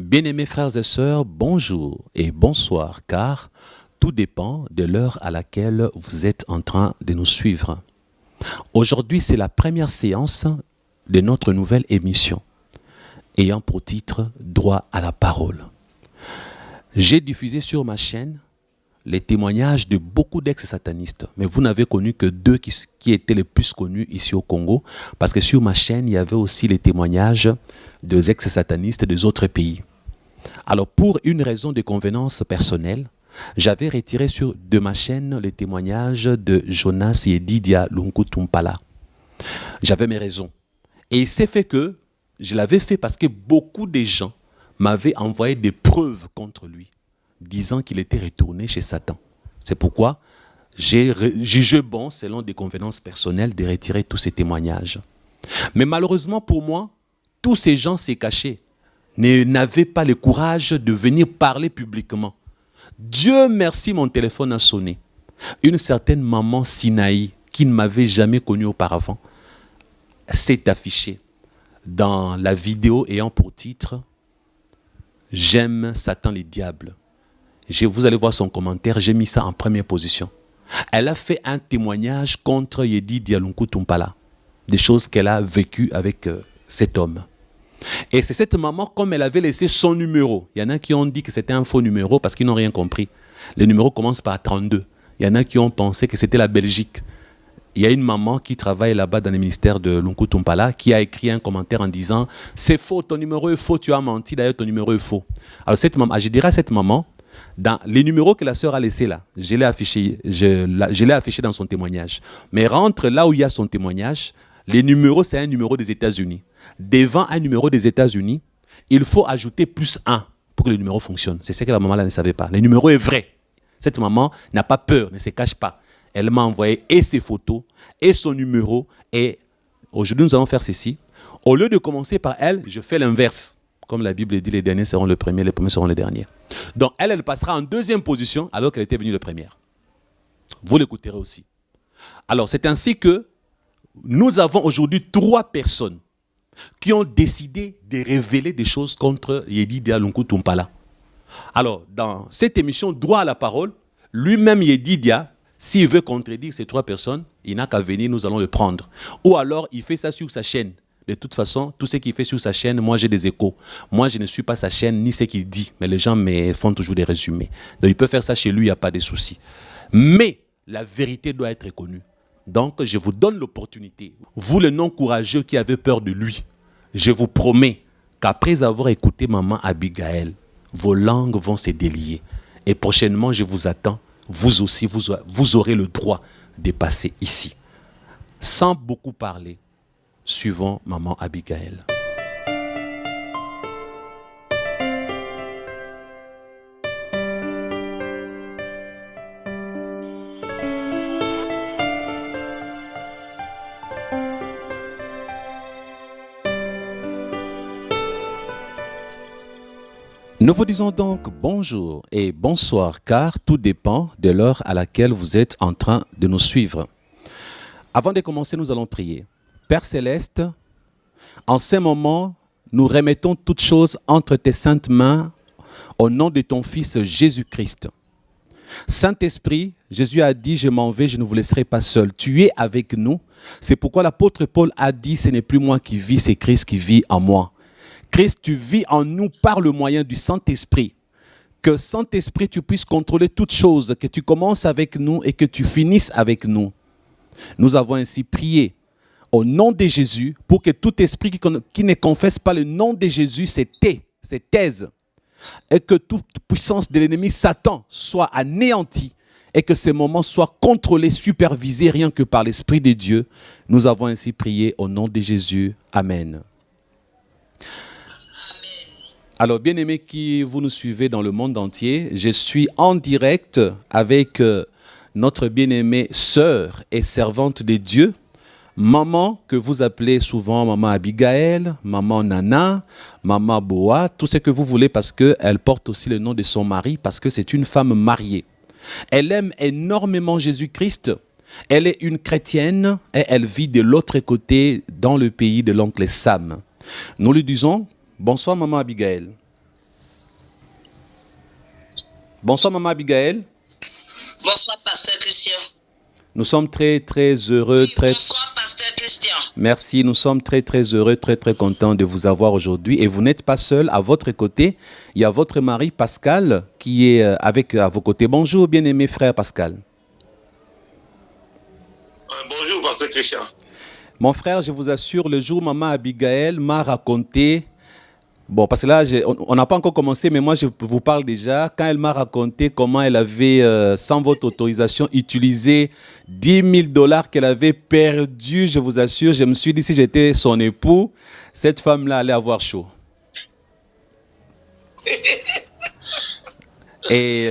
Bien-aimés frères et sœurs, bonjour et bonsoir, car tout dépend de l'heure à laquelle vous êtes en train de nous suivre. Aujourd'hui, c'est la première séance de notre nouvelle émission, ayant pour titre « Droit à la parole ». J'ai diffusé sur ma chaîne les témoignages de beaucoup d'ex-satanistes, mais vous n'avez connu que deux qui étaient les plus connus ici au Congo, parce que sur ma chaîne, il y avait aussi les témoignages des ex-satanistes des autres pays. Alors, pour une raison de convenance personnelle, j'avais retiré de ma chaîne les témoignages de Jonas Yedidia Lunkutumpala. J'avais mes raisons. Et il s'est fait que je l'avais fait parce que beaucoup de gens m'avaient envoyé des preuves contre lui, disant qu'il était retourné chez Satan. C'est pourquoi j'ai jugé bon, selon des convenances personnelles, de retirer tous ces témoignages. Mais malheureusement pour moi, tous ces gens s'est cachés, n'avaient pas le courage de venir parler publiquement. Dieu merci, mon téléphone a sonné. Une certaine maman Sinaï, qui ne m'avait jamais connue auparavant, s'est affichée dans la vidéo ayant pour titre « J'aime Satan les diables ». Vous allez voir son commentaire, j'ai mis ça en première position. Elle a fait un témoignage contre Yedidia Lunkutumpala, des choses qu'elle a vécues avec cet homme. Et c'est cette maman, comme elle avait laissé son numéro, il y en a qui ont dit que c'était un faux numéro parce qu'ils n'ont rien compris. Le numéro commence par 32. Il y en a qui ont pensé que c'était la Belgique. Il y a une maman qui travaille là-bas dans le ministère de Lunkutumpala qui a écrit un commentaire en disant « C'est faux, ton numéro est faux, tu as menti, d'ailleurs ton numéro est faux. » Alors cette maman, je dirais à cette maman, dans les numéros que la sœur a laissés là, je l'ai affiché dans son témoignage. Mais rentre là où il y a son témoignage, les numéros, c'est un numéro des États-Unis. Devant un numéro des États-Unis, il faut ajouter +1 pour que le numéro fonctionne. C'est ce que la maman là ne savait pas. Le numéro est vrai. Cette maman n'a pas peur, ne se cache pas. Elle m'a envoyé et ses photos, et son numéro. Et aujourd'hui, nous allons faire ceci. Au lieu de commencer par elle, je fais l'inverse. Comme la Bible dit, les derniers seront les premiers seront les derniers. Donc, elle passera en deuxième position alors qu'elle était venue de première. Vous l'écouterez aussi. Alors, c'est ainsi que nous avons aujourd'hui 3 personnes qui ont décidé de révéler des choses contre Yedidia Lunkutumpala. Alors, dans cette émission Droit à la parole, lui-même Yedidia, s'il veut contredire ces 3 personnes, il n'a qu'à venir, nous allons le prendre. Ou alors, il fait ça sur sa chaîne. De toute façon, tout ce qu'il fait sur sa chaîne, moi j'ai des échos. Moi, je ne suis pas sa chaîne, ni ce qu'il dit. Mais les gens me font toujours des résumés. Donc, il peut faire ça chez lui, il n'y a pas de souci. Mais la vérité doit être connue. Donc, je vous donne l'opportunité. Vous, les non-courageux qui avez peur de lui, je vous promets qu'après avoir écouté Maman Abigail, vos langues vont se délier. Et prochainement, je vous attends. Vous aussi, vous aurez le droit de passer ici. Sans beaucoup parler, suivons Maman Abigail. Nous vous disons donc bonjour et bonsoir, car tout dépend de l'heure à laquelle vous êtes en train de nous suivre. Avant de commencer, nous allons prier. Père Céleste, en ce moment, nous remettons toutes choses entre tes saintes mains au nom de ton Fils Jésus-Christ. Saint-Esprit, Jésus a dit, je m'en vais, je ne vous laisserai pas seul. Tu es avec nous. C'est pourquoi l'apôtre Paul a dit, ce n'est plus moi qui vis, c'est Christ qui vit en moi. Christ, tu vis en nous par le moyen du Saint-Esprit. Que Saint-Esprit, tu puisses contrôler toutes choses, que tu commences avec nous et que tu finisses avec nous. Nous avons ainsi prié au nom de Jésus pour que tout esprit qui ne confesse pas le nom de Jésus se taise. Et que toute puissance de l'ennemi Satan soit anéantie et que ces moments soient contrôlés, supervisés rien que par l'Esprit de Dieu. Nous avons ainsi prié au nom de Jésus. Amen. Alors, bien-aimés qui vous nous suivez dans le monde entier, je suis en direct avec notre bien-aimée sœur et servante de Dieu, maman que vous appelez souvent maman Abigail, maman Nana, maman Boa, tout ce que vous voulez parce qu'elle porte aussi le nom de son mari, parce que c'est une femme mariée. Elle aime énormément Jésus-Christ, elle est une chrétienne et elle vit de l'autre côté dans le pays de l'oncle Sam. Nous lui disons, bonsoir maman Abigail. Bonsoir, Maman Abigail. Bonsoir, Pasteur Christian. Nous sommes très, très heureux. Bonsoir, Pasteur Christian. Merci, nous sommes très, très heureux, très, très contents de vous avoir aujourd'hui. Et vous n'êtes pas seul. À votre côté, il y a votre mari Pascal qui est à vos côtés. Bonjour, bien-aimé frère Pascal. Bonjour, Pasteur Christian. Mon frère, je vous assure, le jour où Maman Abigail m'a raconté, bon, parce que là, on n'a pas encore commencé, mais moi, je vous parle déjà. Quand elle m'a raconté comment elle avait, sans votre autorisation, utilisé 10 000 $ qu'elle avait perdu, je vous assure, je me suis dit, si j'étais son époux, cette femme-là allait avoir chaud. Et...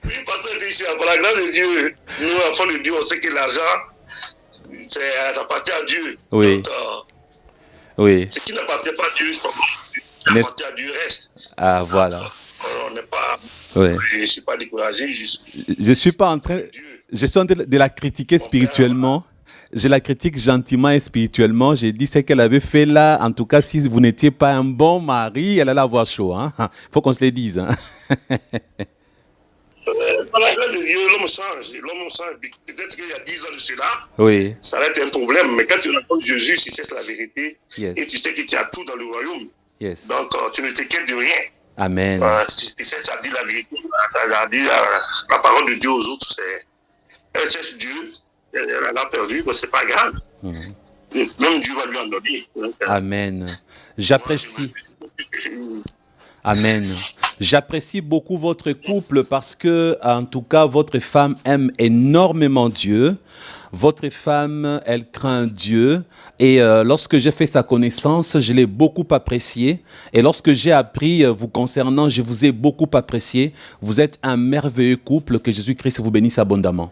Oui, Pasteur Christian, par la grâce de Dieu, nous, enfants de Dieu, on sait que l'argent, ça appartient à Dieu. Oui. Donc, oui. ce qui n'appartient pas à Dieu, ça appartient à Dieu reste. Ah, voilà. On n'est pas... Oui. Je ne suis pas découragé. Je suis pas en train... Je suis en train de la critiquer spirituellement. Je la critique gentiment et spirituellement. J'ai dit ce qu'elle avait fait là. En tout cas, si vous n'étiez pas un bon mari, elle allait avoir chaud. Hein? Faut qu'on se le dise. Hein? Par la grâce de Dieu, l'homme change. L'homme change. Peut-être qu'il y a 10 ans de cela, oui. Ça va être un problème. Mais quand tu rencontres Jésus, tu sais la vérité. Yes. Et tu sais que tu as tout dans le royaume. Yes. Donc, tu ne t'inquiètes de rien. Amen. Tu sais, tu as dit la vérité. Ça a dit la parole de Dieu aux autres. Elle cherche Dieu. Elle a perdu. Mais ce n'est pas grave. Même Dieu va lui en donner. Donc, amen. J'apprécie. Amen. J'apprécie beaucoup votre couple parce que, en tout cas, votre femme aime énormément Dieu. Votre femme, elle craint Dieu. Et lorsque j'ai fait sa connaissance, je l'ai beaucoup apprécié. Et lorsque j'ai appris vous concernant, je vous ai beaucoup apprécié. Vous êtes un merveilleux couple. Que Jésus-Christ vous bénisse abondamment.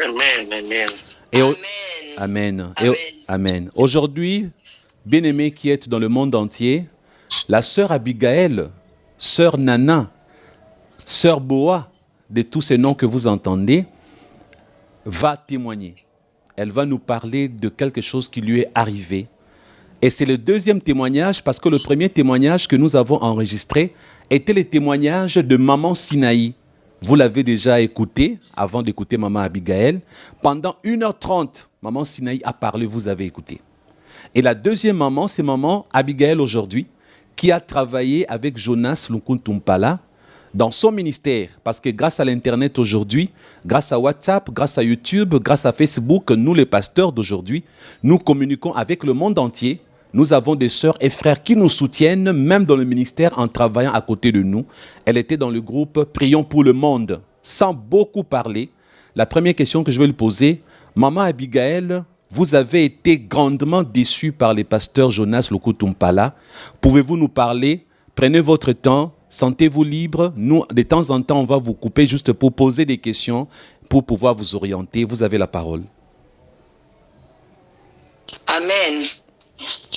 Amen, amen. Et Amen. amen. Amen. Amen. Aujourd'hui, bien-aimés qui êtes dans le monde entier, la sœur Abigail, sœur Nana, sœur Boa, de tous ces noms que vous entendez, va témoigner. Elle va nous parler de quelque chose qui lui est arrivé. Et c'est le deuxième témoignage parce que le premier témoignage que nous avons enregistré était le témoignage de Maman Sinaï. Vous l'avez déjà écouté avant d'écouter Maman Abigail. Pendant 1h30, Maman Sinaï a parlé, vous avez écouté. Et la deuxième maman, c'est Maman Abigail aujourd'hui, qui a travaillé avec Jonas Lukuntumpala dans son ministère. Parce que grâce à l'Internet aujourd'hui, grâce à WhatsApp, grâce à YouTube, grâce à Facebook, nous les pasteurs d'aujourd'hui, nous communiquons avec le monde entier. Nous avons des sœurs et frères qui nous soutiennent, même dans le ministère, en travaillant à côté de nous. Elle était dans le groupe Prions pour le monde. Sans beaucoup parler, la première question que je vais lui poser, Maman Abigail, vous avez été grandement déçue par les pasteurs Jonas Lukuntumpala. Pouvez-vous nous parler? Prenez votre temps, sentez-vous libre. Nous, de temps en temps, on va vous couper juste pour poser des questions, pour pouvoir vous orienter. Vous avez la parole. Amen.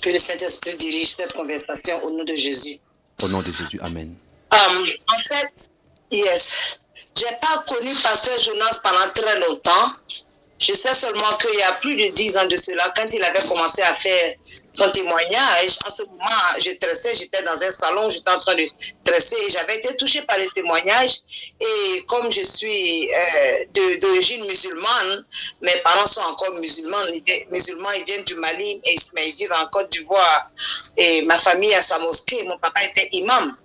Que le Saint-Esprit dirige cette conversation au nom de Jésus. Au nom de Jésus, amen. En fait, yes, j'ai pas connu Pasteur Jonas pendant très longtemps. Je sais seulement qu'il y a plus de 10 ans de cela, quand il avait commencé à faire son témoignage, en ce moment, je tressais, j'étais dans un salon, j'étais en train de tresser et j'avais été touchée par le témoignage. Et comme je suis d'origine musulmane, mes parents sont encore musulmans, ils viennent du Mali, mais ils vivent en Côte d'Ivoire. Et ma famille a sa mosquée, mon papa était imam.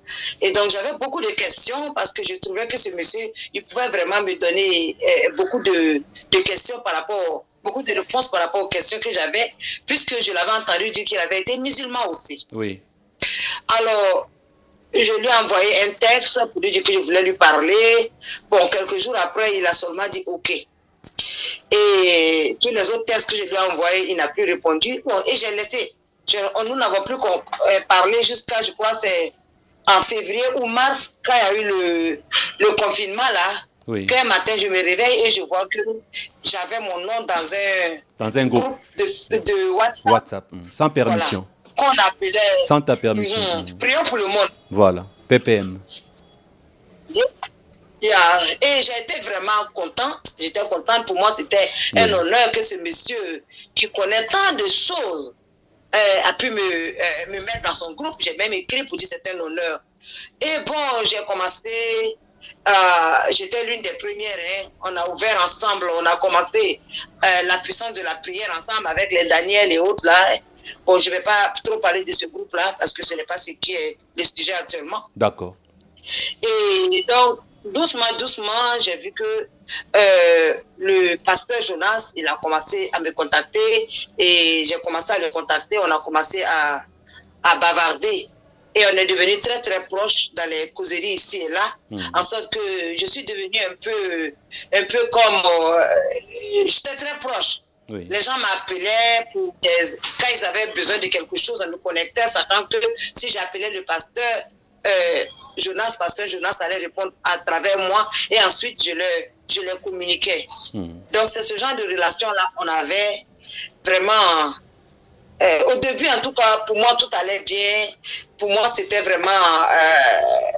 Et donc j'avais beaucoup de questions parce que je trouvais que ce monsieur, il pouvait vraiment me donner beaucoup de questions par rapport, beaucoup de réponses par rapport aux questions que j'avais, puisque je l'avais entendu dire qu'il avait été musulman aussi. Oui. Alors, je lui ai envoyé un texte pour lui dire que je voulais lui parler. Bon, quelques jours après, il a seulement dit OK. Et tous les autres textes que je lui ai envoyés, il n'a plus répondu. Bon, et j'ai laissé. Nous n'avons plus parlé jusqu'à, je crois, c'est en février ou mars, quand il y a eu le confinement là. Oui. Qu'un matin, je me réveille et je vois que j'avais mon nom dans un groupe de WhatsApp. Sans permission. Voilà, qu'on appelait... Sans ta permission. Prions pour le monde. Voilà, PPM. Et j'ai été vraiment contente. J'étais contente. Pour moi, c'était un honneur que ce monsieur qui connaît tant de choses a pu me mettre dans son groupe. J'ai même écrit pour dire que c'est un honneur. Et bon, j'ai commencé, j'étais l'une des premières. Hein. On a ouvert ensemble, on a commencé la puissance de la prière ensemble avec les Daniel et autres là. Bon, je ne vais pas trop parler de ce groupe-là parce que ce n'est pas ce qui est le sujet actuellement. D'accord. Et donc, doucement, j'ai vu que le pasteur Jonas, il a commencé à me contacter et j'ai commencé à le contacter. On a commencé à bavarder et on est devenu très, très proches dans les causeries ici et là, en sorte que je suis devenue un peu comme... j'étais très proche. Oui. Les gens m'appelaient quand ils avaient besoin de quelque chose, on me connectait, sachant que si j'appelais le pasteur Jonas allait répondre à travers moi et ensuite je le communiquais. Donc c'est ce genre de relation-là on avait vraiment... au début, en tout cas, pour moi, tout allait bien. Pour moi, c'était vraiment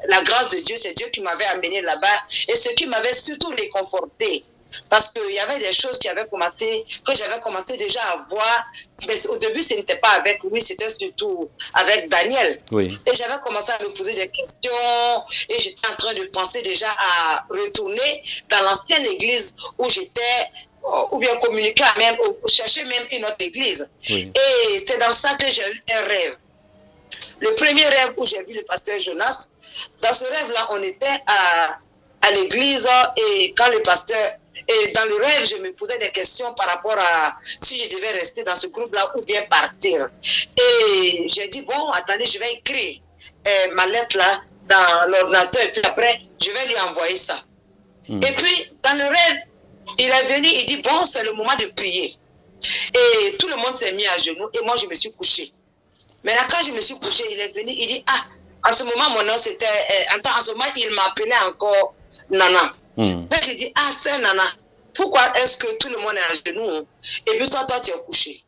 la grâce de Dieu. C'est Dieu qui m'avait amené là-bas et ce qui m'avait surtout réconforté. Parce qu'il y avait des choses que j'avais commencé déjà à voir. Mais au début, ce n'était pas avec lui, c'était surtout avec Daniel. Oui. Et j'avais commencé à me poser des questions et j'étais en train de penser déjà à retourner dans l'ancienne église où j'étais, ou bien communiquer même, ou chercher même une autre église. Oui. Et c'est dans ça que j'ai eu un rêve. Le premier rêve où j'ai vu le pasteur Jonas, dans ce rêve-là, on était à l'église et quand le pasteur... Et dans le rêve, je me posais des questions par rapport à si je devais rester dans ce groupe-là ou bien partir. Et j'ai dit, bon, attendez, je vais écrire ma lettre là dans l'ordinateur et puis après, je vais lui envoyer ça. Et puis, dans le rêve, il est venu, il dit, bon, c'est le moment de prier. Et tout le monde s'est mis à genoux et moi, je me suis couché. Maintenant, quand je me suis couché, il est venu, il dit, en ce moment, mon nom, c'était... en ce moment, il m'appelait encore Nana. Donc, j'ai dit, sœur Nana, pourquoi est-ce que tout le monde est à genoux et puis toi, tu es couché?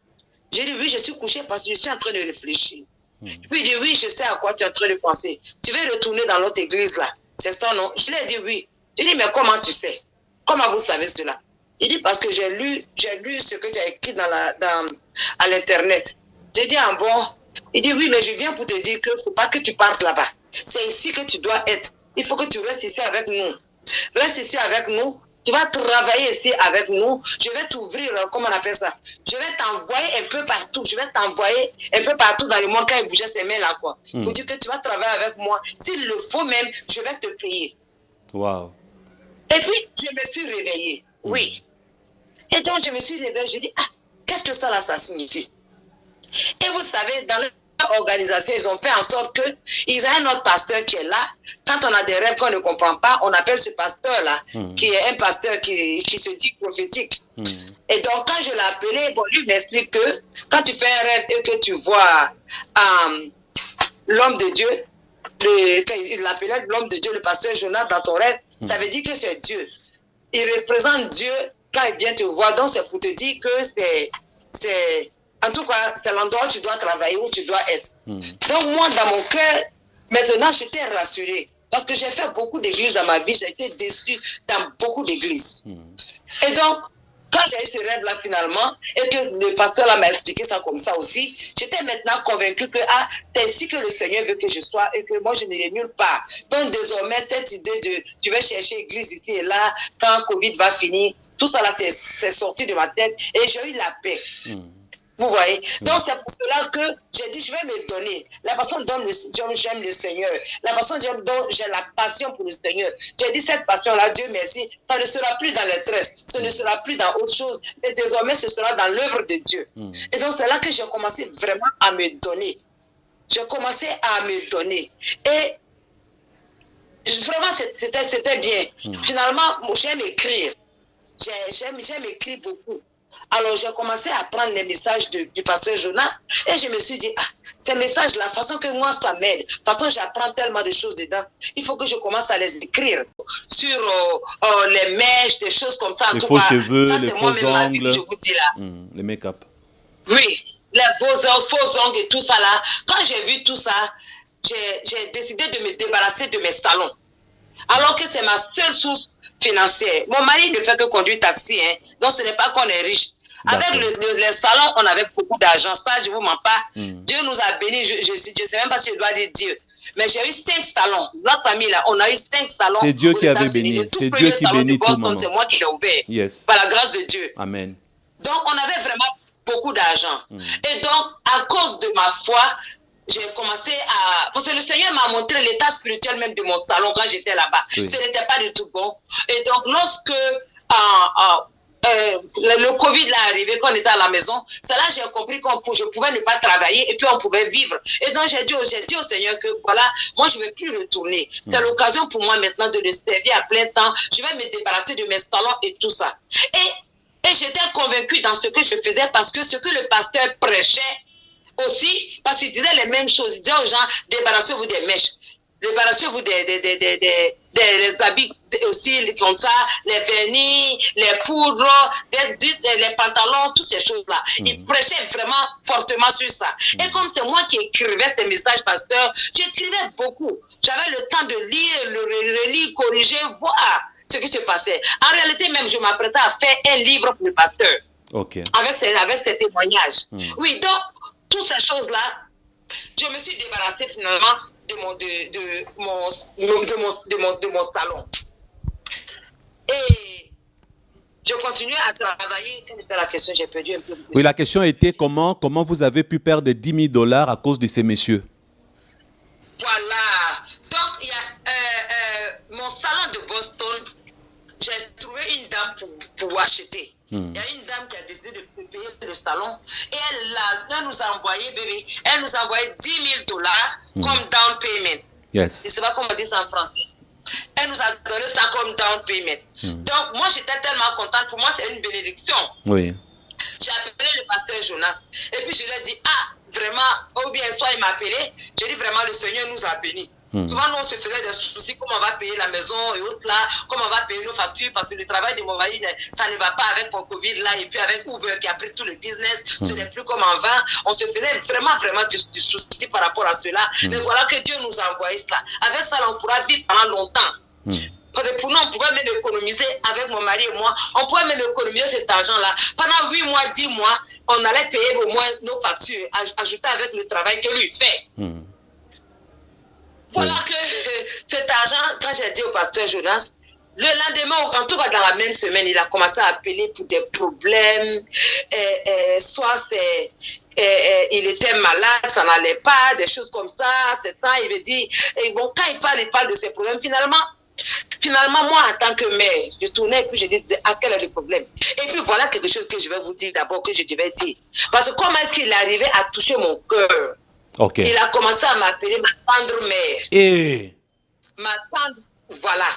J'ai dit, oui, je suis couché parce que je suis en train de réfléchir. Puis il dit, oui, je sais à quoi tu es en train de penser. Tu veux retourner dans notre église là? C'est ça, non? Je lui ai dit, oui. J'ai dit, mais comment tu sais? Comment vous savez cela? Il dit, parce que j'ai lu ce que tu as écrit à l'internet. J'ai dit, bon? Il dit, oui, mais je viens pour te dire qu'il ne faut pas que tu partes là-bas. C'est ici que tu dois être. Il faut que tu restes ici avec nous. Reste ici avec nous, tu vas travailler ici avec nous, je vais t'ouvrir, comment on appelle ça? Je vais t'envoyer un peu partout, dans le monde quand il bougeait ses mains là, quoi. Pour dire que tu vas travailler avec moi. S'il le faut même, je vais te payer. Wow. Et puis, je me suis réveillée, oui. Et donc, je me suis réveillée, je dis, qu'est-ce que ça là, ça signifie? Et vous savez, dans l'organisation, ils ont fait en sorte qu'ils aient un autre pasteur qui est là. Quand on a des rêves qu'on ne comprend pas, on appelle ce pasteur-là, qui est un pasteur qui se dit prophétique. Et donc, quand je l'ai appelé, lui m'explique que quand tu fais un rêve et que tu vois l'homme de Dieu, il l'appelait l'homme de Dieu, le pasteur Jonas dans ton rêve, ça veut dire que c'est Dieu. Il représente Dieu quand il vient te voir. Donc, c'est pour te dire que c'est en tout cas, c'est l'endroit où tu dois travailler, où tu dois être. Donc moi, dans mon cœur, maintenant, j'étais rassurée. Parce que j'ai fait beaucoup d'églises dans ma vie, j'ai été déçue dans beaucoup d'églises. Et donc, quand j'ai eu ce rêve-là finalement, et que le pasteur là m'a expliqué ça comme ça aussi, j'étais maintenant convaincue que c'est ici que le Seigneur veut que je sois et que moi je n'irai nulle part. Donc désormais, cette idée de tu vas chercher église ici et là, quand Covid va finir, tout ça là, c'est sorti de ma tête et j'ai eu la paix. Vous voyez? Donc, c'est pour cela que j'ai dit, je vais me donner. La façon dont j'aime le Seigneur. La façon dont j'ai la passion pour le Seigneur. J'ai dit, cette passion-là, Dieu merci, ça ne sera plus dans les tresses. Ce ne sera plus dans autre chose. Et désormais, ce sera dans l'œuvre de Dieu. Et donc, c'est là que j'ai commencé vraiment à me donner. J'ai commencé à me donner. Et vraiment, c'était bien. Finalement, j'aime écrire. J'aime écrire beaucoup. Alors, j'ai commencé à prendre les messages du pasteur Jonas et je me suis dit, ces messages-là, la façon que moi, ça m'aide, la façon que j'apprends tellement de choses dedans, il faut que je commence à les écrire sur les mèches, des choses comme ça. Les faux cheveux, les faux ongles, je vous dis là. Les make-up. Oui, les faux ongles et tout ça là. Quand j'ai vu tout ça, j'ai décidé de me débarrasser de mes salons. Alors que c'est ma seule source financière. Mon mari ne fait que conduire taxi, donc ce n'est pas qu'on est riche. Avec les salons, on avait beaucoup d'argent. Ça, je ne vous mens pas. Dieu nous a bénis. Je ne sais même pas si je dois dire Dieu. Mais j'ai eu 5 salons. Notre famille, là, on a eu 5 salons. C'est Dieu qui avait béni. C'est Dieu qui bénit tout le monde. C'est moi qui l'ai ouvert. Yes. Par la grâce de Dieu. Amen. Donc, on avait vraiment beaucoup d'argent. Et donc, à cause de ma foi, j'ai commencé à... Parce que le Seigneur m'a montré l'état spirituel même de mon salon quand j'étais là-bas. Oui. Ce n'était pas du tout bon. Et donc, lorsque le Covid est arrivé, quand on était à la maison, c'est là que j'ai compris que je pouvais ne pas travailler et puis on pouvait vivre. Et donc, j'ai dit au Seigneur que voilà, moi, je ne vais plus retourner. C'est l'occasion pour moi maintenant de le servir à plein temps. Je vais me débarrasser de mes salons et tout ça. Et j'étais convaincue dans ce que je faisais parce que ce que le pasteur prêchait aussi, parce qu'il disait les mêmes choses. Il disait aux gens, débarrassez-vous des mèches, débarrassez-vous des habits aussi comme ça, les vernis, les poudres, les pantalons, toutes ces choses-là. Il prêchait vraiment fortement sur ça. Et comme c'est moi qui écrivais ces messages, pasteur, j'écrivais beaucoup. J'avais le temps de lire, le relire, corriger, voir ce qui se passait. En réalité, même, je m'apprêtais à faire un livre pour le pasteur. Okay. Avec ces témoignages. Oui, donc, toutes ces choses-là, je me suis débarrassée finalement de mon salon. Et je continue à travailler. Quelle était la question? J'ai perdu un peu. Oui, la question était comment vous avez pu perdre $10 000 à cause de ces messieurs? Voilà. Donc, il y a mon salon de Boston, j'ai trouvé une dame pour acheter. Il y a une dame qui a décidé de payer le salon et elle nous a envoyé, elle nous a envoyé $10 000 comme down payment. Yes. Je ne sais pas comment on dit ça en français. Elle nous a donné ça comme down payment. Donc, moi, j'étais tellement contente. Pour moi, c'est une bénédiction. Oui. J'ai appelé le pasteur Jonas et puis je lui ai dit, vraiment, ou bien soit il m'a appelé, j'ai dit vraiment, le Seigneur nous a bénis. Souvent, nous, on se faisait des soucis, comment on va payer la maison et autres là, comment on va payer nos factures, parce que le travail de mon mari, ça ne va pas avec mon Covid là, et puis avec Uber qui a pris tout le business, ce n'est plus comme avant. On se faisait vraiment du souci par rapport à cela. Mais voilà que Dieu nous a envoyé cela. Avec ça, on pourra vivre pendant longtemps. Parce que pour nous, on pouvait même économiser avec mon mari et moi, on pouvait même économiser cet argent-là. Pendant 8 mois, 10 mois, on allait payer au moins nos factures, ajouter avec le travail que lui fait. Voilà que cet argent, quand j'ai dit au pasteur Jonas, le lendemain, en tout cas dans la même semaine, il a commencé à appeler pour des problèmes. Soit il était malade, ça n'allait pas, des choses comme ça. C'est ça, il me dit. Et bon, quand il parle de ses problèmes. Finalement, moi, en tant que mère, je tournais et puis je disais, quel est le problème? Et puis voilà quelque chose que je vais vous dire d'abord, que je devais dire. Parce que comment est-ce qu'il arrivait à toucher mon cœur? Okay. Il a commencé à m'appeler ma tendre mère. Ma tendre, voilà.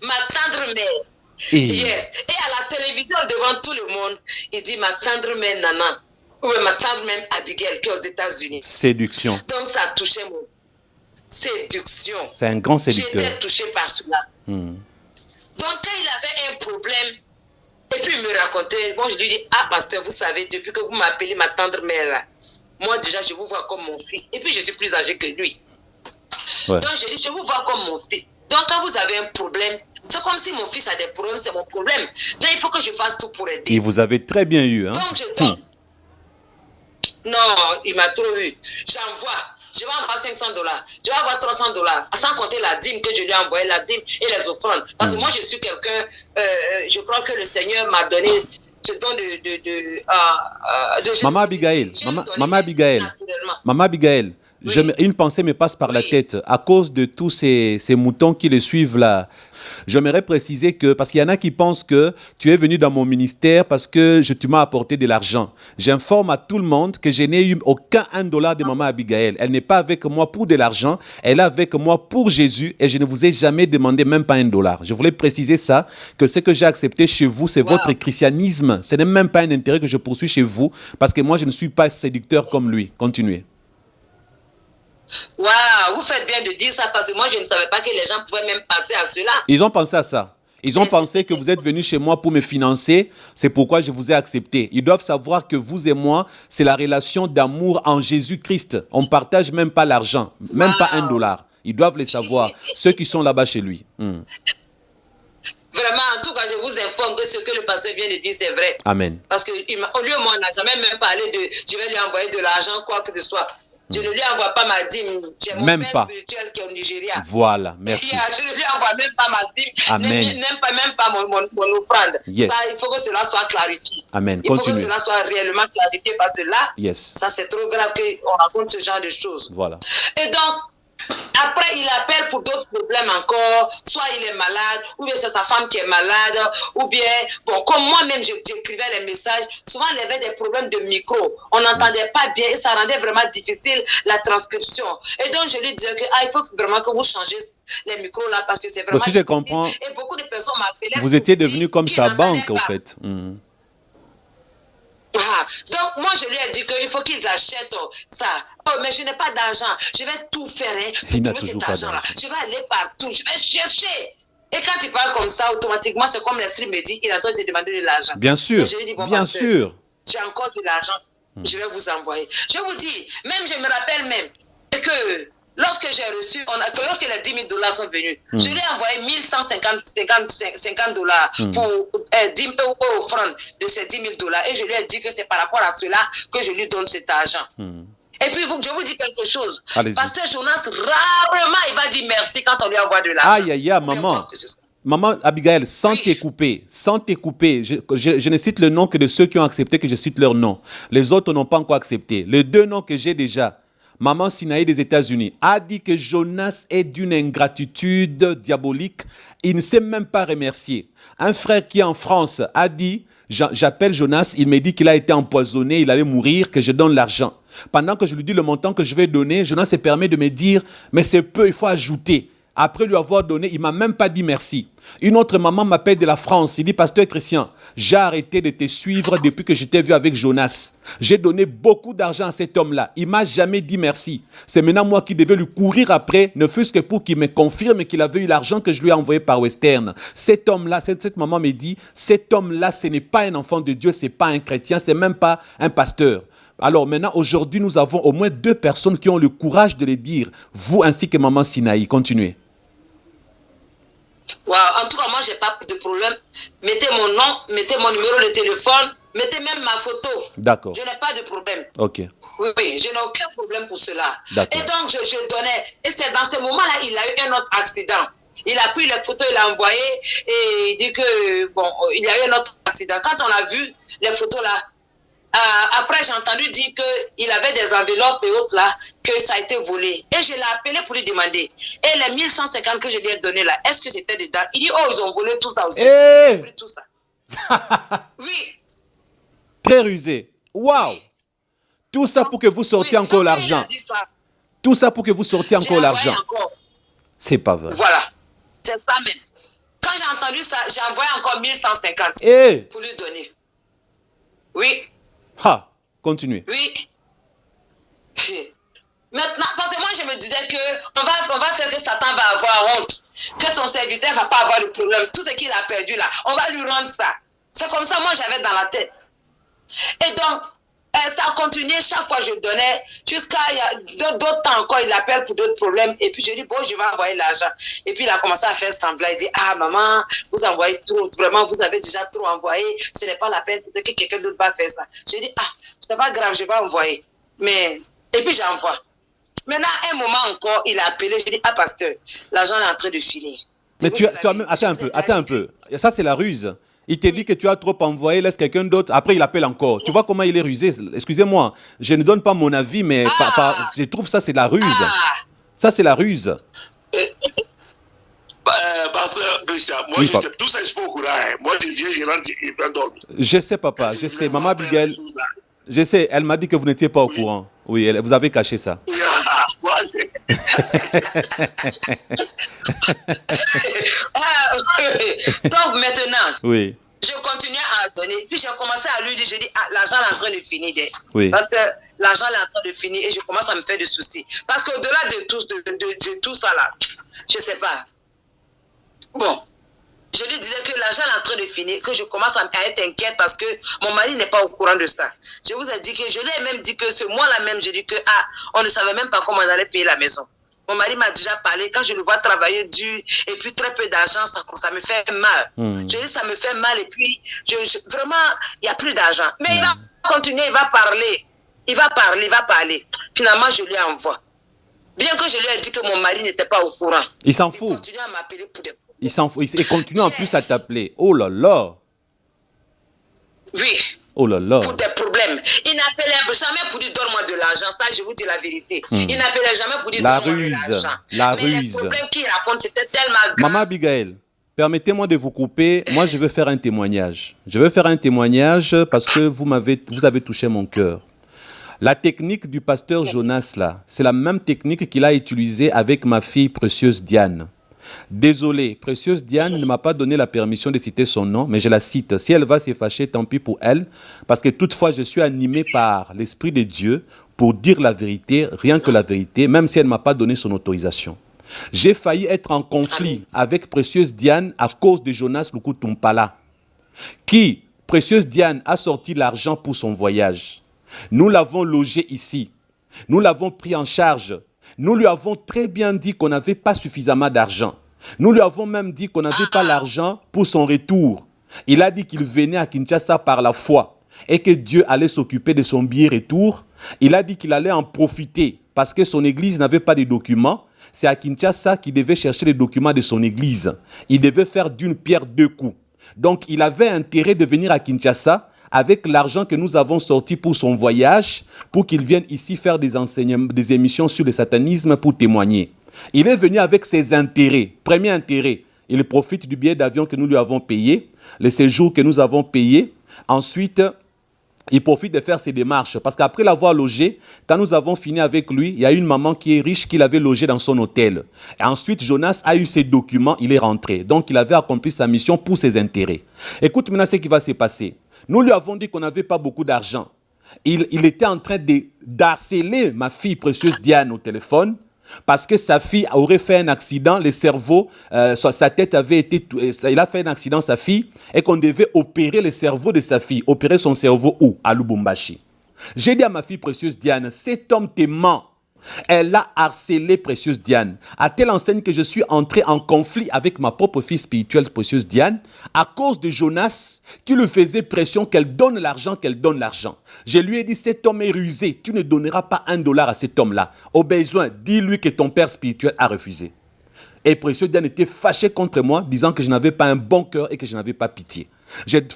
Ma tendre mère. Yes. Et à la télévision, devant tout le monde, il dit ma tendre mère Nana. Ou ma tendre mère Abigail, qui est aux États-Unis. Séduction. Donc ça a touché mon... Séduction. C'est un grand séducteur. J'étais touchée par cela. Donc quand il avait un problème, et puis il me racontait, moi je lui dis, pasteur, vous savez, depuis que vous m'appelez ma tendre mère là, moi, déjà, je vous vois comme mon fils. Et puis, je suis plus âgé que lui. Ouais. Donc, je dis, je vous vois comme mon fils. Donc, quand vous avez un problème, c'est comme si mon fils a des problèmes, c'est mon problème. Donc, il faut que je fasse tout pour aider. Et vous avez très bien eu, hein? Donc, non, il m'a trop eu. J'envoie. Je vais envoyer $500. Je vais avoir $300. Sans compter la dîme que je lui ai envoyée, la dîme et les offrandes. Parce que moi, je suis quelqu'un, je crois que le Seigneur m'a donné ce don de Maman Abigail, oui. Une pensée me passe par la tête. À cause de tous ces moutons qui le suivent là, j'aimerais préciser que, parce qu'il y en a qui pensent que tu es venu dans mon ministère parce que tu m'as apporté de l'argent. J'informe à tout le monde que je n'ai eu aucun $1 de Maman Abigail. Elle n'est pas avec moi pour de l'argent, elle est avec moi pour Jésus et je ne vous ai jamais demandé même pas $1. Je voulais préciser ça, que ce que j'ai accepté chez vous, c'est votre christianisme. Ce n'est même pas un intérêt que je poursuis chez vous parce que moi, je ne suis pas séducteur comme lui. Continuez. Waouh, vous faites bien de dire ça parce que moi je ne savais pas que les gens pouvaient même penser à cela. Ils ont pensé à ça. Ils ont pensé que vous êtes venu chez moi pour me financer. C'est pourquoi je vous ai accepté. Ils doivent savoir que vous et moi, c'est la relation d'amour en Jésus-Christ. On ne partage même pas l'argent, même pas $1. Ils doivent le savoir, ceux qui sont là-bas chez lui. Vraiment, en tout cas, je vous informe que ce que le pasteur vient de dire, c'est vrai. Amen. Parce qu'au lieu, moi, on n'a jamais même parlé de je vais lui envoyer de l'argent, quoi que ce soit. Je ne lui envoie pas ma dîme. J'ai mon Même père pas. spirituel qui est au Nigeria. Voilà, merci. Je ne lui envoie même pas ma dîme. Amen. Même pas mon offrande. Yes. Ça, il faut que cela soit clarifié. Amen. Il faut que Continue. cela soit réellement clarifié parce que là, Yes. ça c'est trop grave qu'on raconte ce genre de choses. Voilà. Et donc, après, il appelle pour d'autres problèmes encore. Soit il est malade, ou bien c'est sa femme qui est malade, ou bien, bon, comme moi-même, j'écrivais les messages, souvent il y avait des problèmes de micro. On n'entendait pas bien et ça rendait vraiment difficile la transcription. Et donc, je lui disais que, il faut vraiment que vous changez les micros là parce que c'est vraiment Si je difficile. comprends, Et beaucoup de personnes m'appelaient. vous étiez pour dire devenu comme qu'ils sa n'entendaient banque, au pas. fait. Mhm. Donc, moi, je lui ai dit qu'il faut qu'ils achètent ça. Oh, mais je n'ai pas d'argent. Je vais tout faire Il n'a pour trouver toujours cet pas argent-là. d'argent. Je vais aller partout. Je vais chercher. Et quand il parle comme ça, automatiquement, c'est comme l'esprit me dit, il a de demander de l'argent. Bien sûr. Donc, je lui dis, bon, Bien pasteur, sûr. j'ai encore de l'argent. Je vais vous envoyer. Je vous dis, même, je me rappelle même que lorsque j'ai reçu, lorsque les 10 000 $ sont venus, je lui ai envoyé 1150 dollars pour 10 offrandes de ces 10 000 $. Et je lui ai dit que c'est par rapport à cela que je lui donne cet argent. Et puis, je vous dis quelque chose. Allez-y. Pasteur Jonas, rarement, il va dire merci quand on lui envoie de l'argent. Aïe, aïe, aïe, maman. Maman Abigail, sans Oui. t'écouper, je ne cite le nom que de ceux qui ont accepté que je cite leur nom. Les autres n'ont pas encore accepté. Les deux noms que j'ai déjà, Maman Sinaï des États-Unis a dit que Jonas est d'une ingratitude diabolique. Il ne sait même pas remercier. Un frère qui est en France a dit, j'appelle Jonas, il me dit qu'il a été empoisonné, il allait mourir, que je donne l'argent. Pendant que je lui dis le montant que je vais donner, Jonas se permet de me dire, mais c'est peu, il faut ajouter. Après lui avoir donné, il ne m'a même pas dit merci. Une autre maman m'appelle de la France. Il dit, Pasteur Christian, j'ai arrêté de te suivre depuis que je t'ai vu avec Jonas. J'ai donné beaucoup d'argent à cet homme-là. Il ne m'a jamais dit merci. C'est maintenant moi qui devais lui courir après, ne fût-ce que pour qu'il me confirme qu'il avait eu l'argent que je lui ai envoyé par Western. Cet homme-là, cette maman me dit, cet homme-là, ce n'est pas un enfant de Dieu, ce n'est pas un chrétien, ce n'est même pas un pasteur. Alors maintenant, aujourd'hui, nous avons au moins 2 personnes qui ont le courage de le dire. Vous ainsi que maman Sinaï. Continuez. Wow. En tout cas, moi, je n'ai pas de problème. Mettez mon nom, mettez mon numéro de téléphone, mettez même ma photo. D'accord. Je n'ai pas de problème. Ok. Oui, je n'ai aucun problème pour cela. D'accord. Et donc, je donnais. Et c'est dans ce moment-là, il a eu un autre accident. Il a pris les photos, il l'a envoyé et il dit que, bon, il y a eu un autre accident. Quand on a vu les photos là, après, j'ai entendu dire qu'il avait des enveloppes et autres là, que ça a été volé. Et je l'ai appelé pour lui demander. Et les 1150 que je lui ai donné là, est-ce que c'était dedans? Il dit, oh, ils ont volé tout ça aussi. Hey! Ils ont pris tout ça. Oui. Très rusé. Waouh! Oui. Tout ça pour que vous sortiez encore donc, l'argent. il a dit ça. Tout ça pour que vous sortiez J'ai encore envoyé l'argent. encore. C'est pas vrai. Voilà. C'est ça même. Quand j'ai entendu ça, j'ai envoyé encore 1150 Eh! pour lui donner. Oui. Ha! Continuez. Oui. Maintenant, parce que moi, je me disais que on va faire que Satan va avoir honte, que son serviteur ne va pas avoir de problème. Tout ce qu'il a perdu là, on va lui rendre ça. C'est comme ça, moi, j'avais dans la tête. Et donc, ça a continué, chaque fois je donnais, jusqu'à d'autres temps encore, il appelle pour d'autres problèmes. Et puis je dis, bon, je vais envoyer l'argent. Et puis il a commencé à faire semblant. Il dit, ah maman, vous envoyez trop, vraiment, vous avez déjà trop envoyé. Ce n'est pas la peine, peut-être que quelqu'un d'autre va faire ça. Je dis, ah, ce n'est pas grave, je vais envoyer. Mais, et puis j'envoie. Maintenant, un moment encore, il a appelé, je dis, ah pasteur, l'argent est en train de finir. Mais tu as même, attends un peu. Ça, c'est la ruse. Il te dit que tu as trop envoyé, laisse quelqu'un d'autre. Après, il appelle encore. Tu vois comment il est rusé? Excusez-moi, je ne donne pas mon avis, mais je trouve ça, c'est la ruse. Ça, c'est la ruse. Pasteur Christian, moi, Oui, tout ça, je suis pas au courant. Moi, je viens, je rentre, je vais dormir. Je sais, papa, je sais. Maman Abigail, je sais, elle m'a dit que vous n'étiez pas au courant. Oui, vous avez caché ça. Donc maintenant, Oui. je continuais à donner. Puis j'ai commencé à lui dire, j'ai dit, ah, l'argent est en train de finir. Oui. Parce que l'argent est en train de finir et je commence à me faire des soucis. Parce qu'au-delà de tout ça là, je ne sais pas. Bon, je lui disais que l'argent est en train de finir, que je commence à être inquiète parce que mon mari n'est pas au courant de ça. Je vous ai dit que, je lui ai même dit que ce mois-là même, j'ai dit que, on ne savait même pas comment on allait payer la maison. Mon mari m'a déjà parlé. Quand je le vois travailler dur et puis très peu d'argent, ça me fait mal. Je dis, ça me fait mal et puis vraiment, il n'y a plus d'argent. Mais il va continuer, il va parler. Il va parler. Finalement, je lui envoie. Bien que je lui ai dit que mon mari n'était pas au courant. Il s'en fout. Il continue à m'appeler pour des problèmes. Il s'en fout. Il continue en plus à t'appeler. Oh là là. Oui. Oh là là. Pour des problèmes. Il n'appelait jamais pour dire donne-moi de l'argent. Ça, je vous dis la vérité. Il n'appelait jamais pour dire donne-moi de l'argent. La Mais ruse. les problèmes qu'il raconte, c'était tellement grave. Maman Abigail, permettez-moi de vous couper. Moi, je veux faire un témoignage. Je veux faire un témoignage parce que vous avez touché mon cœur. La technique du pasteur Jonas, là, c'est la même technique qu'il a utilisée avec ma fille précieuse Diane. Désolé, précieuse Diane ne m'a pas donné la permission de citer son nom, mais je la cite. Si elle va se fâcher, tant pis pour elle, parce que toutefois, je suis animé par l'Esprit de Dieu pour dire la vérité, rien que la vérité, même si elle ne m'a pas donné son autorisation. J'ai failli être en conflit avec précieuse Diane à cause de Jonas Lukutumpala, qui, précieuse Diane, a sorti l'argent pour son voyage. Nous l'avons logé ici. Nous l'avons pris en charge. Nous lui avons très bien dit qu'on n'avait pas suffisamment d'argent. Nous lui avons même dit qu'on n'avait pas l'argent pour son retour. Il a dit qu'il venait à Kinshasa par la foi et que Dieu allait s'occuper de son billet retour. Il a dit qu'il allait en profiter parce que son église n'avait pas de documents. C'est à Kinshasa qu'il devait chercher les documents de son église. Il devait faire d'une pierre deux coups. Donc, il avait intérêt de venir à Kinshasa avec l'argent que nous avons sorti pour son voyage, pour qu'il vienne ici faire des enseignements, des émissions sur le satanisme pour témoigner. Il est venu avec ses intérêts. Premier intérêt, il profite du billet d'avion que nous lui avons payé, le séjour que nous avons payé. Ensuite, il profite de faire ses démarches. Parce qu'après l'avoir logé, quand nous avons fini avec lui, il y a une maman qui est riche qui l'avait logé dans son hôtel. Et ensuite, Jonas a eu ses documents, il est rentré. Donc, il avait accompli sa mission pour ses intérêts. Écoute maintenant ce qui va se passer. Nous lui avons dit qu'on n'avait pas beaucoup d'argent. Il était en train d'harceler ma fille précieuse Diane au téléphone parce que sa fille aurait fait un accident, le cerveau, sa tête avait été... Il a fait un accident, sa fille, et qu'on devait opérer le cerveau de sa fille. Opérer son cerveau où? À Lubumbashi. J'ai dit à ma fille précieuse Diane, cet homme te ment. Elle a harcelé précieuse Diane, à telle enseigne que je suis entré en conflit avec ma propre fille spirituelle précieuse Diane à cause de Jonas qui lui faisait pression qu'elle donne l'argent, Je lui ai dit, cet homme est rusé, tu ne donneras pas $1 à cet homme-là. Au besoin, dis-lui que ton père spirituel a refusé. Et précieuse Diane était fâchée contre moi, disant que je n'avais pas un bon cœur et que je n'avais pas pitié.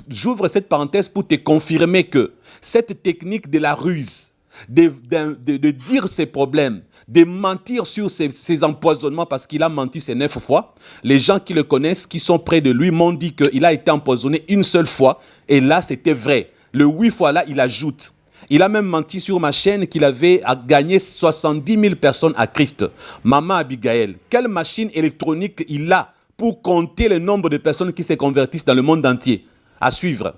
J'ouvre cette parenthèse pour te confirmer que cette technique de la ruse, de dire ses problèmes, de mentir sur ses empoisonnements parce qu'il a menti ces 9 fois. Les gens qui le connaissent, qui sont près de lui, m'ont dit qu'il a été empoisonné une seule fois et là c'était vrai. Le 8 fois là, il ajoute. Il a même menti sur ma chaîne qu'il avait gagné 70 000 personnes à Christ. Maman Abigail, quelle machine électronique il a pour compter le nombre de personnes qui se convertissent dans le monde entier? À suivre.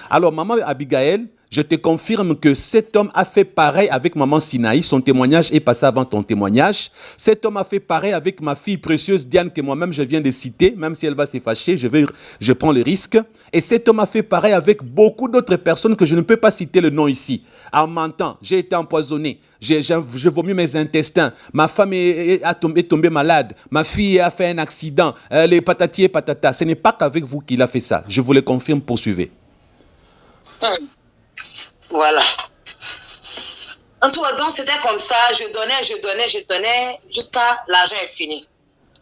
Alors maman Abigail, je te confirme que cet homme a fait pareil avec maman Sinaï. Son témoignage est passé avant ton témoignage. Cet homme a fait pareil avec ma fille précieuse Diane que moi-même je viens de citer. Même si elle va se fâcher, je prends le risque. Et cet homme a fait pareil avec beaucoup d'autres personnes que je ne peux pas citer le nom ici. En mentant, j'ai été empoisonné. Je vomis mes intestins. Ma femme est tombée malade. Ma fille a fait un accident. Les patati et patata. Ce n'est pas qu'avec vous qu'il a fait ça. Je vous le confirme, poursuivez. Voilà. En tout cas, donc c'était comme ça, je donnais, jusqu'à l'argent est fini.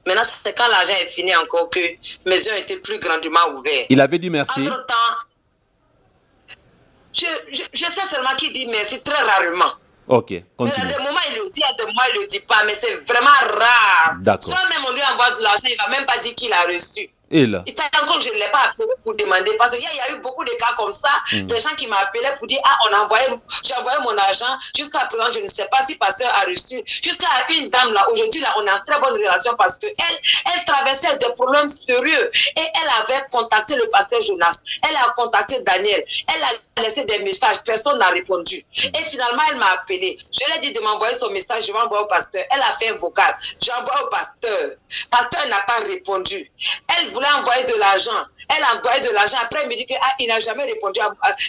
Maintenant, c'est quand l'argent est fini encore que mes yeux étaient plus grandement ouverts. Il avait dit merci. Entre-temps, je sais seulement qu'il dit merci très rarement. Ok, continue. Mais à des moments, il le dit, à des moments, il ne le dit pas, mais c'est vraiment rare. D'accord. Soit même on lui envoie de l'argent, il ne va même pas dire qu'il a reçu. Et là? Il encore que je ne l'ai pas appelé pour demander. Parce qu'il y a eu beaucoup de cas comme ça. Des gens qui m'appelaient pour dire, ah, j'ai envoyé mon argent. Jusqu'à présent, je ne sais pas si pasteur a reçu. Jusqu'à une dame là, aujourd'hui, là, on a une très bonne relation parce qu'elle traversait des problèmes sérieux. Et elle avait contacté le pasteur Jonas. Elle a contacté Daniel. Elle a laissé des messages. Personne n'a répondu. Et finalement, elle m'a appelé. Je lui ai dit de m'envoyer son message. Je vais envoyer au pasteur. Elle a fait un vocal. J'ai envoyé au pasteur. Pasteur n'a pas répondu. Elle voulait voulais envoyer de l'argent. Elle a envoyé de l'argent. Après, elle me dit qu'il n'a jamais répondu.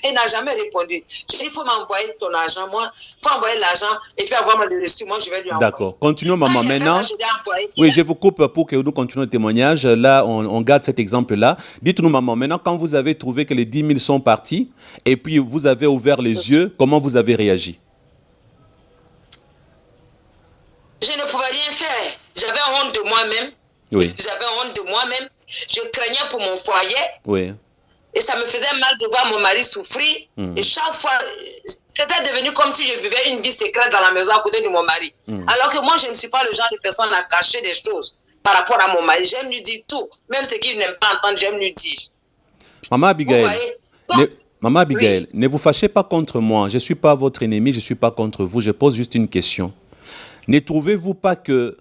Elle n'a jamais répondu. J'ai dit, il faut m'envoyer ton argent. Moi, il faut envoyer l'argent et puis avoir le reçu. Moi, je vais lui envoyer. D'accord. Continuons, maman. Maintenant, ça, oui, je vous coupe pour que nous continuions le témoignage. Là, on garde cet exemple-là. Dites-nous, maman, maintenant, quand vous avez trouvé que les 10 000 sont partis et puis vous avez ouvert les yeux, comment vous avez réagi? Je ne pouvais rien faire. J'avais honte de moi-même. Oui. J'avais honte de moi-même. Je craignais pour mon foyer. Oui. Et ça me faisait mal de voir mon mari souffrir. Et chaque fois, c'était devenu comme si je vivais une vie secrète dans la maison à côté de mon mari. Alors que moi, je ne suis pas le genre de personne à cacher des choses par rapport à mon mari. J'aime lui dire tout. Même ce qu'il n'aime pas entendre, j'aime lui dire. Maman Abigail, Maman Abigail, oui. Ne vous fâchez pas contre moi. Je ne suis pas votre ennemi, je ne suis pas contre vous. Je pose juste une question. Ne trouvez-vous pas que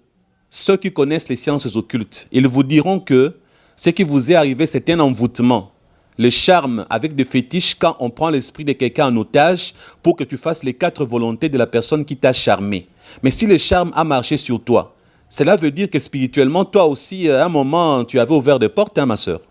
ceux qui connaissent les sciences occultes, ils vous diront que ce qui vous est arrivé, c'est un envoûtement. Le charme avec des fétiches quand on prend l'esprit de quelqu'un en otage pour que tu fasses les 4 volontés de la personne qui t'a charmé. Mais si le charme a marché sur toi, cela veut dire que spirituellement, toi aussi, à un moment, tu avais ouvert des portes, hein, ma soeur?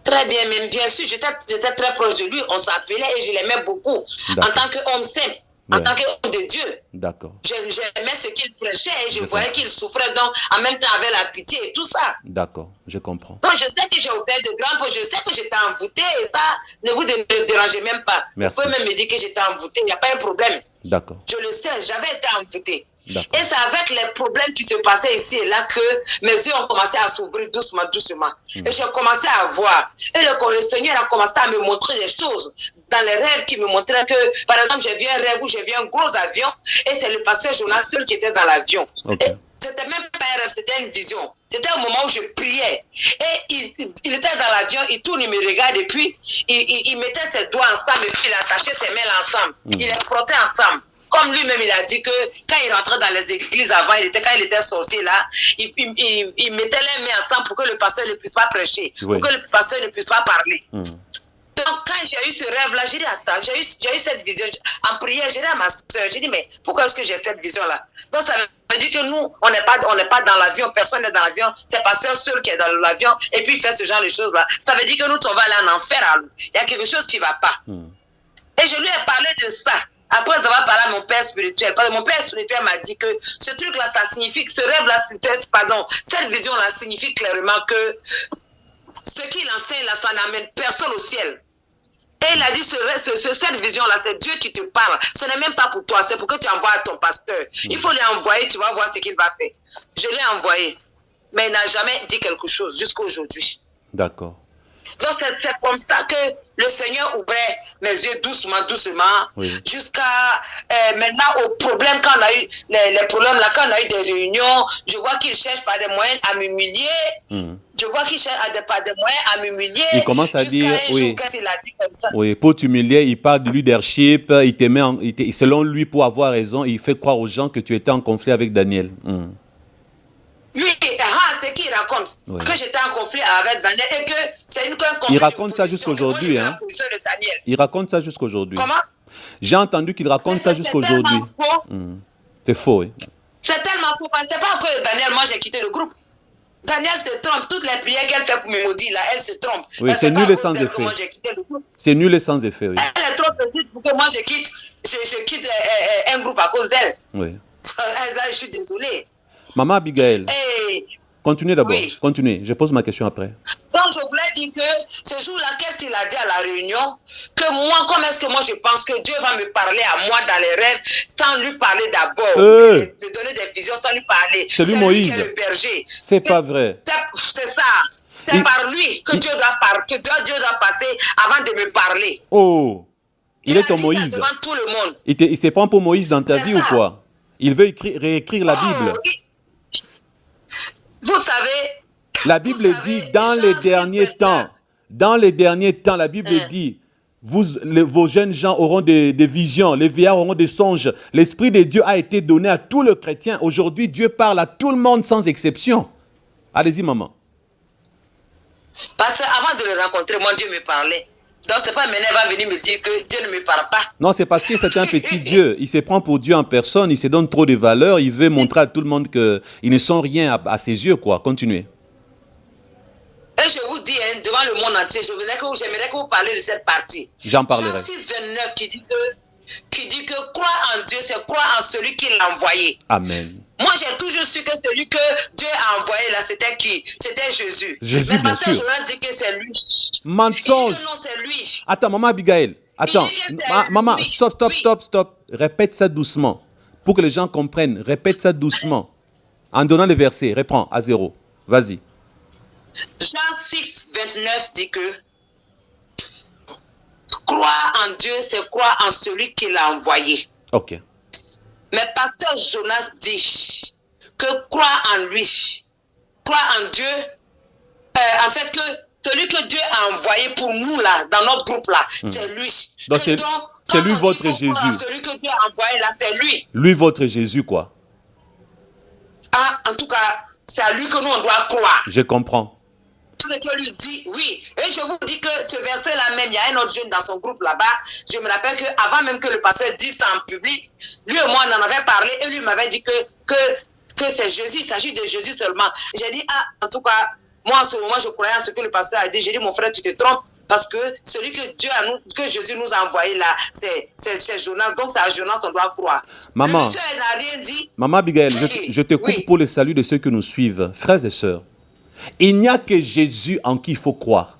Très bien, même bien sûr, j'étais très proche de lui. On s'appelait et je l'aimais beaucoup. En tant qu'homme simple. En tant qu'homme de Dieu. D'accord. J'aimais ce qu'il prêchait et je voyais qu'il souffrait, donc en même temps avec la pitié et tout ça. D'accord, je comprends. Donc je sais que j'ai ouvert de grands pots, je sais que j'étais envoûtée et ça ne vous dérangez même pas. Merci. Vous pouvez même me dire que j'étais envoûtée, il n'y a pas un problème. D'accord. Je le sais, j'avais été envoûtée. Et c'est avec les problèmes qui se passaient ici et là que mes yeux ont commencé à s'ouvrir doucement, doucement. Et j'ai commencé à voir. Et le Seigneur a commencé à me montrer des choses dans les rêves qui me montraient que, par exemple, j'ai vu un rêve où j'ai vu un gros avion et c'est le pasteur Jonas seul qui était dans l'avion. Okay. C'était même pas un rêve, c'était une vision. C'était au moment où je priais. Et il était dans l'avion, il tourne, il me regarde et puis il mettait ses doigts ensemble et puis il attachait ses mains ensemble. Il les frottait ensemble. Comme lui-même, il a dit que quand il rentrait dans les églises avant, quand il était sorcier là, il mettait les mains ensemble pour que le pasteur ne puisse pas prêcher, pour que le pasteur ne puisse pas parler. Donc, quand j'ai eu ce rêve-là, j'ai dit, attends, j'ai eu cette vision. En prière, j'ai dit à ma soeur, j'ai dit, mais pourquoi est-ce que j'ai cette vision-là? Donc, ça veut dire que nous, on n'est pas dans l'avion, personne n'est dans l'avion, c'est le pasteur seul qui est dans l'avion, et puis il fait ce genre de choses-là. Ça veut dire que nous, on va aller en enfer. Alors. Il y a quelque chose qui ne va pas. Et je lui ai parlé de ça. Après avoir parlé à mon père spirituel, parce que mon père spirituel m'a dit que ce truc-là, ça signifie, ce rêve-là, cette vision-là signifie clairement que ce qu'il enseigne là, ça n'amène personne au ciel. Et il a dit, cette vision-là, c'est Dieu qui te parle. Ce n'est même pas pour toi, c'est pour que tu envoies à ton pasteur. Il faut l'envoyer, tu vas voir ce qu'il va faire. Je l'ai envoyé, mais il n'a jamais dit quelque chose jusqu'à aujourd'hui. D'accord. Donc c'est comme ça que le Seigneur ouvrait mes yeux doucement, jusqu'à maintenant au problème quand on a eu les problèmes là, quand on a eu des réunions, je vois qu'il cherche par des moyens à m'humilier. Je vois qu'il cherche par des moyens à m'humilier. Il commence à dire, oui, il a dit comme ça. Oui, pour t'humilier, il parle de leadership, il te met selon lui, pour avoir raison, il fait croire aux gens que tu étais en conflit avec Daniel. Oui, c'est qu'il raconte que j'étais en conflit avec Daniel et que c'est une conflit. Il raconte ça jusqu'aujourd'hui. Hein? Il raconte ça jusqu'aujourd'hui. Comment? J'ai entendu qu'il raconte ça jusqu'aujourd'hui. C'est faux, oui. C'est tellement faux parce que c'est pas encore Daniel, moi j'ai quitté le groupe. Daniel se trompe, toutes les prières qu'elle fait pour me maudire là, elle se trompe. Oui, c'est nul et sans effet. C'est nul et sans effet, oui. Elle est trop petite pour que moi je quitte un groupe à cause d'elle. Oui. Je suis désolée. Maman Abigail, continuez d'abord, oui. Continuez, je pose ma question après. Donc je voulais dire que ce jour-là, qu'est-ce qu'il a dit à la réunion? Que moi, comment est-ce que moi je pense que Dieu va me parler à moi dans les rêves sans lui parler d'abord, me donner des visions sans lui parler. C'est lui Moïse. Lui qui est le berger. C'est pas vrai. C'est ça. C'est par lui que Dieu doit passer avant de me parler. Oh, il est ton Moïse. Devant tout le monde. Il se prend pour Moïse dans ta vie ou quoi? Il veut réécrire la Bible. Vous savez, la Bible dit dans les derniers temps, la Bible dit, vos jeunes gens auront des visions, les vieillards auront des songes. L'Esprit de Dieu a été donné à tous les chrétiens. Aujourd'hui, Dieu parle à tout le monde sans exception. Allez-y, maman. Parce qu'avant de le rencontrer, moi, Dieu me parlait. Donc, c'est pas maintenant, il va venir me dire que Dieu ne me parle pas. Non, c'est parce que c'est un petit Dieu. Il se prend pour Dieu en personne, il se donne trop de valeur, il veut montrer à tout le monde qu'ils ne sont rien à ses yeux, quoi. Continuez. le monde entier. J'aimerais que vous parliez de cette partie. J'en parlerai. Jean 6, 29 qui dit que croire en Dieu, c'est croire en celui qui l'a envoyé. Amen. Moi, j'ai toujours su que celui que Dieu a envoyé là, c'était qui? C'était Jésus. Jésus, mais bien sûr. Jonas dit que c'est lui. Mensonge. Il dit que non, c'est lui. Attends, maman Abigail. Attends. Maman, stop. Répète ça doucement. Pour que les gens comprennent. Répète ça doucement. En donnant les versets. Reprends à 0. Vas-y. Jean 6, 29 dit que croire en Dieu, c'est croire en celui qui l'a envoyé. Ok. Mais pasteur Jonas dit que croire en lui, croire en Dieu, en fait que celui que Dieu a envoyé pour nous là, dans notre groupe là, c'est lui. Donc c'est lui votre Jésus. Celui que Dieu a envoyé là, c'est lui. Lui votre Jésus quoi. Ah, en tout cas, c'est à lui que nous on doit croire. Je comprends. Tout le que lui dit, oui. Et je vous dis que ce verset-là même, il y a un autre jeune dans son groupe là-bas. Je me rappelle qu'avant même que le pasteur dise ça en public, lui et moi, on en avait parlé et lui m'avait dit que c'est Jésus, il s'agit de Jésus seulement. J'ai dit, ah, en tout cas, moi en ce moment, je croyais en ce que le pasteur a dit. J'ai dit, mon frère, tu te trompes parce que celui que Jésus nous a envoyé là, c'est Jonas. Donc c'est à Jonas on doit croire. Maman, le monsieur n'a rien dit. Maman Abigail, je te coupe Oui. pour le salut de ceux qui nous suivent. Frères et sœurs, il n'y a que Jésus en qui il faut croire.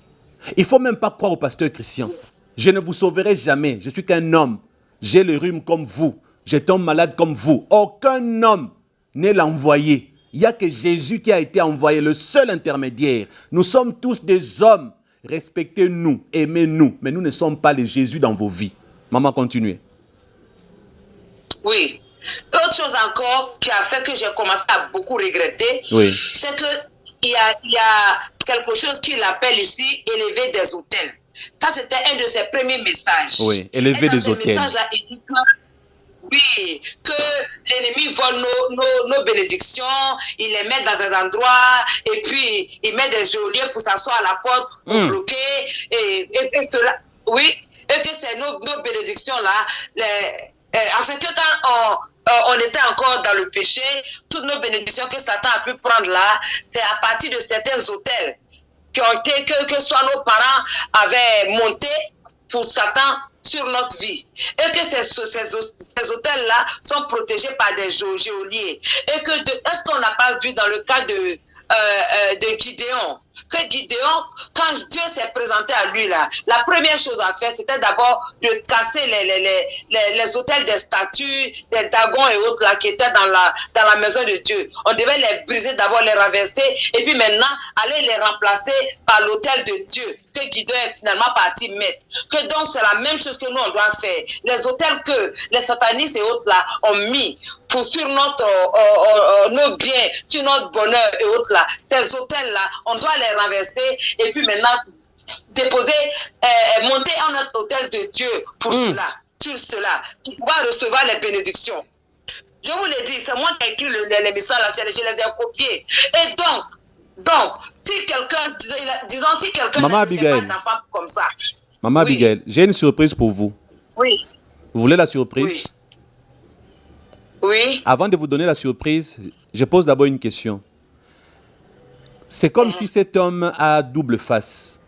Il ne faut même pas croire au pasteur Christian. Je ne vous sauverai jamais. Je suis qu'un homme. J'ai le rhume comme vous. Je tombe malade comme vous. Aucun homme n'est l'envoyé. Il n'y a que Jésus qui a été envoyé, le seul intermédiaire. Nous sommes tous des hommes. Respectez-nous, aimez-nous. Mais nous ne sommes pas les Jésus dans vos vies. Maman, continuez. Oui. Autre chose encore qui a fait que j'ai commencé à beaucoup regretter, Oui. c'est que il y a quelque chose qu'il appelle ici élever des autels. Ça, c'était un de ses premiers messages. Oui, élever des autels. Et dans ce message-là, il dit que l'ennemi vole nos bénédictions, il les met dans un endroit, et puis il met des geôliers pour s'asseoir à la porte, pour bloquer, et cela, oui, et que c'est nos bénédictions-là, afin que quand on était encore dans le péché, toutes nos bénédictions que Satan a pu prendre là, c'est à partir de certains hôtels qui ont été, que soit nos parents avaient monté pour Satan sur notre vie. Et que ces hôtels-là sont protégés par des geôliers. Et que, est-ce qu'on n'a pas vu dans le cas de Gideon, que Gideon, quand Dieu s'est présenté à lui là, la première chose à faire, c'était d'abord de casser les autels des statues, des dragons et autres là qui étaient dans la maison de Dieu. On devait les briser, d'abord les renverser, et puis maintenant aller les remplacer par l'autel de Dieu, que Gideon est finalement parti mettre. Que donc c'est la même chose que nous on doit faire. Les autels que les satanistes et autres là ont mis pour sur nos biens, sur notre bonheur et autres là, ces hôtels là, on doit les renverser et puis maintenant déposer, monter en notre hôtel de Dieu pour cela, sur cela, pour pouvoir recevoir les bénédictions. Je vous l'ai dit, c'est moi qui ai écrit les messages là, je les ai copiés. Et donc, si quelqu'un, disons, si quelqu'un Maman ne fait Abigail. pas d'enfant comme ça. Maman Abigail, j'ai une surprise pour vous. Oui. Vous voulez la surprise? Oui. Oui. Avant de vous donner la surprise, je pose d'abord une question. C'est comme si cet homme a double face.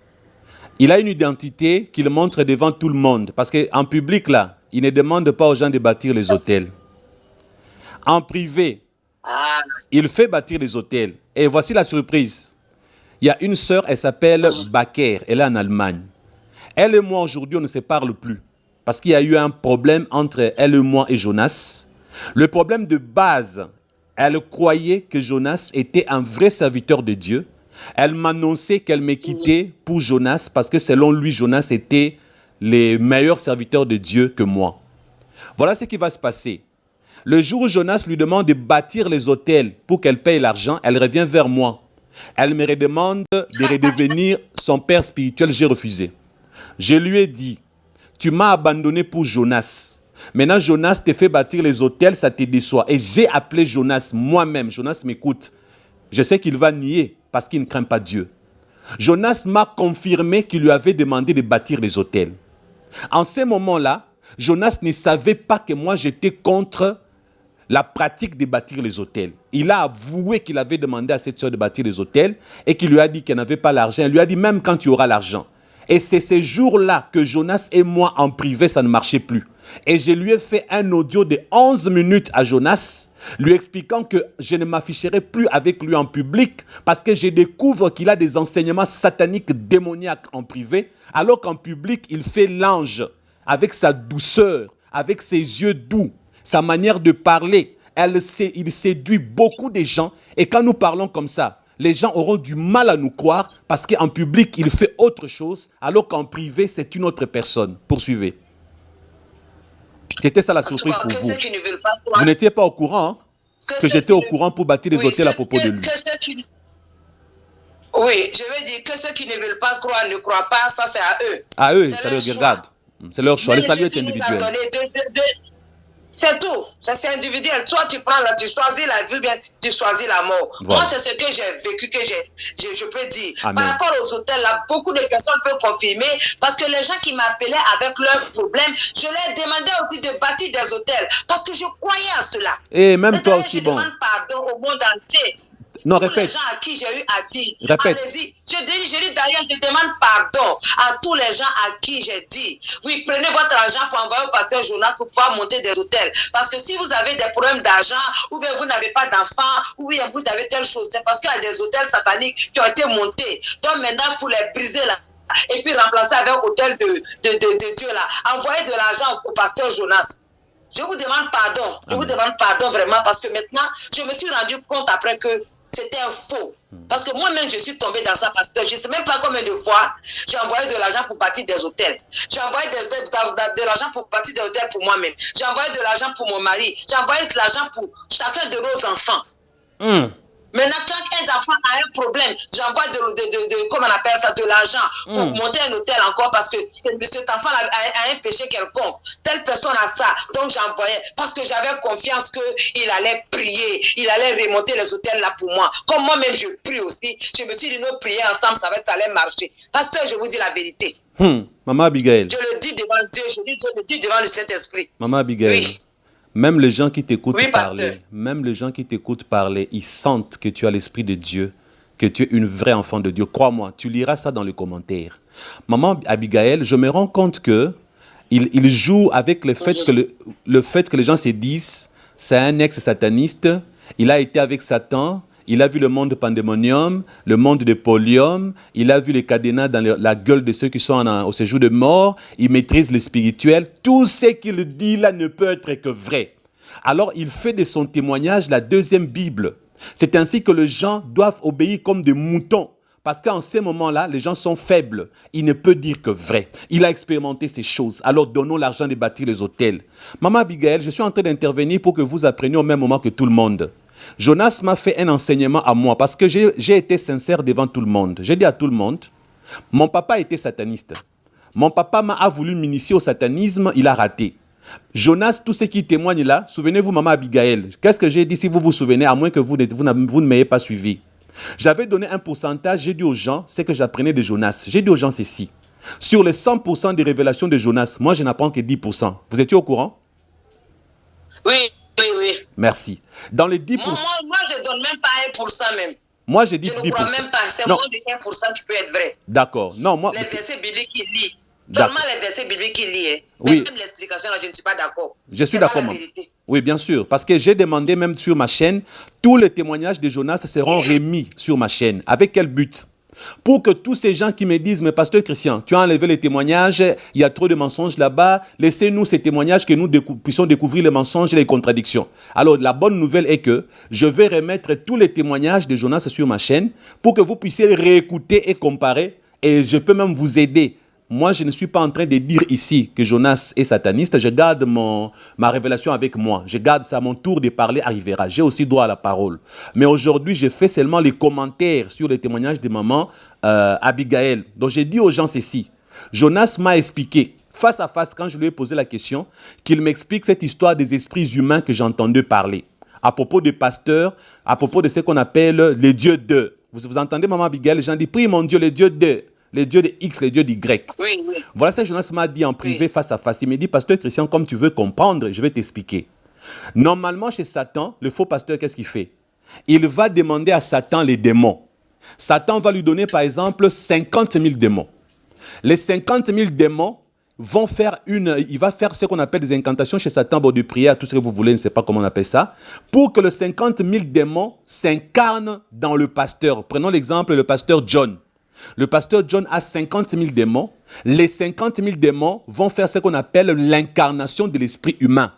Il a une identité qu'il montre devant tout le monde. Parce qu'en public, là, il ne demande pas aux gens de bâtir les hôtels. En privé, il fait bâtir les hôtels. Et voici la surprise. Il y a une sœur, elle s'appelle Baker. Elle est en Allemagne. Elle et moi, aujourd'hui, on ne se parle plus. Parce qu'il y a eu un problème entre elle et moi et Jonas. Le problème de base, elle croyait que Jonas était un vrai serviteur de Dieu. Elle m'annonçait qu'elle me quittait pour Jonas parce que selon lui, Jonas était le meilleur serviteur de Dieu que moi. Voilà ce qui va se passer. Le jour où Jonas lui demande de bâtir les hôtels pour qu'elle paye l'argent, elle revient vers moi. Elle me redemande de redevenir son père spirituel. J'ai refusé. Je lui ai dit, tu m'as abandonné pour Jonas. Maintenant, Jonas te fait bâtir les hôtels, ça te déçoit. Et j'ai appelé Jonas moi-même. Jonas m'écoute. Je sais qu'il va nier parce qu'il ne craint pas Dieu. Jonas m'a confirmé qu'il lui avait demandé de bâtir les hôtels. En ce moment-là, Jonas ne savait pas que moi j'étais contre la pratique de bâtir les hôtels. Il a avoué qu'il avait demandé à cette sœur de bâtir les hôtels et qu'il lui a dit qu'elle n'avait pas l'argent. Elle lui a dit même quand tu auras l'argent. Et c'est ces jours-là que Jonas et moi, en privé, ça ne marchait plus. Et je lui ai fait un audio de 11 minutes à Jonas, lui expliquant que je ne m'afficherai plus avec lui en public parce que je découvre qu'il a des enseignements sataniques démoniaques en privé, alors qu'en public, il fait l'ange avec sa douceur, avec ses yeux doux, sa manière de parler. Il séduit beaucoup de gens. Et quand nous parlons comme ça, les gens auront du mal à nous croire parce qu'en public, il fait autre chose, alors qu'en privé, c'est une autre personne. Poursuivez. C'était ça la surprise pour vous. Vous n'étiez pas au courant, hein, que j'étais au courant pour bâtir des hôtels à propos de lui. Oui, je veux dire que ceux qui ne veulent pas croire ne croient pas, ça c'est à eux. À eux, ça leur regarde. C'est leur choix. Le salut est individuel. C'est tout. C'est individuel. Soit tu prends là, tu choisis la vie, bien tu choisis la mort. Voilà. Moi, c'est ce que j'ai vécu, que je peux dire. Amen. Par rapport aux hôtels, là, beaucoup de personnes peuvent confirmer, parce que les gens qui m'appelaient avec leurs problèmes, je leur demandais aussi de bâtir des hôtels, parce que je croyais à cela. Et même toi aussi, je demande pardon au monde entier. Non, tous répète. les gens à qui j'ai eu à dire. Répète. Allez-y. Je dis d'ailleurs, je demande pardon à tous les gens à qui j'ai dit. Oui, prenez votre argent pour envoyer au pasteur Jonas pour pouvoir monter des hôtels. Parce que si vous avez des problèmes d'argent, ou bien vous n'avez pas d'enfants, ou bien vous avez telle chose, c'est parce qu'il y a des hôtels sataniques qui ont été montés. Donc maintenant, pour les briser là, et puis remplacer avec hôtel de Dieu là, envoyez de l'argent au pasteur Jonas. Je vous demande pardon. Amen. Je vous demande pardon vraiment, parce que maintenant, je me suis rendu compte après que c'était un faux. Parce que moi-même, je suis tombée dans ça, parce que je ne sais même pas combien de fois j'ai envoyé de l'argent pour bâtir des hôtels. J'ai envoyé de l'argent pour bâtir des hôtels pour moi-même. J'ai envoyé de l'argent pour mon mari. J'ai envoyé de l'argent pour chacun de nos enfants. Maintenant, quand un enfant a un problème, j'envoie comment on appelle ça, de l'argent pour monter un hôtel encore, parce que cet enfant a un péché quelconque. Telle personne a ça. Donc, j'envoyais parce que j'avais confiance qu'il allait prier, il allait remonter les hôtels là pour moi. Comme moi-même, je prie aussi. Je me suis dit, nous prier ensemble, ça allait marcher. Parce que je vous dis la vérité. Maman Abigail. Je le dis devant Dieu, je le dis devant le Saint-Esprit. Maman Abigail. Oui. Même les gens qui t'écoutent parler, ils sentent que tu as l'Esprit de Dieu, que tu es une vraie enfant de Dieu. Crois-moi, tu liras ça dans les commentaires. Maman Abigail, je me rends compte que il joue avec le fait que les gens se disent, c'est un ex-sataniste, il a été avec Satan, il a vu le monde de pandémonium, le monde de polium, il a vu les cadenas dans la gueule de ceux qui sont au séjour de mort, il maîtrise le spirituel. Tout ce qu'il dit là ne peut être que vrai. Alors il fait de son témoignage la deuxième Bible. C'est ainsi que les gens doivent obéir comme des moutons. Parce qu'en ces moments-là, les gens sont faibles. Il ne peut dire que vrai. Il a expérimenté ces choses. Alors donnons l'argent de bâtir les hôtels. Maman Abigail, je suis en train d'intervenir pour que vous appreniez au même moment que tout le monde. Jonas m'a fait un enseignement à moi parce que j'ai été sincère devant tout le monde. J'ai dit à tout le monde, mon papa était sataniste. Mon papa a voulu m'initier au satanisme, il a raté. Jonas, tout ce qui témoigne là, souvenez-vous maman Abigail, qu'est-ce que j'ai dit si vous vous souvenez, à moins que vous ne m'ayez pas suivi. J'avais donné un pourcentage, j'ai dit aux gens, c'est que j'apprenais de Jonas. J'ai dit aux gens ceci, sur les 100% des révélations de Jonas, moi je n'apprends que 10%. Vous étiez au courant? Oui. Oui. Merci. Dans les 10%... Moi, je ne donne même pas 1% même. Moi, j'ai dit 10%. Je ne crois même pas. C'est moins de 1% qui peut être vrai. D'accord. Non, moi... Les versets bibliques qu'il lit. Seulement les versets bibliques qu'il lit. Hein. Oui. Même l'explication, là, je ne suis pas d'accord. Je suis d'accord, maman. Oui, bien sûr. Parce que j'ai demandé même sur ma chaîne, tous les témoignages de Jonas seront remis sur ma chaîne. Avec quel but? Pour que tous ces gens qui me disent, mais pasteur Christian, tu as enlevé les témoignages, il y a trop de mensonges là-bas, laissez-nous ces témoignages que nous puissions découvrir les mensonges et les contradictions. Alors, la bonne nouvelle est que je vais remettre tous les témoignages de Jonas sur ma chaîne pour que vous puissiez réécouter et comparer, et je peux même vous aider. Moi, je ne suis pas en train de dire ici que Jonas est sataniste. Je garde ma révélation avec moi. Je garde ça, mon tour de parler arrivera. J'ai aussi droit à la parole. Mais aujourd'hui, je fais seulement les commentaires sur les témoignages de maman Abigail. Donc, j'ai dit aux gens ceci. Jonas m'a expliqué, face à face, quand je lui ai posé la question, qu'il m'explique cette histoire des esprits humains que j'entendais parler. À propos des pasteurs, à propos de ce qu'on appelle les dieux d'eux. Vous entendez, maman Abigail, les gens disent, prie mon Dieu, les dieux d'eux. Les dieux de X, les dieux d'Y. Oui. Voilà ce que Jonas m'a dit en privé face à face. Il m'a dit, pasteur Christian, comme tu veux comprendre, je vais t'expliquer. Normalement, chez Satan, le faux pasteur, qu'est-ce qu'il fait? Il va demander à Satan les démons. Satan va lui donner, par exemple, 50 000 démons. Les 50 000 démons vont faire il va faire ce qu'on appelle des incantations chez Satan, bon, de prière, tout ce que vous voulez, je ne sais pas comment on appelle ça, pour que les 50 000 démons s'incarnent dans le pasteur. Prenons l'exemple, le pasteur John. Le pasteur John a 50 000 démons. Les 50 000 démons vont faire ce qu'on appelle l'incarnation de l'esprit humain.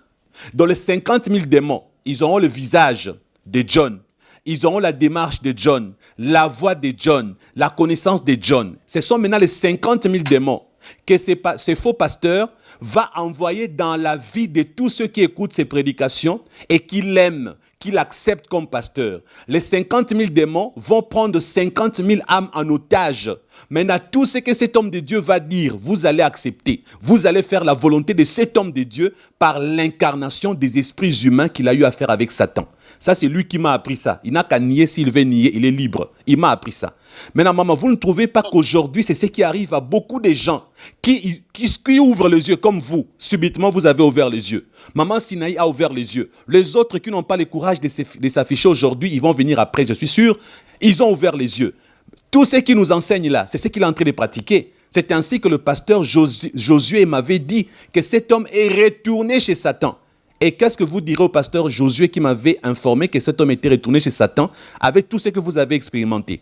Dans les 50 000 démons, ils auront le visage de John. Ils auront la démarche de John, la voix de John, la connaissance de John. Ce sont maintenant les 50 000 démons que ce faux pasteur va envoyer dans la vie de tous ceux qui écoutent ses prédications et qui l'aiment, qui l'acceptent comme pasteur. Les 50 000 démons vont prendre 50 000 âmes en otage. Maintenant, tout ce que cet homme de Dieu va dire, vous allez accepter. Vous allez faire la volonté de cet homme de Dieu par l'incarnation des esprits humains qu'il a eu à faire avec Satan. Ça, c'est lui qui m'a appris ça. Il n'a qu'à nier s'il veut nier. Il est libre. Il m'a appris ça. Maintenant, maman, vous ne trouvez pas qu'aujourd'hui, c'est ce qui arrive à beaucoup de gens qui ouvrent les yeux comme vous. Subitement, vous avez ouvert les yeux. Maman Sinaï a ouvert les yeux. Les autres qui n'ont pas le courage de s'afficher aujourd'hui, ils vont venir après, je suis sûr. Ils ont ouvert les yeux. Tout ce qui nous enseigne là, c'est ce qu'il est en train de pratiquer. C'est ainsi que le pasteur Josué m'avait dit que cet homme est retourné chez Satan. Et qu'est-ce que vous direz au pasteur Josué qui m'avait informé que cet homme était retourné chez Satan avec tout ce que vous avez expérimenté?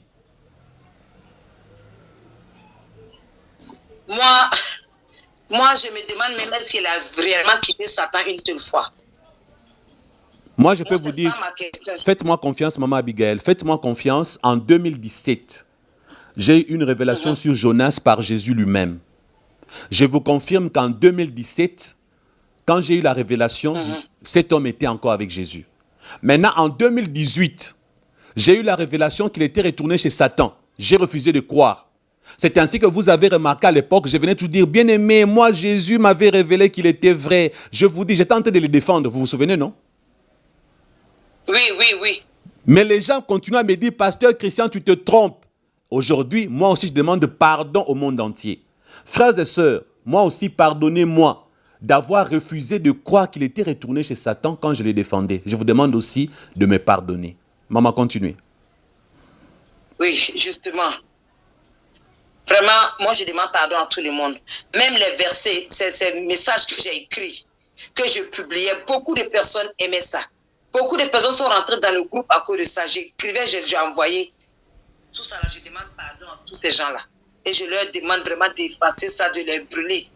Moi, je me demande même est-ce qu'il a réellement quitté Satan une seule fois. Moi, je peux vous dire, faites-moi confiance, maman Abigail, faites-moi confiance. En 2017, j'ai eu une révélation sur Jonas par Jésus lui-même. Je vous confirme qu'en 2017, quand j'ai eu la révélation, cet homme était encore avec Jésus. Maintenant, en 2018, j'ai eu la révélation qu'il était retourné chez Satan. J'ai refusé de croire. C'est ainsi que vous avez remarqué à l'époque, je venais tout dire, bien aimé, moi, Jésus m'avait révélé qu'il était vrai. Je vous dis, j'ai tenté de le défendre. Vous vous souvenez, non? Oui. Mais les gens continuent à me dire, pasteur Christian, tu te trompes. Aujourd'hui, moi aussi, je demande pardon au monde entier. Frères et sœurs, moi aussi, pardonnez-moi d'avoir refusé de croire qu'il était retourné chez Satan quand je l'ai défendé. Je vous demande aussi de me pardonner. Maman, continuez. Oui, justement. Vraiment, moi, je demande pardon à tout le monde. Même les versets, ces messages que j'ai écrits, que je publiais, beaucoup de personnes aimaient ça. Beaucoup de personnes sont rentrées dans le groupe à cause de ça. J'écrivais, j'ai envoyé. Tout ça, là, je demande pardon à tous ces gens-là. Et je leur demande vraiment d'effacer ça, de les brûler,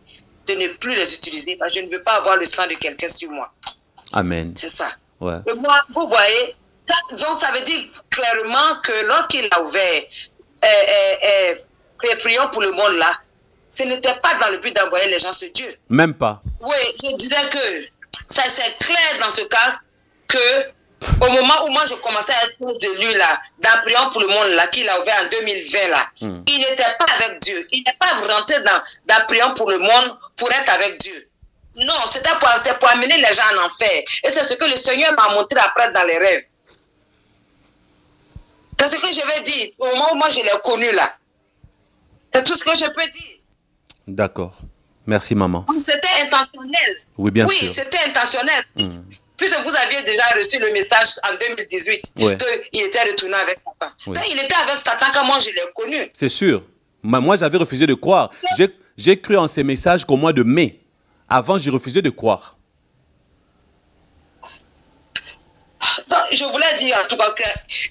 de ne plus les utiliser. Parce que je ne veux pas avoir le sang de quelqu'un sur moi. Amen. C'est ça. Ouais. Et moi, vous voyez, donc ça veut dire clairement que lorsqu'il a ouvert prions pour le monde là, ce n'était pas dans le but d'envoyer les gens sur Dieu. Même pas. Oui, je disais que ça c'est clair dans ce cas que au moment où moi je commençais à être de lui là, dans prions pour le monde là, qu'il a ouvert en 2020 là, il n'était pas avec Dieu. Il n'est pas rentré dans prions pour le monde pour être avec Dieu. Non, c'était pour amener les gens en enfer. Et c'est ce que le Seigneur m'a montré après dans les rêves. C'est ce que je vais dire au moment où moi je l'ai connu là. C'est tout ce que je peux dire. D'accord. Merci, maman. C'était intentionnel. Oui, bien sûr. Oui, c'était intentionnel. Puisque vous aviez déjà reçu le message en 2018 qu'il était retourné avec Satan. Oui. Il était avec Satan quand moi je l'ai connu. C'est sûr. Moi, j'avais refusé de croire. J'ai cru en ces messages qu'au mois de mai. Avant, j'ai refusé de croire. Donc, je voulais dire en tout cas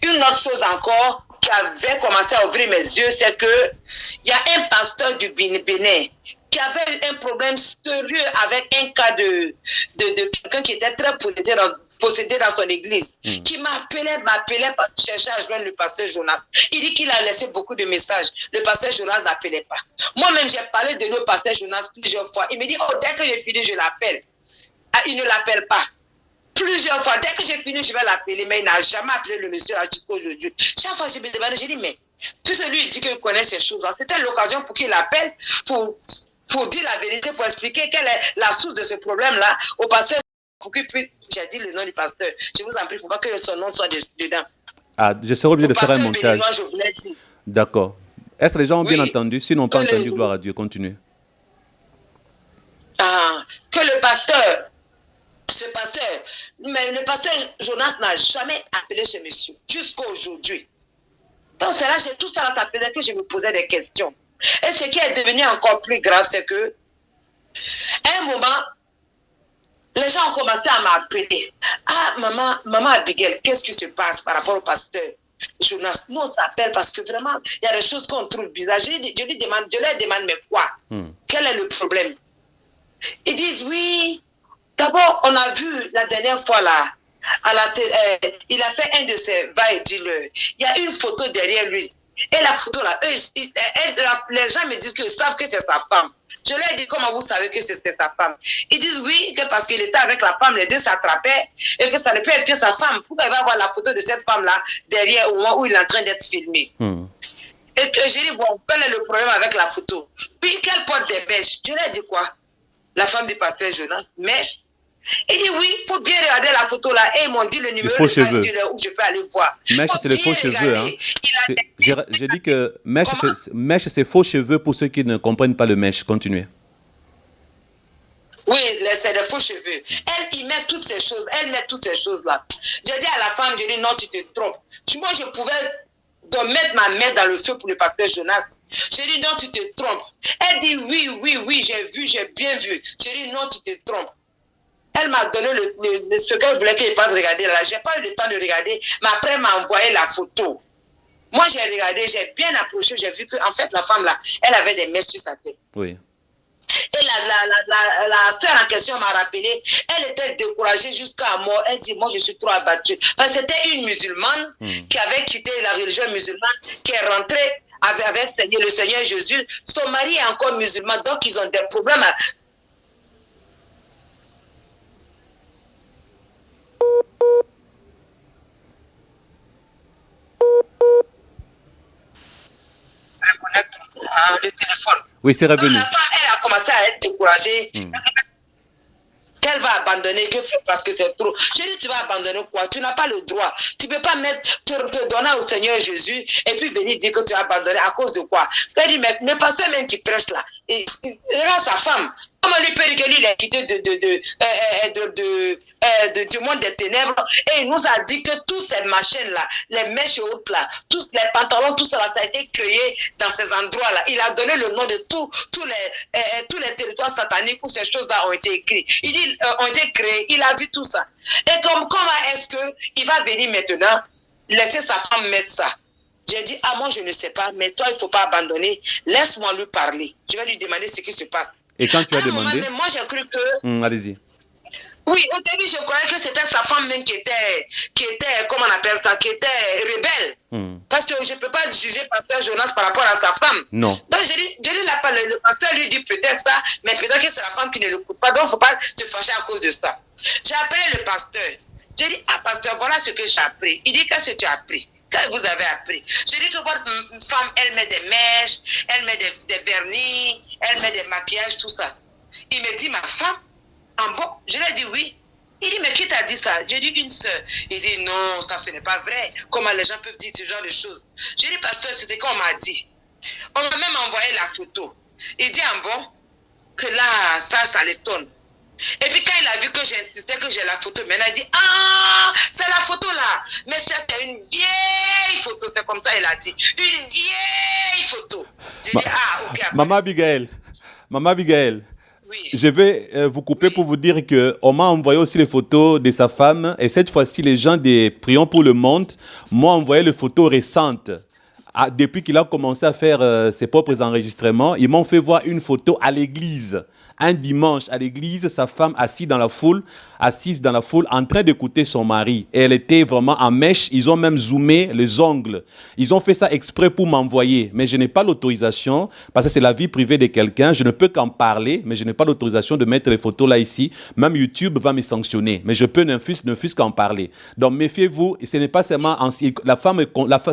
une autre chose encore qui avait commencé à ouvrir mes yeux, c'est que il y a un pasteur du Bénin qui avait eu un problème sérieux avec un cas de quelqu'un qui était très possédé dans son église, qui m'appelait parce qu'il cherchait à joindre le pasteur Jonas. Il dit qu'il a laissé beaucoup de messages. Le pasteur Jonas n'appelait pas. Moi-même, j'ai parlé de le pasteur Jonas plusieurs fois. Il me dit, oh, dès que j'ai fini, je l'appelle. Ah, il ne l'appelle pas. Plusieurs fois, dès que j'ai fini, je vais l'appeler, mais il n'a jamais appelé le monsieur jusqu'à aujourd'hui. Chaque fois, je me demande, j'ai dit, mais puisque lui, il dit qu'il connaît ces choses-là, c'était l'occasion pour qu'il l'appelle, pour dire la vérité, pour expliquer quelle est la source de ce problème-là au pasteur, pour qu'il puisse, j'ai dit le nom du pasteur, je vous en prie, il ne faut pas que son nom soit dedans. Ah, je serai obligé de faire un montage. Je voulais dire. D'accord. Est-ce que les gens ont bien entendu? S'ils n'ont pas entendu, gloire à Dieu, continue. Que le pasteur, ce pasteur, Mais le pasteur Jonas n'a jamais appelé ce monsieur, jusqu'à aujourd'hui. Donc c'est là, tout ça, là, ça faisait que je me posais des questions. Et ce qui est devenu encore plus grave, c'est que, à un moment, les gens ont commencé à m'appeler. Ah, maman Abigail, qu'est-ce qui se passe par rapport au pasteur Jonas? Nous, on t'appelle parce que vraiment, il y a des choses qu'on trouve bizarres. Je leur demande, mais quoi? Quel est le problème? Ils disent, oui, d'abord, on a vu la dernière fois là, il a fait un de ses va-et-dire. Il y a une photo derrière lui. Et la photo là, les gens me disent qu'ils savent que c'est sa femme. Je leur ai dit, comment vous savez que c'est sa femme? Ils disent oui, que parce qu'il était avec la femme, les deux s'attrapaient, et que ça ne peut être que sa femme. Pourquoi il va avoir la photo de cette femme-là derrière au moment où il est en train d'être filmé? Et que j'ai dit, bon, quel est le problème avec la photo? Puis, quelle porte des mèches? Je leur ai dit quoi? La femme du pasteur Jonas, mèche. Il dit oui, il faut bien regarder la photo là. Et ils m'ont dit le numéro de dealer où je peux aller voir. Mèche, c'est les faux cheveux. Hein. J'ai dit que mèche, c'est faux cheveux pour ceux qui ne comprennent pas le mèche. Continuez. Oui, c'est des faux cheveux. Il met toutes ces choses. Elle met toutes ces choses-là. J'ai dit à la femme, j'ai dit non, tu te trompes. Moi, je pouvais mettre ma main dans le feu pour le pasteur Jonas. J'ai dit non, tu te trompes. Elle dit oui, j'ai bien vu. J'ai dit non, tu te trompes. Elle m'a donné ce qu'elle voulait que je passe regarder là. Je n'ai pas eu le temps de regarder, mais après, elle m'a envoyé la photo. Moi, j'ai regardé, j'ai bien approché, j'ai vu qu'en fait, la femme là, elle avait des mèches sur sa tête. Oui. Et la sœur en question m'a rappelé, elle était découragée jusqu'à mort. Elle dit, moi, je suis trop abattue. Parce que c'était une musulmane qui avait quitté la religion musulmane, qui est rentrée avec le Seigneur Jésus. Son mari est encore musulman, donc ils ont des problèmes. Le téléphone. Oui, c'est revenu. Elle a commencé à être découragée. Qu'elle va abandonner, parce que c'est trop. Je dis, tu vas abandonner quoi? Tu n'as pas le droit. Tu ne peux pas te donner au Seigneur Jésus et puis venir dire que tu as abandonné à cause de quoi? Elle dit, mais le pasteur même qui prêche là, il regarde sa femme. Comment lui peut dire que lui, il est quitté du monde des ténèbres et il nous a dit que tous ces machines-là, les mèches hautes là, tous les pantalons, tout ça, là, ça a été créé dans ces endroits-là. Il a donné le nom de tous les territoires sataniques où ces choses-là ont été écrites. Il dit, ont été créés. Il a vu tout ça. Et comment est-ce qu'il va venir maintenant laisser sa femme mettre ça? J'ai dit, ah, moi, je ne sais pas, mais toi, il ne faut pas abandonner. Laisse-moi lui parler. Je vais lui demander ce qui se passe. Et quand tu as demandé? Moi, j'ai cru que... Allez-y. Oui, au début, je croyais que c'était sa femme même qui était, comment on appelle ça, qui était rebelle. Parce que je ne peux pas juger pasteur Jonas par rapport à sa femme. Non. Donc, le pasteur lui dit peut-être ça, mais peut-être que c'est la femme qui ne l'écoute pas. Donc, il ne faut pas te fâcher à cause de ça. J'ai appelé le pasteur. J'ai dit, ah, pasteur, voilà ce que j'ai appris. Il dit, qu'est-ce que tu as appris? Qu'est-ce que vous avez appris? J'ai dit que votre femme, elle met des mèches, elle met des vernis, elle met des maquillages, tout ça. Il me dit, ma femme? Ah bon? Je lui ai dit oui. Il dit, mais qui t'a dit ça? J'ai dit, une sœur. Il dit, non, ça ce n'est pas vrai. Comment les gens peuvent dire ce genre de choses? J'ai dit, pasteur, c'était qu'on m'a dit. On m'a même envoyé la photo. Il dit, ah bon? Que là, ça l'étonne. Et puis quand il a vu que j'insistais que j'ai la photo, maintenant il dit, ah, c'est la photo là. Mais c'était une vieille photo, c'est comme ça il a dit. Une vieille photo. J'ai dit, ah, ok. Maman Abigail. Oui. Je vais vous couper pour vous dire qu'on m'a envoyé aussi les photos de sa femme. Et cette fois-ci, les gens des Prions pour le Monde m'ont envoyé les photos récentes. Depuis qu'il a commencé à faire ses propres enregistrements, ils m'ont fait voir une photo à l'église. Un dimanche à l'église, sa femme assise dans la foule, en train d'écouter son mari. Et elle était vraiment en mèche. Ils ont même zoomé les ongles. Ils ont fait ça exprès pour m'envoyer. Mais je n'ai pas l'autorisation, parce que c'est la vie privée de quelqu'un. Je ne peux qu'en parler, mais je n'ai pas l'autorisation de mettre les photos là ici. Même YouTube va me sanctionner. Mais je peux ne fût-ce qu'en parler. Donc méfiez-vous, ce n'est pas seulement...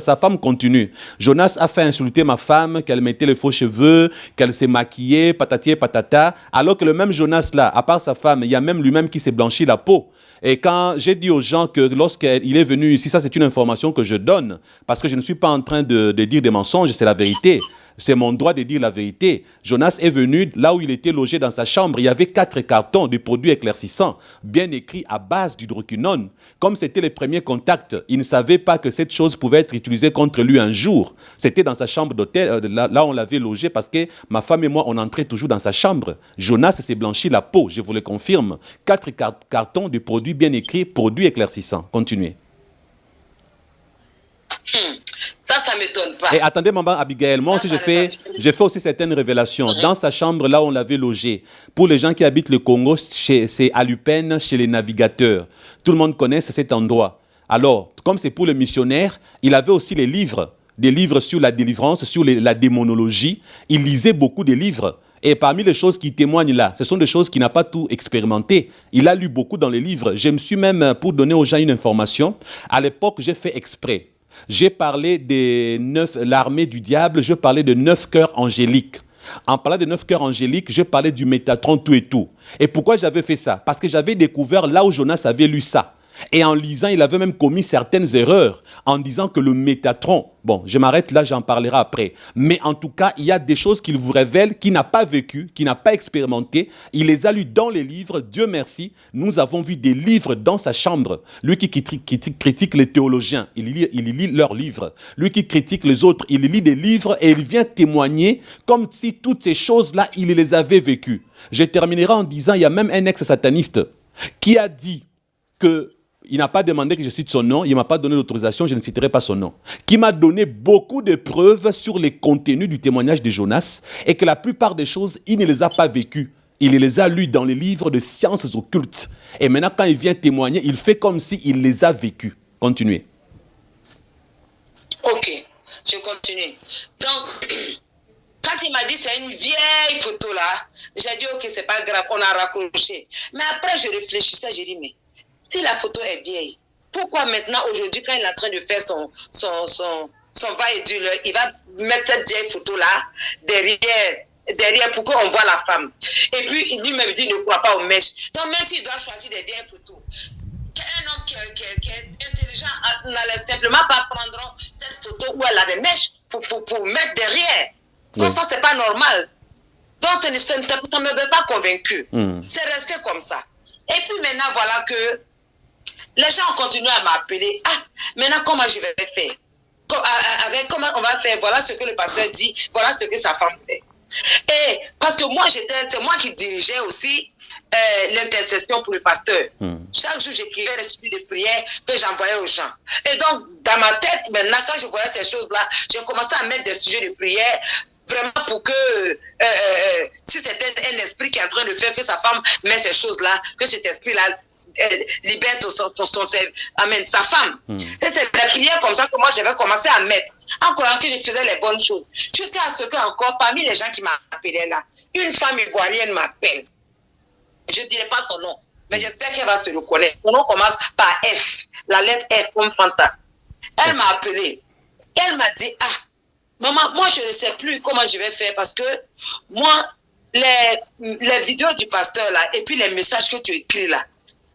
sa femme continue. Jonas a fait insulter ma femme, qu'elle mettait les faux cheveux, qu'elle s'est maquillée, patati et patata. Alors que le même Jonas là, à part sa femme, il y a même lui-même qui s'est blanchi la peau. Et quand j'ai dit aux gens que lorsqu'il est venu ici, ça c'est une information que je donne, parce que je ne suis pas en train de dire des mensonges, c'est la vérité. c'est mon droit de dire la vérité. Jonas est venu là où il était logé dans sa chambre. Il y avait 4 cartons de produits éclaircissants, bien écrits à base d'hydroquinone. Comme c'était les premiers contacts, il ne savait pas que cette chose pouvait être utilisée contre lui un jour. C'était dans sa chambre d'hôtel, là on l'avait logé parce que ma femme et moi, on entrait toujours dans sa chambre. Jonas s'est blanchi la peau, je vous le confirme. 4 cartons de produits bien écrits, produits éclaircissants. Continuez. Ça m'étonne pas. Et attendez, maman Abigail, moi aussi, j'ai fait aussi certaines révélations. Dans sa chambre, là où on l'avait logé, pour les gens qui habitent le Congo, c'est à Lupène, chez les navigateurs. Tout le monde connaît cet endroit. Alors, comme c'est pour le missionnaire, il avait aussi les livres, des livres sur la délivrance, sur la démonologie. Il lisait beaucoup de livres. Et parmi les choses qui témoignent là, ce sont des choses qu'il n'a pas tout expérimenté. Il a lu beaucoup dans les livres. Je me suis même, pour donner aux gens une information, à l'époque, j'ai fait exprès. J'ai parlé de l'armée du diable, je parlais de 9 cœurs angéliques. En parlant de 9 cœurs angéliques, je parlais du Métatron tout et tout. Et pourquoi j'avais fait ça? Parce que j'avais découvert là où Jonas avait lu ça. Et en lisant, il avait même commis certaines erreurs en disant que le Métatron, bon, je m'arrête là, j'en parlerai après. Mais en tout cas, il y a des choses qu'il vous révèle, qu'il n'a pas vécu, qu'il n'a pas expérimenté. Il les a lus dans les livres, Dieu merci. Nous avons vu des livres dans sa chambre. Lui qui critique les théologiens, il lit leurs livres. Lui qui critique les autres, il lit des livres et il vient témoigner comme si toutes ces choses-là, il les avait vécues. Je terminerai en disant, il y a même un ex-sataniste qui a dit que il n'a pas demandé que je cite son nom, il ne m'a pas donné l'autorisation, je ne citerai pas son nom, qui m'a donné beaucoup de preuves sur les contenus du témoignage de Jonas et que la plupart des choses, il ne les a pas vécues. Il les a lues dans les livres de sciences occultes. Et maintenant, quand il vient témoigner, il fait comme s'il les a vécues. Continuez. Ok, je continue. Donc, quand il m'a dit c'est une vieille photo là, j'ai dit ok, c'est pas grave, on a raccroché. Mais après, je réfléchissais, j'ai dit mais si la photo est vieille, pourquoi maintenant, aujourd'hui, quand il est en train de faire son va-et-vient, il va mettre cette vieille photo-là derrière pour qu'on voit la femme. Et puis, lui-même dit, ne croit pas aux mèches. Donc, même s'il doit choisir des vieilles photos, un homme qui est intelligent n'allait simplement pas prendre cette photo où elle a des mèches pour mettre derrière. Donc, ça, c'est pas normal. Donc, ça ne m'avait pas convaincu. C'est resté comme ça. Et puis, maintenant, voilà que les gens ont continué à m'appeler. Ah, maintenant, comment je vais faire? Comment on va faire? Voilà ce que le pasteur dit, voilà ce que sa femme fait. Et parce que moi, c'est moi qui dirigeais aussi l'intercession pour le pasteur. Chaque jour, j'écrivais les sujets de prière que j'envoyais aux gens. Et donc, dans ma tête, maintenant, quand je voyais ces choses-là, j'ai commencé à mettre des sujets de prière vraiment pour que, si c'était un esprit qui est en train de faire que sa femme met ces choses-là, que cet esprit-là libère sa femme. Et c'est des prières comme ça que moi, j'avais commencé à mettre. Encore que je faisais les bonnes choses. Jusqu'à ce que, encore, parmi les gens qui m'appelaient là, une femme ivoirienne m'appelle. Je ne dirai pas son nom, mais j'espère qu'elle va se reconnaître. Son nom commence par F, la lettre F comme Fanta. Elle m'a appelé. Elle m'a dit, ah, maman, moi, je ne sais plus comment je vais faire parce que moi, les vidéos du pasteur là, et puis les messages que tu écris là,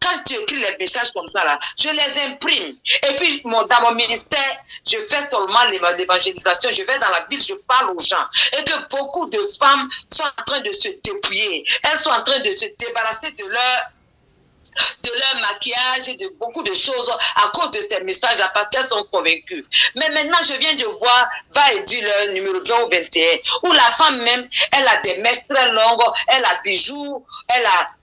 quand tu écris les messages comme ça là, je les imprime. Et puis, dans mon ministère, je fais seulement l'évangélisation. Je vais dans la ville, je parle aux gens. Et que beaucoup de femmes sont en train de se dépouiller. Elles sont en train de se débarrasser de leur maquillage et de beaucoup de choses à cause de ces messages-là parce qu'elles sont convaincues. Mais maintenant, je viens de voir va-et-vient le numéro 20 ou 21 où la femme même, elle a des mèches très longues, elle a bijoux, elle a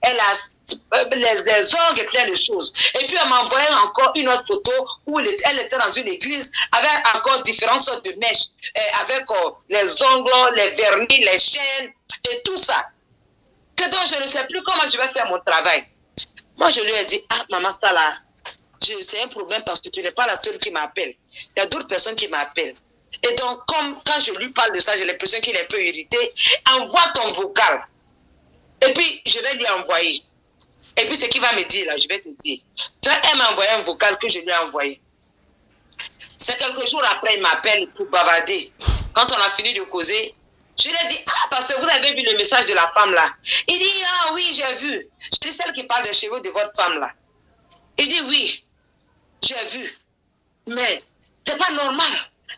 les ongles et plein de choses. Et puis, elle m'a envoyé encore une autre photo où elle était dans une église avec encore différentes sortes de mèches, avec les ongles, les vernis, les chaînes et tout ça. Que donc, je ne sais plus comment je vais faire mon travail. Moi, je lui ai dit, ah, maman, ça là, c'est un problème parce que tu n'es pas la seule qui m'appelle. Il y a d'autres personnes qui m'appellent. Et donc, quand je lui parle de ça, j'ai l'impression qu'il est un peu irrité. Envoie ton vocal. Et puis, je vais lui envoyer. Et puis, ce qu'il va me dire, là, je vais te dire. Toi, elle m'a envoyé un vocal que je lui ai envoyé. C'est quelques jours après, il m'appelle pour bavarder. Quand on a fini de causer, je lui ai dit, ah, parce que vous avez vu le message de la femme là. Il dit, ah oui, j'ai vu. Je dis, celle qui parle des cheveux de votre femme là. Il dit, oui, j'ai vu. Mais, c'est pas normal.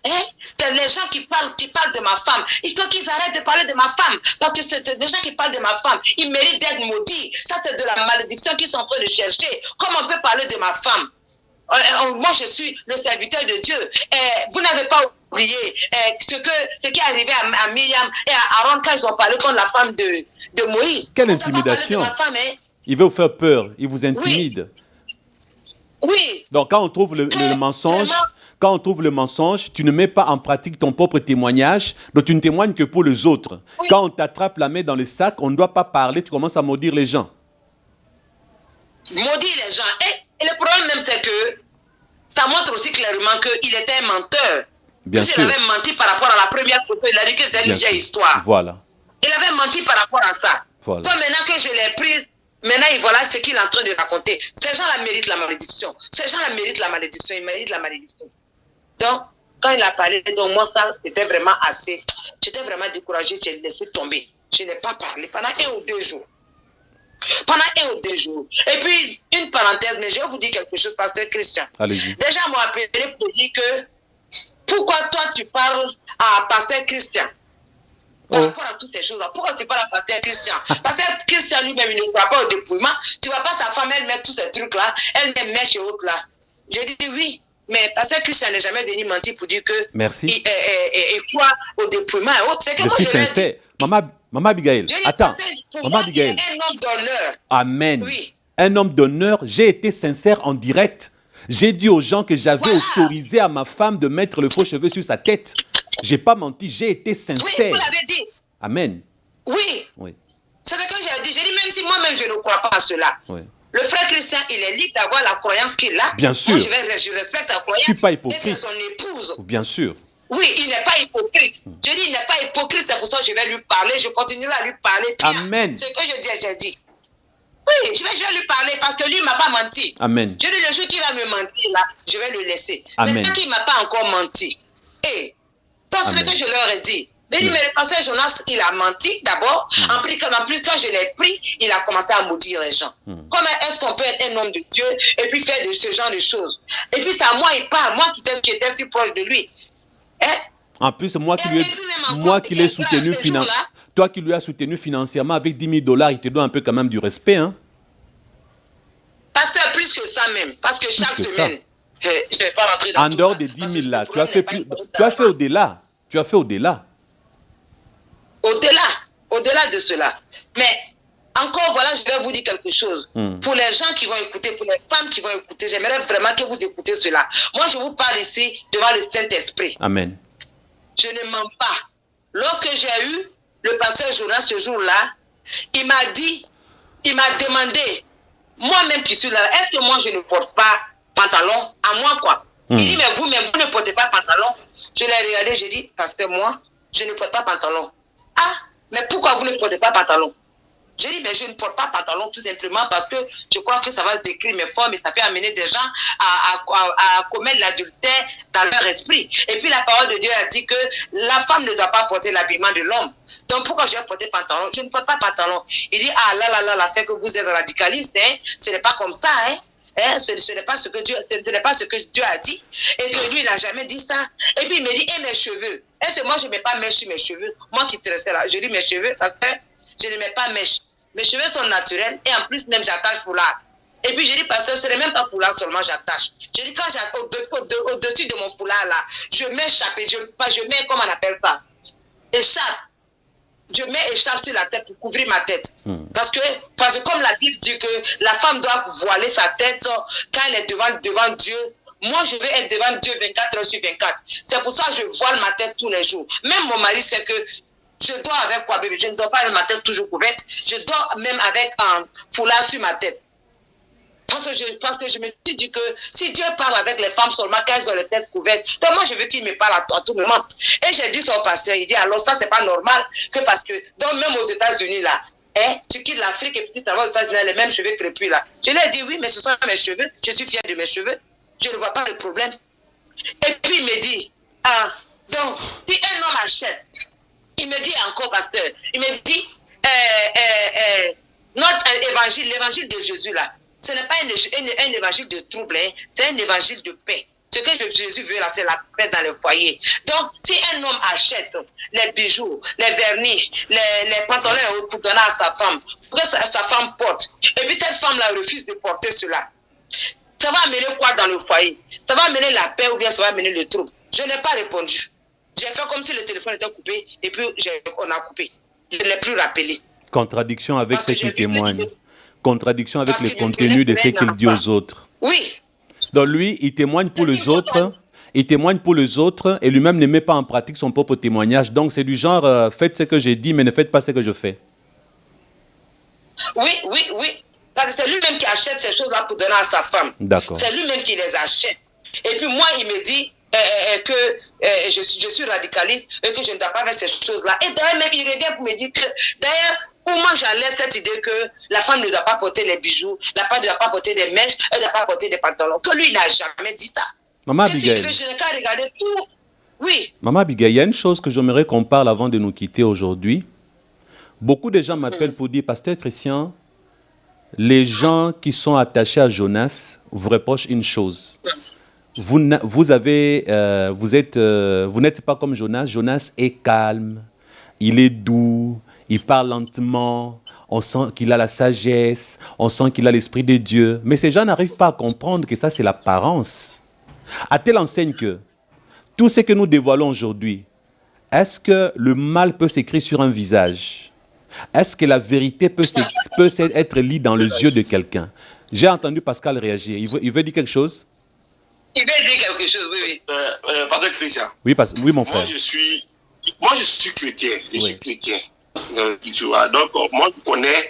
C'est les gens qui parlent de ma femme. Il faut qu'ils arrêtent de parler de ma femme. Parce que c'est des gens qui parlent de ma femme. Ils méritent d'être maudits. Ça, c'est de la malédiction qu'ils sont en train de chercher. Comment on peut parler de ma femme? Moi, je suis le serviteur de Dieu. Vous n'avez pas oublié ce qui est arrivé à Myriam et à Aaron quand ils ont parlé contre la femme de Moïse. Quelle intimidation! Femme, il veut vous faire peur. Il vous intimide. Oui. Donc, quand on trouve le mensonge... Quand on trouve le mensonge, tu ne mets pas en pratique ton propre témoignage, donc tu ne témoignes que pour les autres. Oui. Quand on t'attrape la main dans le sac, on ne doit pas parler, tu commences à maudire les gens. Maudire les gens. Et le problème même, c'est que ça montre aussi clairement qu'il était un menteur. Bien sûr. Il avait menti par rapport à la première photo, il a dit que c'était une vieille histoire. Voilà. Il avait menti par rapport à ça. Voilà. Donc maintenant que je l'ai prise, maintenant, voilà ce qu'il est en train de raconter. Ces gens-là méritent la malédiction. Ces gens-là méritent la malédiction. Ils méritent la malédiction. Donc, quand il a parlé, donc moi, ça, c'était vraiment assez. J'étais vraiment découragée, j'ai laissé tomber. Je n'ai pas parlé pendant 1 ou 2 jours. Pendant 1 ou 2 jours. Et puis, une parenthèse, mais je vais vous dire quelque chose, pasteur Christian. Allez-y. Déjà, on m'a appelé pour dire que pourquoi toi, tu parles à pasteur Christian par rapport à toutes ces choses-là. Pourquoi tu parles à pasteur Christian? Pasteur Christian lui-même, il ne croit pas au dépouillement. Tu ne vois pas sa femme, elle met tous ces trucs-là, elle met mèche et autres là. Je dis oui. Mais pasteur Christian n'est jamais venu mentir pour dire que merci. Il croit au dépouillement et autres. Je suis sincère. Maman Abigail, attends. Maman Abigail. Un homme d'honneur. Amen. Oui. Un homme d'honneur. J'ai été sincère en direct. J'ai dit aux gens que j'avais autorisé à ma femme de mettre le faux cheveu sur sa tête. J'ai pas menti. J'ai été sincère. Oui, vous l'avez dit. Amen. Oui. C'est ce que j'ai dit. J'ai dit même si moi-même je ne crois pas à cela. Oui. Le frère Christian, il est libre d'avoir la croyance qu'il a. Bien sûr. Moi, je respecte sa croyance. Je ne suis pas hypocrite. Et c'est son épouse. Bien sûr. Oui, il n'est pas hypocrite. Je dis, il n'est pas hypocrite, c'est pour ça que je vais lui parler. Je continuerai à lui parler. Puis, amen. Ce que j'ai dit. Oui, je vais lui parler parce que lui ne m'a pas menti. Amen. Je dis, le jour qu'il va me mentir, là, je vais le laisser. Amen. Mais tant qu'il ne m'a pas encore menti. Et, dans ce que je leur ai dit, mais le pasteur Jonas, il a menti d'abord. En plus, quand je l'ai pris, il a commencé à maudire les gens. Comment est-ce qu'on peut être un homme de Dieu et puis faire de ce genre de choses? Et puis c'est à moi, il parle, moi qui étais si proche de lui. En plus, moi qui l'ai soutenu financièrement. Toi qui lui as soutenu financièrement avec $10 000, il te doit un peu quand même du respect, hein? Pasteur, plus que ça même. Parce que chaque semaine, je ne vais pas rentrer dans en dehors des 10 000 là, tu as fait au-delà. Tu as fait au-delà. Au-delà de cela. Mais encore, voilà, je vais vous dire quelque chose. Pour les gens qui vont écouter, pour les femmes qui vont écouter, j'aimerais vraiment que vous écoutez cela. Moi, je vous parle ici devant le Saint-Esprit. Amen. Je ne mens pas. Lorsque j'ai eu le pasteur Jonas ce jour-là, il m'a demandé, moi-même qui suis là, est-ce que moi je ne porte pas pantalon? À moi quoi? Il dit, mais vous ne portez pas pantalon? Je l'ai regardé, j'ai dit, pasteur, moi, je ne porte pas pantalon. Ah, mais pourquoi vous ne portez pas pantalon? J'ai dit, mais je ne porte pas pantalon tout simplement parce que je crois que ça va décrire mes formes et ça peut amener des gens à commettre l'adultère dans leur esprit. Et puis la parole de Dieu a dit que la femme ne doit pas porter l'habillement de l'homme. Donc pourquoi je vais porter pantalon? Je ne porte pas pantalon. Il dit, ah là, c'est que vous êtes radicaliste, hein? Ce n'est pas comme ça, hein? Ce n'est pas ce que Dieu a dit et que lui il n'a jamais dit ça. Et puis il me dit, et mes cheveux, est-ce que moi je ne mets pas mèche sur mes cheveux? Moi qui te restais là, je dis mes cheveux parce que je ne mets pas mèche. Mes cheveux sont naturels et en plus même j'attache foulard. Et puis je dis, pasteur, ce n'est même pas foulard seulement, j'attache. Je dis, quand au-dessus de mon foulard là, je mets échappé, je mets, comment on appelle ça? Écharpe. Je mets écharpe sur la tête pour couvrir ma tête. Parce que comme la Bible dit que la femme doit voiler sa tête quand elle est devant Dieu, moi je veux être devant Dieu 24 heures sur 24. C'est pour ça que je voile ma tête tous les jours. Même mon mari sait que je dors avec quoi, bébé? Je ne dors pas avec ma tête toujours couverte. Je dors même avec un foulard sur ma tête. Parce que je me suis dit que si Dieu parle avec les femmes seulement quand elles ont les têtes couvertes, donc moi je veux qu'il me parle à tout moment. Et j'ai dit ça au pasteur, il dit alors ça c'est pas normal que parce que donc même aux États-Unis là, tu quittes l'Afrique et puis tu vas aux États-Unis les mêmes cheveux crépus là. Je lui ai dit oui mais ce sont mes cheveux, je suis fière de mes cheveux, je ne vois pas le problème. Et puis il me dit donc si un homme achète, il me dit encore pasteur, il me dit notre évangile, l'évangile de Jésus là. Ce n'est pas un évangile de trouble, c'est un évangile de paix. Ce que Jésus veut là, c'est la paix dans le foyer. Donc, si un homme achète les bijoux, les vernis, les pantalons pour donner à sa femme, pour que sa femme porte, et puis cette femme-là refuse de porter cela, ça va amener quoi dans le foyer? Ça va amener la paix ou bien ça va amener le trouble? Je n'ai pas répondu. J'ai fait comme si le téléphone était coupé et puis on a coupé. Je ne l'ai plus rappelé. Contradiction avec Parce ce que qu'il j'ai vu témoigne. que- Contradiction avec Parce le qu'il me contenu de ce prenait qu'il pour dit un aux enfant. autres. Oui. Donc lui, il témoigne pour Il les dit, autres. Il témoigne pour les autres et lui-même ne met pas en pratique son propre témoignage. Donc c'est du genre, faites ce que j'ai dit, mais ne faites pas ce que je fais. Oui. Parce que c'est lui-même qui achète ces choses-là pour donner à sa femme. D'accord. C'est lui-même qui les achète. Et puis moi, il me dit que je suis radicaliste et que je ne dois pas faire ces choses-là. Et d'ailleurs, même il revient pour me dire que, d'ailleurs, pour moi, j'enlève cette idée que la femme ne doit pas porter les bijoux, la femme ne doit pas porter des mèches, elle ne doit pas porter des pantalons. Que lui, il n'a jamais dit ça. Maman Et si Abigail. je n'ai qu'à regarder tout. Oui. Maman Abigail, il y a une chose que j'aimerais qu'on parle avant de nous quitter aujourd'hui. Beaucoup de gens m'appellent pour dire, Pasteur Christian, les gens qui sont attachés à Jonas vous reprochent une chose. Vous n'êtes pas comme Jonas. Jonas est calme, il est doux, il parle lentement, on sent qu'il a la sagesse, on sent qu'il a l'esprit de Dieu. Mais ces gens n'arrivent pas à comprendre que ça, c'est l'apparence. À telle enseigne que tout ce que nous dévoilons aujourd'hui, est-ce que le mal peut s'écrire sur un visage? Est-ce que la vérité peut être lue dans les yeux de quelqu'un? J'ai entendu Pascal réagir. Il veut dire quelque chose? Il veut dire quelque chose, oui. Pasteur Christian. Oui, mon frère. Moi, je suis chrétien. Je suis chrétien. Tu vois, donc, moi, je connais.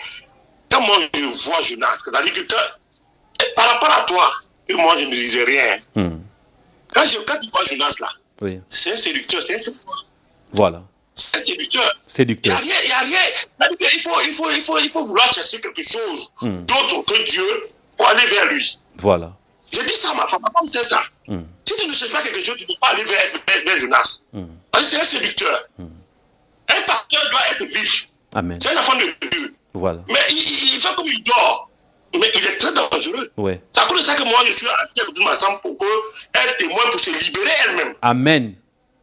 Quand moi, je vois Jonas, c'est-à-dire que par rapport à toi, et moi, je ne disais rien. Quand tu vois Jonas là, Oui. c'est un séducteur, c'est un séducteur. Voilà. C'est un séducteur. Séducteur. Il n'y a rien. Il faut vouloir chercher quelque chose d'autre que Dieu pour aller vers lui. Voilà. Je dis ça à ma femme sait ça. Si tu ne cherches pas quelque chose, tu ne peux pas aller vers Jonas. Parce que c'est un séducteur. Un pasteur doit être vif. Amen. C'est un enfant de Dieu. Voilà. Mais il fait comme il dort. Mais il est très dangereux. Ouais. C'est à cause de ça que moi, je suis assis avec ma femme pour qu'elle témoigne pour se libérer elle-même. Amen.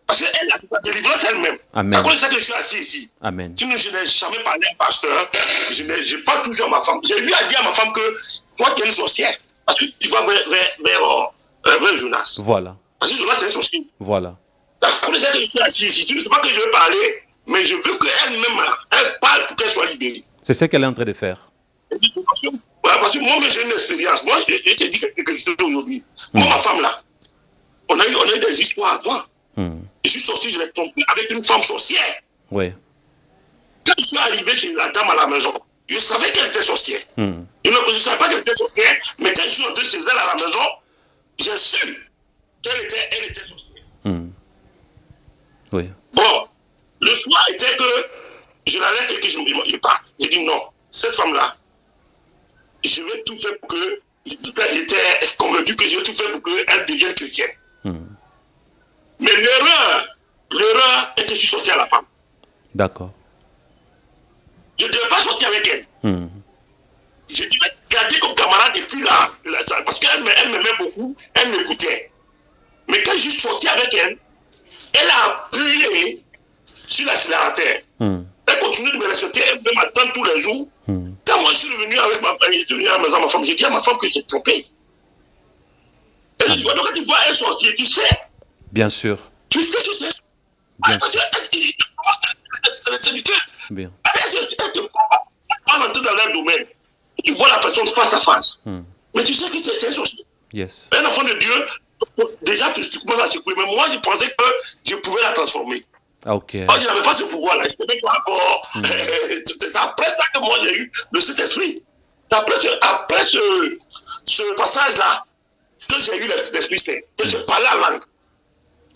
Parce qu'elle a sa délivrance elle-même. Amen. C'est à cause de ça que je suis assis ici. Amen. Sinon, je n'ai jamais parlé à un pasteur. Je n'ai pas toujours à ma femme. J'ai eu à dire à ma femme que toi, tu es une sorcière. Parce que tu vas vers Jonas. Voilà. Parce que Jonas, c'est un sorcier. Voilà. C'est à cause de ça que je suis assis ici. Je ne sais pas que je vais parler, mais je veux qu'elle-même, elle parle pour qu'elle soit libérée. C'est ce qu'elle est en train de faire. Parce que moi, j'ai une expérience. Moi, je te dis quelque chose aujourd'hui. Moi, ma femme, là, on a eu des histoires avant. Je suis sorti, je l'ai trompé avec une femme sorcière. Oui. Quand je suis arrivé chez la dame à la maison, je savais qu'elle était sorcière. Je ne savais pas qu'elle était sorcière, mais quand je suis entré chez elle à la maison, j'ai su qu'elle était sorcière. Oui. Bon, le choix était que je la laisse et que je parte. J'ai dit non, cette femme-là, je vais tout faire pour que, j'étais convaincu que je vais tout faire pour qu'elle devienne chrétienne. Mais l'erreur est que je suis sorti à la femme. D'accord. Je ne devais pas sortir avec elle. Je devais garder comme camarade et puis là, parce qu'elle m'aimait beaucoup, elle m'écoutait. Mais quand je suis sorti avec elle, elle a appuyé sur l'accélérateur. Elle continue de me respecter, elle veut m'attendre tous les jours. Quand moi je suis revenu avec ma femme, j'ai dit à ma femme que j'ai trompé. Et donc quand tu vois un sorcier, tu sais. Bien sûr. Tu sais. Bien Parce sûr. que c'est le séducteur. Bien. Elle te parle entrer dans leur domaine. Tu vois la personne face à face. Mais tu sais que c'est un sorcier. Yes. Un enfant de Dieu, déjà tu commences à secouer. Mais moi, je pensais que je pouvais la transformer. Ah, ok. Moi, je n'avais pas ce pouvoir-là. Je ne savais pas encore. C'est après ça que moi, j'ai eu le Saint-Esprit. Après ce passage-là, que j'ai eu l'Esprit Saint, que j'ai parlé la langue.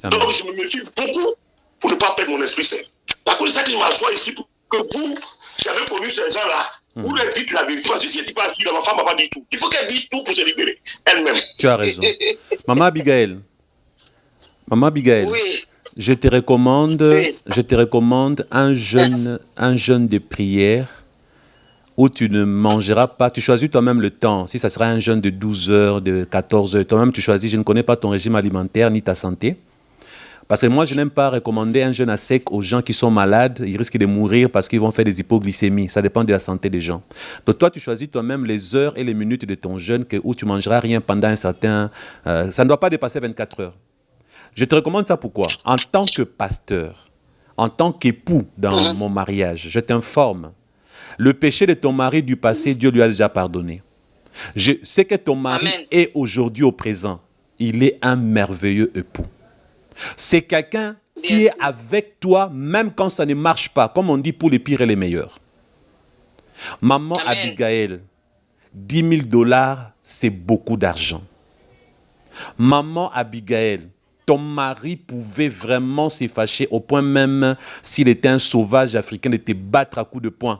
Amen. Donc, je me méfie beaucoup pour ne pas perdre mon Esprit Saint. C'est à cause de ça que je m'assois ici pour que vous, qui avez connu ces gens-là, vous leur dites la vérité. Parce que si je ne dis pas assis, ma femme ne va pas dire tout. Il faut qu'elle dise tout pour se libérer elle-même. Tu as raison. Maman Abigail. Oui. Je te recommande un jeûne de prière où tu ne mangeras pas, tu choisis toi-même le temps. Si ça sera un jeûne de 12 heures, de 14 heures, toi-même tu choisis, je ne connais pas ton régime alimentaire ni ta santé. Parce que moi, je n'aime pas recommander un jeûne à sec aux gens qui sont malades. Ils risquent de mourir parce qu'ils vont faire des hypoglycémies. Ça dépend de la santé des gens. Donc toi, tu choisis toi-même les heures et les minutes de ton jeûne où tu ne mangeras rien pendant un certain... ça ne doit pas dépasser 24 heures. Je te recommande ça pourquoi? En tant que pasteur, en tant qu'époux dans mon mariage, je t'informe. Le péché de ton mari du passé, Dieu lui a déjà pardonné. Je sais que ton mari est aujourd'hui au présent. Il est un merveilleux époux. C'est quelqu'un qui est avec toi même quand ça ne marche pas, comme on dit pour les pires et les meilleurs. Maman Abigail, 10 000 $, c'est beaucoup d'argent. Maman Abigail, ton mari pouvait vraiment se fâcher au point même, s'il était un sauvage africain, de te battre à coups de poing.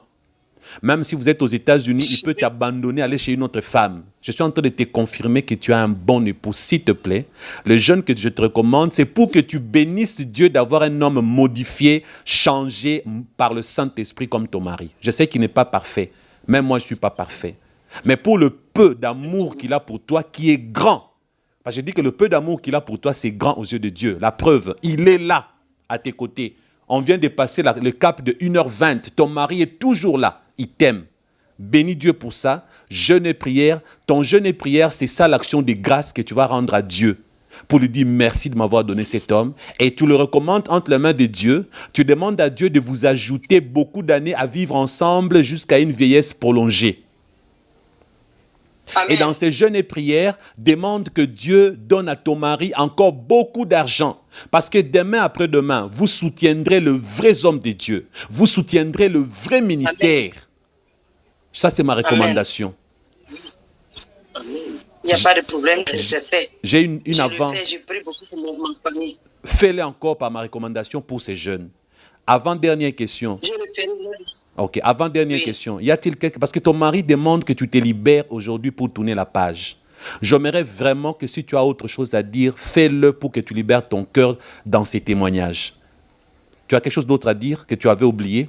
Même si vous êtes aux États-Unis, il peut t'abandonner, aller chez une autre femme. Je suis en train de te confirmer que tu as un bon époux. S'il te plaît, le jeûne que je te recommande, c'est pour que tu bénisses Dieu d'avoir un homme modifié, changé par le Saint-Esprit comme ton mari. Je sais qu'il n'est pas parfait. Même moi, je ne suis pas parfait. Mais pour le peu d'amour qu'il a pour toi, qui est grand. Parce que je dis que le peu d'amour qu'il a pour toi, c'est grand aux yeux de Dieu. La preuve, il est là, à tes côtés. On vient de passer le cap de 1h20. Ton mari est toujours là. Il t'aime. Bénis Dieu pour ça. Jeûne et prière. Ton jeûne et prière, c'est ça l'action de grâce que tu vas rendre à Dieu. Pour lui dire merci de m'avoir donné cet homme. Et tu le recommandes entre les mains de Dieu. Tu demandes à Dieu de vous ajouter beaucoup d'années à vivre ensemble jusqu'à une vieillesse prolongée. Amen. Et dans ces jeûnes et prières, demande que Dieu donne à ton mari encore beaucoup d'argent. Parce que demain après-demain, vous soutiendrez le vrai homme de Dieu. Vous soutiendrez le vrai ministère. Amen. Ça, c'est ma recommandation. Amen. Il n'y a pas de problème, je le fais. J'ai une avant. Je prie beaucoup pour ma famille. Fais-le encore par ma recommandation pour ces jeunes. Avant-dernière question. Je le fais. Ok, avant-dernière question. Y a-t-il quelque... Parce que ton mari demande que tu te libères aujourd'hui pour tourner la page. J'aimerais vraiment que si tu as autre chose à dire, fais-le pour que tu libères ton cœur dans ces témoignages. Tu as quelque chose d'autre à dire que tu avais oublié?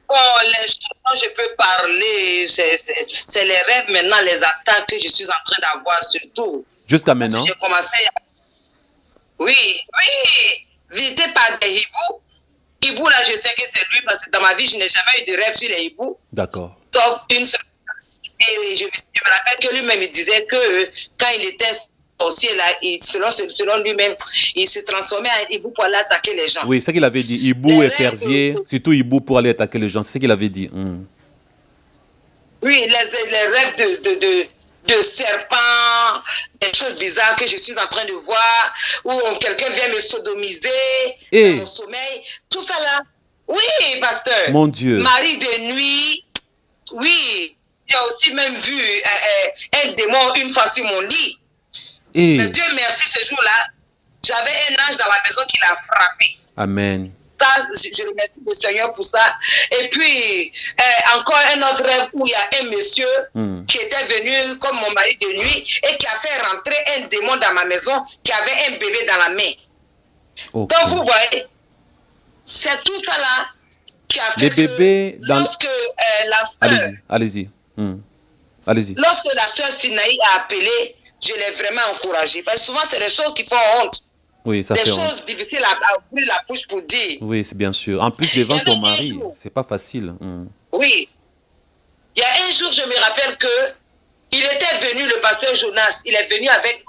Les choses, je peux parler. C'est les rêves maintenant, les attaques que je suis en train d'avoir surtout. Jusqu'à maintenant? J'ai commencé à... Oui, visité par des hiboux. Hibou, là, je sais que c'est lui parce que dans ma vie, je n'ai jamais eu de rêve sur les hiboux. D'accord. Sauf une seule. Et je me rappelle que lui-même, il disait que quand il était sorcier, là, selon lui-même, il se transformait en hibou pour aller attaquer les gens. Oui, c'est ce qu'il avait dit. Hibou, épervier, surtout hibou pour aller attaquer les gens. C'est ce qu'il avait dit. Oui, les rêves de serpents, des choses bizarres que je suis en train de voir, où quelqu'un vient me sodomiser dans mon sommeil. Tout ça là. Oui, pasteur. Mon Dieu. Mari de nuit. Oui. J'ai aussi même vu un démon une fois sur mon lit. Mais Dieu merci, ce jour-là, j'avais un ange dans la maison qui l'a frappé. Amen. Ça, je remercie le Seigneur pour ça. Et puis, encore un autre rêve où il y a un monsieur qui était venu comme mon mari de nuit et qui a fait rentrer un démon dans ma maison qui avait un bébé dans la main. Okay. Donc, vous voyez, c'est tout ça là qui a fait les bébés que lorsque la sœur... Allez-y. Allez-y. Lorsque la sœur Sinaï a appelé, je l'ai vraiment encouragée. Parce que souvent, c'est des choses qui font honte. Oui, ça fait des choses difficiles à ouvrir la bouche pour dire. Oui, c'est bien sûr. En plus, devant ton mari, c'est pas facile. Oui. Il y a un jour, je me rappelle que il était venu, le pasteur Jonas, il est venu avec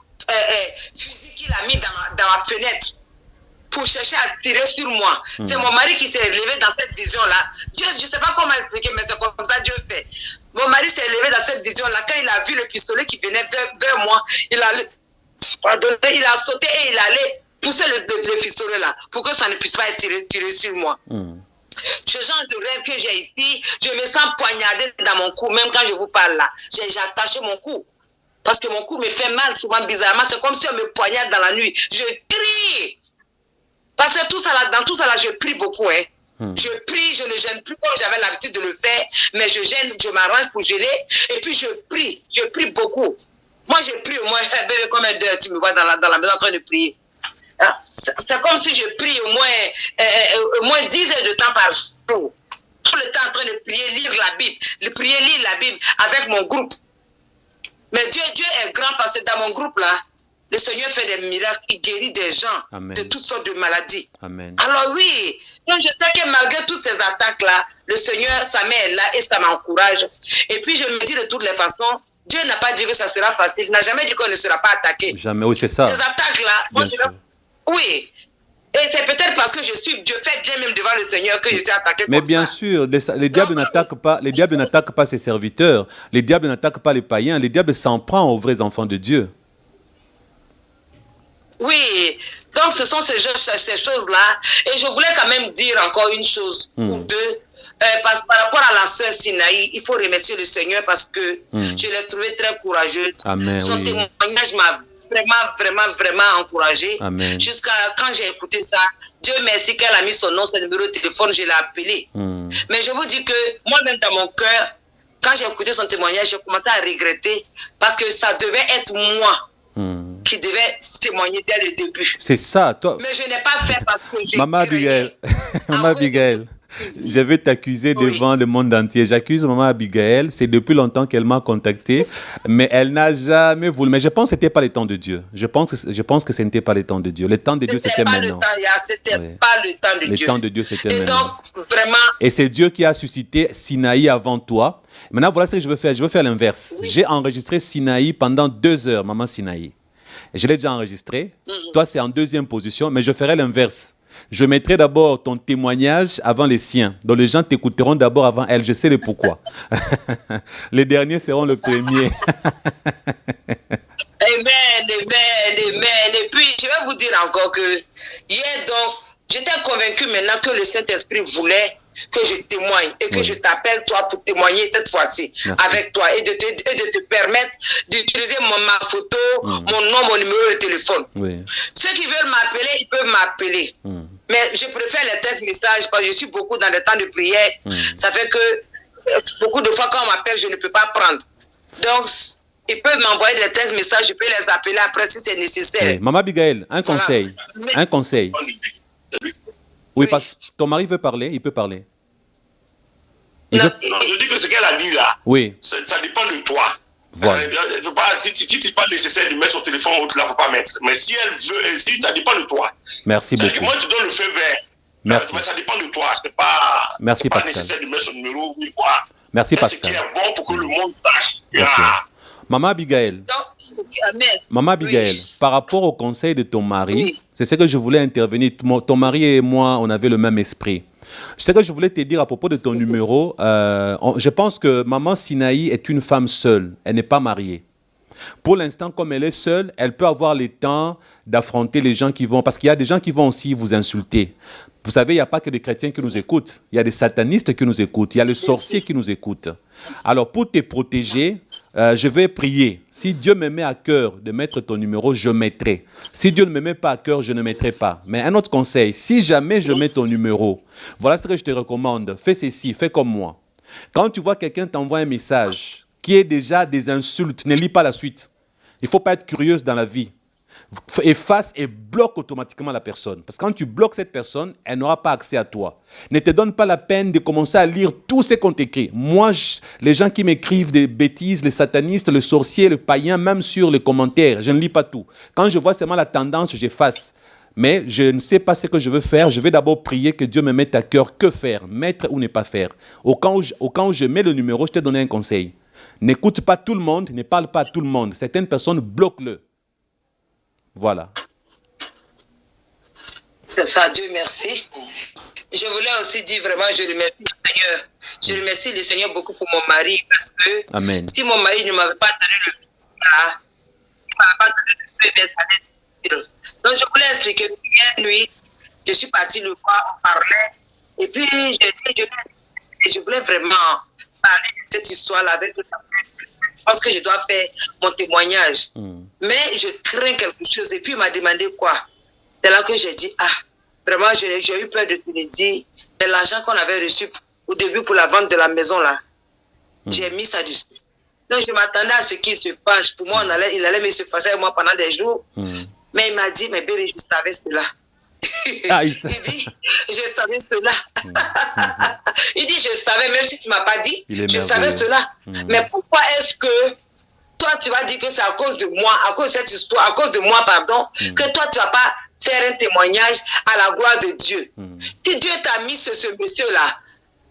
fusil qu'il a mis dans ma fenêtre pour chercher à tirer sur moi. C'est mon mari qui s'est levé dans cette vision-là. Dieu, je ne sais pas comment expliquer, mais c'est comme ça Dieu fait. Mon mari s'est levé dans cette vision-là. Quand il a vu le pistolet qui venait vers moi, il a sauté et il allait pousser le pistolet là pour que ça ne puisse pas être tiré sur moi. Ce genre de rêve que j'ai ici, je me sens poignardé dans mon cou, même quand je vous parle là. J'ai attaché mon cou. Parce que mon cou me fait mal souvent bizarrement. C'est comme si on me poignarde dans la nuit. Je crie. Parce que tout ça là, dans tout ça là, je prie beaucoup. Je prie, je ne gêne plus comme j'avais l'habitude de le faire, mais je gêne, je m'arrange pour gêner. Et puis je prie beaucoup. Moi, je prie au moins, bébé, combien d'heures tu me vois dans la maison en train de prier? C'est comme si je prie au moins 10 heures de temps par jour. tout le temps en train de prier, lire la Bible, lire la Bible avec mon groupe. Mais Dieu est grand parce que dans mon groupe là, le Seigneur fait des miracles, il guérit des gens Amen. de toutes sortes de maladies. Amen. Alors oui, donc je sais que malgré toutes ces attaques-là, le Seigneur, sa main est là et ça m'encourage. Et puis je me dis de toutes les façons, Dieu n'a pas dit que ça sera facile, il n'a jamais dit qu'on ne sera pas attaqué. Jamais, oui, c'est ça. Ces attaques-là, moi je vais... Oui. Et c'est peut-être parce que je fais bien même devant le Seigneur que je suis attaqué Mais comme bien ça. sûr, les diables n'attaquent pas ses serviteurs, les diables n'attaquent pas les païens, les diables s'en prennent aux vrais enfants de Dieu. Oui, donc ce sont ces choses-là. Et je voulais quand même dire encore une chose ou deux. Par rapport à la sœur Sinaï, il faut remercier le Seigneur parce que je l'ai trouvée très courageuse. Amen, Son oui. témoignage m'a vraiment encouragée. Amen. Jusqu'à quand j'ai écouté ça, Dieu merci qu'elle a mis son nom, son numéro de téléphone, je l'ai appelé. Mais je vous dis que moi-même dans mon cœur, quand j'ai écouté son témoignage, j'ai commencé à regretter parce que ça devait être moi qui devait témoigner dès le début. C'est ça, toi. Mais je n'ai pas fait parce que j'ai Maman Abigail, Maman Abigail, je vais t'accuser devant le monde entier. J'accuse Maman Abigail, c'est depuis longtemps qu'elle m'a contacté, mais elle n'a jamais voulu. Mais je pense que ce n'était pas le temps de Dieu. Je pense que ce n'était pas le temps de Dieu. Le temps de Dieu, c'était maintenant. C'était pas le temps de Dieu. Le temps de Dieu, c'était maintenant. Et donc, vraiment... Et c'est Dieu qui a suscité Sinaï avant toi. Maintenant, voilà ce que je veux faire. Je veux faire l'inverse. Oui. J'ai enregistré Sinaï pendant 2 heures, Maman Sinaï. Je l'ai déjà enregistré. Toi, c'est en deuxième position, mais je ferai l'inverse. Je mettrai d'abord ton témoignage avant les siens. Donc les gens t'écouteront d'abord avant elle. Je sais le pourquoi. Les derniers seront le premier. Amen. Et puis, je vais vous dire encore que hier, donc, j'étais convaincu maintenant que le Saint-Esprit voulait que je témoigne et que je t'appelle toi pour témoigner cette fois-ci avec toi et de te permettre d'utiliser ma photo, mon nom, mon numéro de téléphone. Oui. Ceux qui veulent m'appeler, ils peuvent m'appeler. Mais je préfère les tests messages parce que je suis beaucoup dans le temps de prière. Ça fait que beaucoup de fois quand on m'appelle, je ne peux pas prendre. Donc, ils peuvent m'envoyer des tests messages, je peux les appeler après si c'est nécessaire. Oui. Maman Abigail, un conseil. Un conseil. Oui, parce que ton mari veut parler, il peut parler. Non, je dis que ce qu'elle a dit là, oui. Ça dépend de toi. Voilà. Si c'est pas nécessaire de mettre son téléphone ou là, faut pas mettre. Mais si elle veut, si ça dépend de toi. Merci beaucoup. Que moi, tu donnes le feu vert. Merci. Mais ça dépend de toi. C'est pas, merci, pas Pascal. nécessaire de mettre son numéro ou quoi. Merci, c'est Pascal. Ce qui est bon pour que le monde sache. Okay. Maman Abigail. Maman Abigail, par rapport au conseil de ton mari, c'est ce que je voulais intervenir. Ton mari et moi, on avait le même esprit. Ce que je voulais te dire à propos de ton numéro, je pense que Maman Sinaï est une femme seule. Elle n'est pas mariée. Pour l'instant, comme elle est seule, elle peut avoir le temps d'affronter les gens qui vont... Parce qu'il y a des gens qui vont aussi vous insulter. Vous savez, il n'y a pas que des chrétiens qui nous écoutent. Il y a des satanistes qui nous écoutent. Il y a les sorciers qui nous écoutent. Alors, pour te protéger, je vais prier. Si Dieu me met à cœur de mettre ton numéro, je mettrai. Si Dieu ne me met pas à cœur, je ne mettrai pas. Mais un autre conseil, si jamais je mets ton numéro, voilà ce que je te recommande. Fais ceci, fais comme moi. Quand tu vois quelqu'un t'envoie un message qui est déjà des insultes, ne lis pas la suite. Il ne faut pas être curieuse dans la vie. Efface et bloque automatiquement la personne. Parce que quand tu bloques cette personne, elle n'aura pas accès à toi. Ne te donne pas la peine de commencer à lire tout ce qu'on t'écrit. Moi, les gens qui m'écrivent des bêtises, les satanistes, les sorciers, les païens, même sur les commentaires, je ne lis pas tout. Quand je vois seulement la tendance, j'efface. Mais je ne sais pas ce que je veux faire. Je vais d'abord prier que Dieu me mette à cœur que faire, mettre ou ne pas faire. Au cas où je mets le numéro, je t'ai donné un conseil. N'écoute pas tout le monde, ne parle pas à tout le monde. Certaines personnes, bloquent-le. Voilà. C'est ça, Dieu merci. Je voulais aussi dire vraiment, je remercie le Seigneur. Je remercie le Seigneur beaucoup pour mon mari parce que Amen. Si mon mari ne m'avait pas donné le feu, il ne m'avait pas donné le feu, mais ça allait dire. Donc je voulais expliquer hier nuit, je suis partie le voir, on parlait, et puis je voulais vraiment parler de cette histoire-là avec le Seigneur. Je pense que je dois faire mon témoignage. Mais je crains quelque chose. Et puis il m'a demandé quoi. C'est là que j'ai dit, vraiment, j'ai eu peur de te le dire. Mais l'argent qu'on avait reçu au début pour la vente de la maison, là, j'ai mis ça dessus. Donc je m'attendais à ce qu'il se fâche. Pour moi, il allait me se fâcher avec moi pendant des jours. Mais il m'a dit, mais bébé, je savais cela. Ah, il dit, je savais cela. Il dit, je savais, même si tu ne m'as pas dit, je savais cela. Mais pourquoi est-ce que toi, tu vas dire que c'est à cause de moi, à cause de cette histoire, à cause de moi, pardon, que toi, tu ne vas pas faire un témoignage à la gloire de Dieu. Si Dieu t'a mis ce monsieur-là,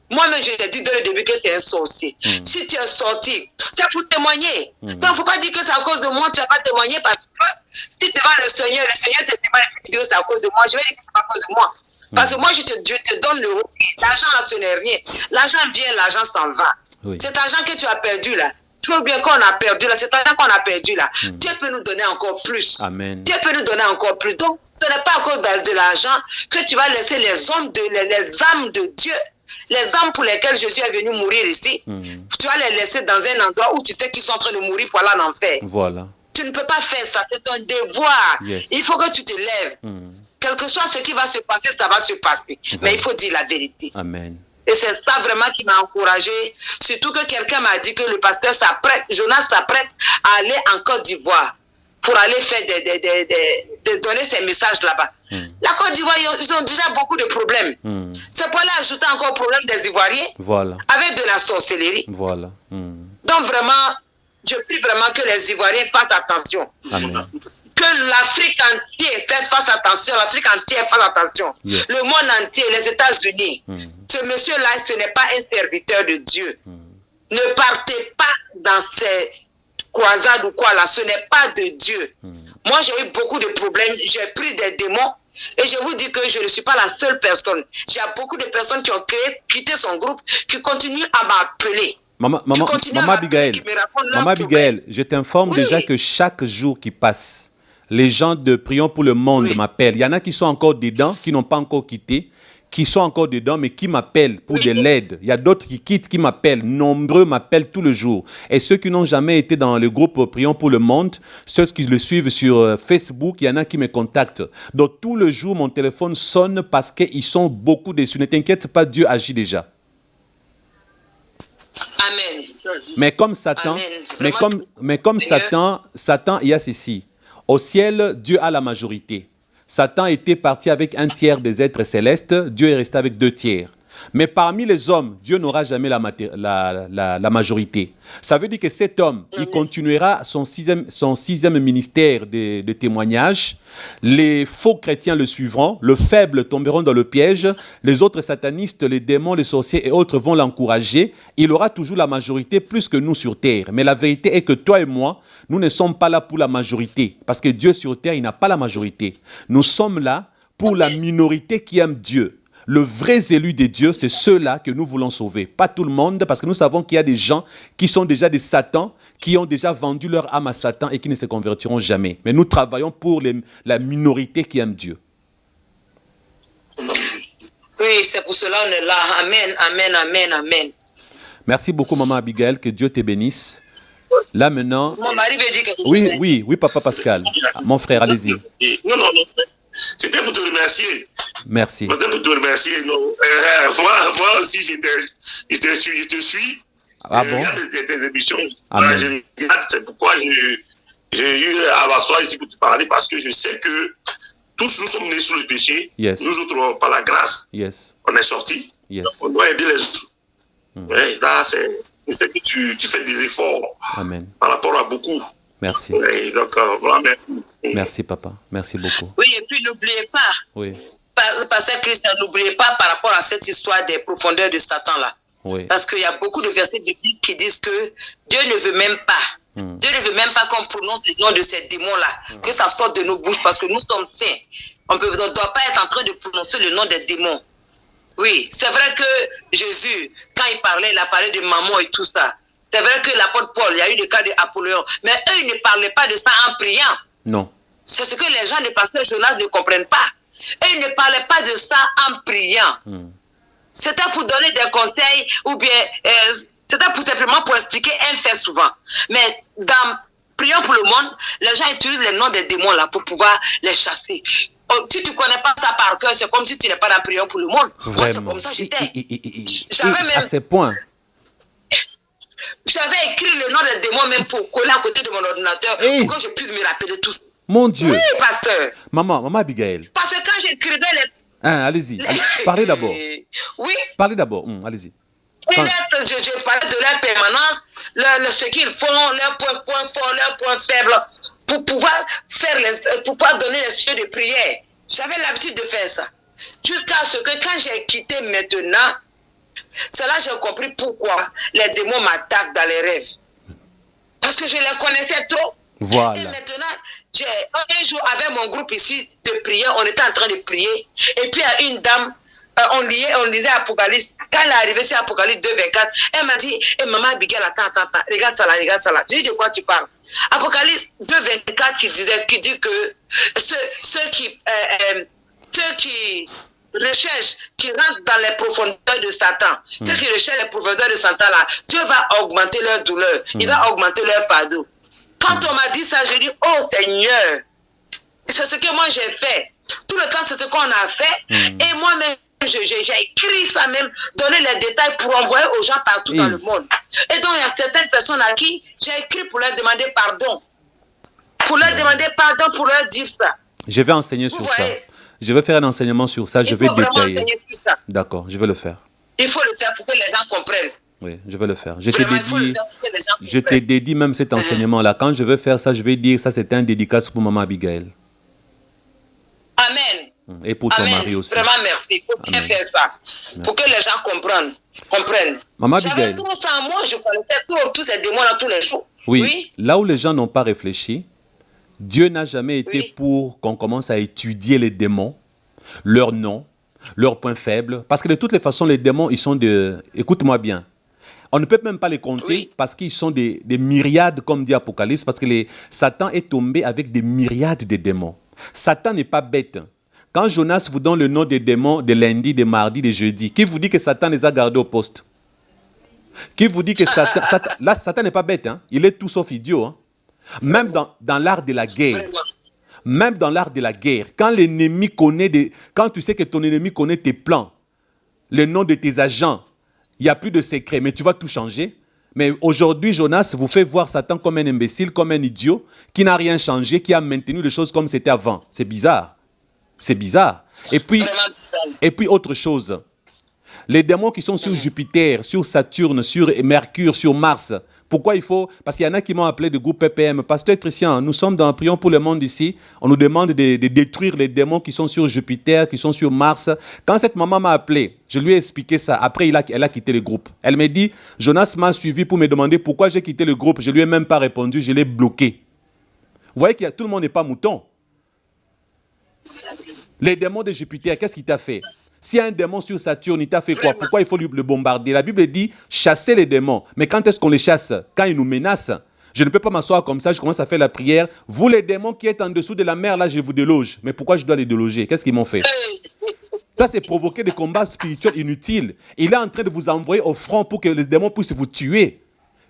moi-même, je t'ai dit dès le début que c'est un sorcier. Si tu es sorti, c'est pour témoigner. Donc, il ne faut pas dire que c'est à cause de moi, tu ne vas pas témoigner parce que si devant le Seigneur te témoigne et tu dis que c'est à cause de moi, je vais dire que c'est pas à cause de moi. Parce que moi, je te donne le haut. L'argent, là, ce n'est rien. L'argent vient, l'argent s'en va. Oui. Cet argent que tu as perdu, là, tout bien qu'on a perdu, là, cet argent qu'on a perdu, là, Dieu peut nous donner encore plus. Amen. Dieu peut nous donner encore plus. Donc, ce n'est pas à cause de l'argent que tu vas laisser les âmes de Dieu, les âmes pour lesquelles Jésus est venu mourir ici, tu vas les laisser dans un endroit où tu sais qu'ils sont en train de mourir pour aller en enfer. Voilà. Tu ne peux pas faire ça, c'est un devoir. Yes. Il faut que tu te lèves. Quel que soit ce qui va se passer, ça va se passer. Mais il faut dire la vérité. Amen. Et c'est ça vraiment qui m'a encouragé. Surtout que quelqu'un m'a dit que le pasteur s'apprête, Jonas s'apprête à aller en Côte d'Ivoire pour aller faire donner ses messages là-bas. La Côte d'Ivoire, ils ont déjà beaucoup de problèmes. C'est pour aller ajouter encore le problème des Ivoiriens. Voilà. Avec de la sorcellerie. Voilà. Donc vraiment, je prie vraiment que les Ivoiriens fassent attention. Amen. Que l'Afrique entière fasse attention, l'Afrique entière fasse attention. Yes. Le monde entier, les États-Unis. Ce monsieur-là, ce n'est pas un serviteur de Dieu. Ne partez pas dans ces croisades ou quoi là, ce n'est pas de Dieu. Moi, j'ai eu beaucoup de problèmes, j'ai pris des démons et je vous dis que je ne suis pas la seule personne. J'ai beaucoup de personnes qui ont quitté son groupe, qui continuent à m'appeler. Maman Abigail, je t'informe déjà que chaque jour qui passe, les gens de Prions pour le Monde m'appellent. Il y en a qui sont encore dedans, qui n'ont pas encore quitté, qui sont encore dedans, mais qui m'appellent pour de l'aide. Il y a d'autres qui quittent, qui m'appellent. Nombreux m'appellent tout le jour. Et ceux qui n'ont jamais été dans le groupe Prions pour le Monde, ceux qui le suivent sur Facebook, il y en a qui me contactent. Donc tout le jour, mon téléphone sonne parce qu'ils sont beaucoup déçus. Ne t'inquiète pas, Dieu agit déjà. Amen. Mais comme Satan, Satan, il y a ceci. Au ciel, Dieu a la majorité. Satan était parti avec 1/3 des êtres célestes, Dieu est resté avec 2/3. Mais parmi les hommes, Dieu n'aura jamais la majorité. Ça veut dire que cet homme, il continuera son sixième ministère de témoignage. Les faux chrétiens le suivront, les faibles tomberont dans le piège, les autres satanistes, les démons, les sorciers et autres vont l'encourager. Il aura toujours la majorité plus que nous sur terre. Mais la vérité est que toi et moi, nous ne sommes pas là pour la majorité. Parce que Dieu sur terre, il n'a pas la majorité. Nous sommes là pour la minorité qui aime Dieu. Le vrai élu de Dieu, c'est ceux-là que nous voulons sauver. Pas tout le monde, parce que nous savons qu'il y a des gens qui sont déjà des satans, qui ont déjà vendu leur âme à Satan et qui ne se convertiront jamais. Mais nous travaillons pour la minorité qui aime Dieu. Oui, c'est pour cela qu'on est là. Amen, amen, amen, amen. Merci beaucoup, maman Abigail. Que Dieu te bénisse. Là maintenant... Mon mari veut dire quelque chose. Oui, papa Pascal. Mon frère, allez-y. Non. C'était pour te remercier. Merci. C'était pour te remercier. Non. Moi aussi, je te suis. Ah bon? Tes émissions. Amen. C'est pourquoi j'ai eu à m'asseoir ici pour te parler, parce que je sais que tous nous sommes nés sous le péché. Yes. Nous autres, par la grâce, on est sortis. Yes. On doit aider les autres. Ouais, là, je sais que tu fais des efforts. Amen. Par rapport à beaucoup. Merci. Ouais, donc, voilà, merci. Merci, papa. Merci beaucoup. Oui, et puis n'oubliez pas. Oui. Pasteur Christian, n'oubliez pas par rapport à cette histoire des profondeurs de Satan là. Oui. Parce qu'il y a beaucoup de versets bibliques qui disent que Dieu ne veut même pas. Dieu ne veut même pas qu'on prononce le nom de ces démons-là, que ça sorte de nos bouches, parce que nous sommes saints. On ne doit pas être en train de prononcer le nom des démons. Oui, c'est vrai que Jésus, quand il parlait de maman et tout ça. C'est vrai que l'apôtre Paul, il y a eu le cas d'Apollyon, mais eux, ils ne parlaient pas de ça en priant. Non. C'est ce que les gens de pasteur Jonas ne comprennent pas. Eux, ils ne parlaient pas de ça en priant. C'était pour donner des conseils ou bien c'était simplement pour expliquer un fait souvent. Mais dans Prions pour le monde, les gens utilisent les noms des démons là pour pouvoir les chasser. Si tu ne connais pas ça par cœur, c'est comme si tu n'es pas dans Prions pour le monde. Moi, c'est comme ça j'étais. À ce point. J'avais écrit le nom des démons même pour coller à côté de mon ordinateur pour que je puisse me rappeler tout ça. Mon Dieu. Oui, pasteur. Maman Abigail. Parce que quand j'écrivais Hein, allez-y. Parlez d'abord. Oui. Parlez d'abord. Allez-y. Je parlais de leur permanence, ce qu'ils font, leurs points forts, leurs points faibles, pour pouvoir donner l'esprit de prière. J'avais l'habitude de faire ça. Jusqu'à ce que quand j'ai quitté maintenant, c'est là que j'ai compris pourquoi les démons m'attaquent dans les rêves. Parce que je les connaissais trop. Voilà. Et maintenant, un jour avec mon groupe ici de prière, on était en train de prier. Et puis il y a une dame, on lisait Apocalypse. Quand elle est arrivée sur Apocalypse 2:24, elle m'a dit, maman Abigail, attends, regarde ça là. J'ai dit, de quoi tu parles? Apocalypse 2:24 qui dit que ceux qui recherchent, qui rentrent dans les profondeurs de Satan, ceux qui recherchent les profondeurs de Satan là, Dieu va augmenter leur douleur, il va augmenter leur fardeau. Quand on m'a dit ça, j'ai dit, oh Seigneur, c'est ce que moi j'ai fait. Tout le temps, c'est ce qu'on a fait. Et moi-même, j'ai écrit ça même, donné les détails pour envoyer aux gens partout dans le monde. Et donc, il y a certaines personnes à qui j'ai écrit pour leur demander pardon. Pour leur demander pardon, pour leur dire ça. Je vais enseigner sur ça. Je vais faire un enseignement sur ça. Je vais détailler. D'accord, je vais le faire. Il faut le faire pour que les gens comprennent. Oui, je vais le faire. Je te dédie même cet enseignement-là. Quand je veux faire ça, je vais dire ça, c'est un dédicace pour maman Abigail. Amen. Et pour ton mari aussi. Vraiment merci. Il faut bien faire ça. Merci. Pour que les gens comprennent. Maman Abigail. J'avais tout ça en moi, je connaissais tous ces démons-là tous les jours. Oui. Là où les gens n'ont pas réfléchi, Dieu n'a jamais été pour qu'on commence à étudier les démons, leurs noms, leurs points faibles. Parce que de toutes les façons, les démons, ils sont de... Écoute-moi bien. On ne peut même pas les compter parce qu'ils sont des myriades, comme dit Apocalypse, parce que Satan est tombé avec des myriades de démons. Satan n'est pas bête. Quand Jonas vous donne le nom des démons de lundi, de mardi, de jeudi, qui vous dit que Satan les a gardés au poste? Qui vous dit que Satan n'est pas bête, hein? Il est tout sauf idiot. Hein? Même dans l'art de la guerre. Même dans l'art de la guerre, quand l'ennemi connaît quand tu sais que ton ennemi connaît tes plans, le nom de tes agents, il n'y a plus de secret, mais tu vas tout changer. Mais aujourd'hui, Jonas vous fait voir Satan comme un imbécile, comme un idiot, qui n'a rien changé, qui a maintenu les choses comme c'était avant. C'est bizarre. C'est bizarre. Et puis autre chose. Les démons qui sont sur Jupiter, sur Saturne, sur Mercure, sur Mars, pourquoi il faut... Parce qu'il y en a qui m'ont appelé du groupe PPM. Pasteur Christian, nous sommes dans Prions pour le monde ici. On nous demande de détruire les démons qui sont sur Jupiter, qui sont sur Mars. Quand cette maman m'a appelé, je lui ai expliqué ça. Après, elle a quitté le groupe. Elle m'a dit, Jonas m'a suivi pour me demander pourquoi j'ai quitté le groupe. Je lui ai même pas répondu, je l'ai bloqué. Vous voyez que tout le monde n'est pas mouton. Les démons de Jupiter, qu'est-ce qu'il t'a fait? S'il y a un démon sur Saturne, il t'a fait quoi? Pourquoi il faut le bombarder? La Bible dit chasser les démons. Mais quand est-ce qu'on les chasse? Quand ils nous menacent. Je ne peux pas m'asseoir comme ça, je commence à faire la prière. Vous les démons qui êtes en dessous de la mer, là, je vous déloge. Mais pourquoi je dois les déloger? Qu'est-ce qu'ils m'ont fait? Ça, c'est provoquer des combats spirituels inutiles. Il est en train de vous envoyer au front pour que les démons puissent vous tuer.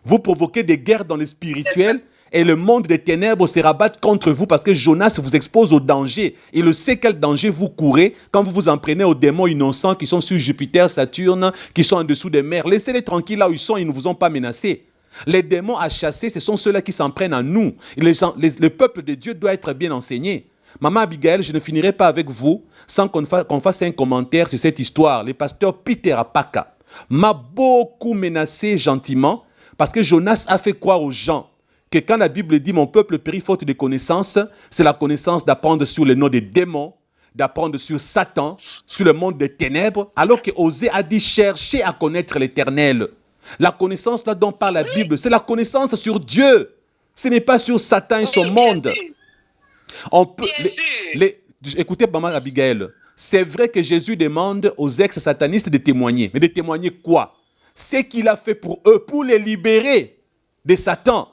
Vous provoquez des guerres dans le spirituel. Et le monde des ténèbres se rabat contre vous parce que Jonas vous expose au danger. Il sait quel danger vous courez quand vous vous en prenez aux démons innocents qui sont sur Jupiter, Saturne, qui sont en dessous des mers. Laissez-les tranquilles là où ils sont, ils ne vous ont pas menacés. Les démons à chasser, ce sont ceux-là qui s'en prennent à nous. Le peuple de Dieu doit être bien enseigné. Maman Abigail, je ne finirai pas avec vous sans qu'on fasse un commentaire sur cette histoire. Le pasteur Peter Apaka m'a beaucoup menacé gentiment parce que Jonas a fait croire aux gens que quand la Bible dit « Mon peuple périt faute de connaissance », c'est la connaissance d'apprendre sur le nom des démons, d'apprendre sur Satan, sur le monde des ténèbres, alors que Osée a dit « Cherchez à connaître l'Éternel ». La connaissance là dont parle la Bible, c'est la connaissance sur Dieu. Ce n'est pas sur Satan et son monde. On peut, écoutez, maman Abigail, c'est vrai que Jésus demande aux ex-satanistes de témoigner. Mais de témoigner quoi? Ce qu'il a fait pour eux, pour les libérer de Satan.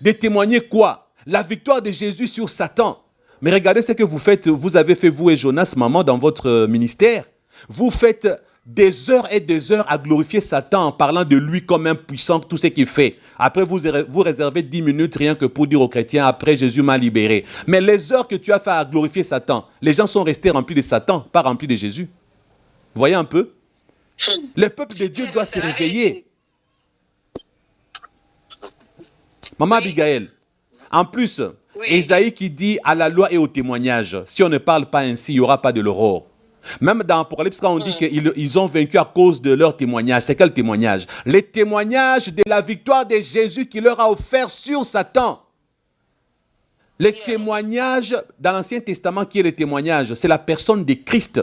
De témoigner quoi? La victoire de Jésus sur Satan. Mais regardez ce que vous faites, vous avez fait vous et Jonas, maman, dans votre ministère. Vous faites des heures et des heures à glorifier Satan en parlant de lui comme un puissant, tout ce qu'il fait. Après, vous réservez 10 minutes rien que pour dire aux chrétiens, après Jésus m'a libéré. Mais les heures que tu as fait à glorifier Satan, les gens sont restés remplis de Satan, pas remplis de Jésus. Vous voyez un peu? Le peuple de Dieu doit se réveiller. Maman Abigail, en plus, Ésaïe qui dit à la loi et au témoignage, si on ne parle pas ainsi, il n'y aura pas de l'aurore. Même dans Apocalypse, quand on dit qu'ils ont vaincu à cause de leur témoignage, c'est quel témoignage? Les témoignages de la victoire de Jésus qui leur a offert sur Satan. Les témoignages dans l'Ancien Testament, qui est le témoignage? C'est la personne de Christ.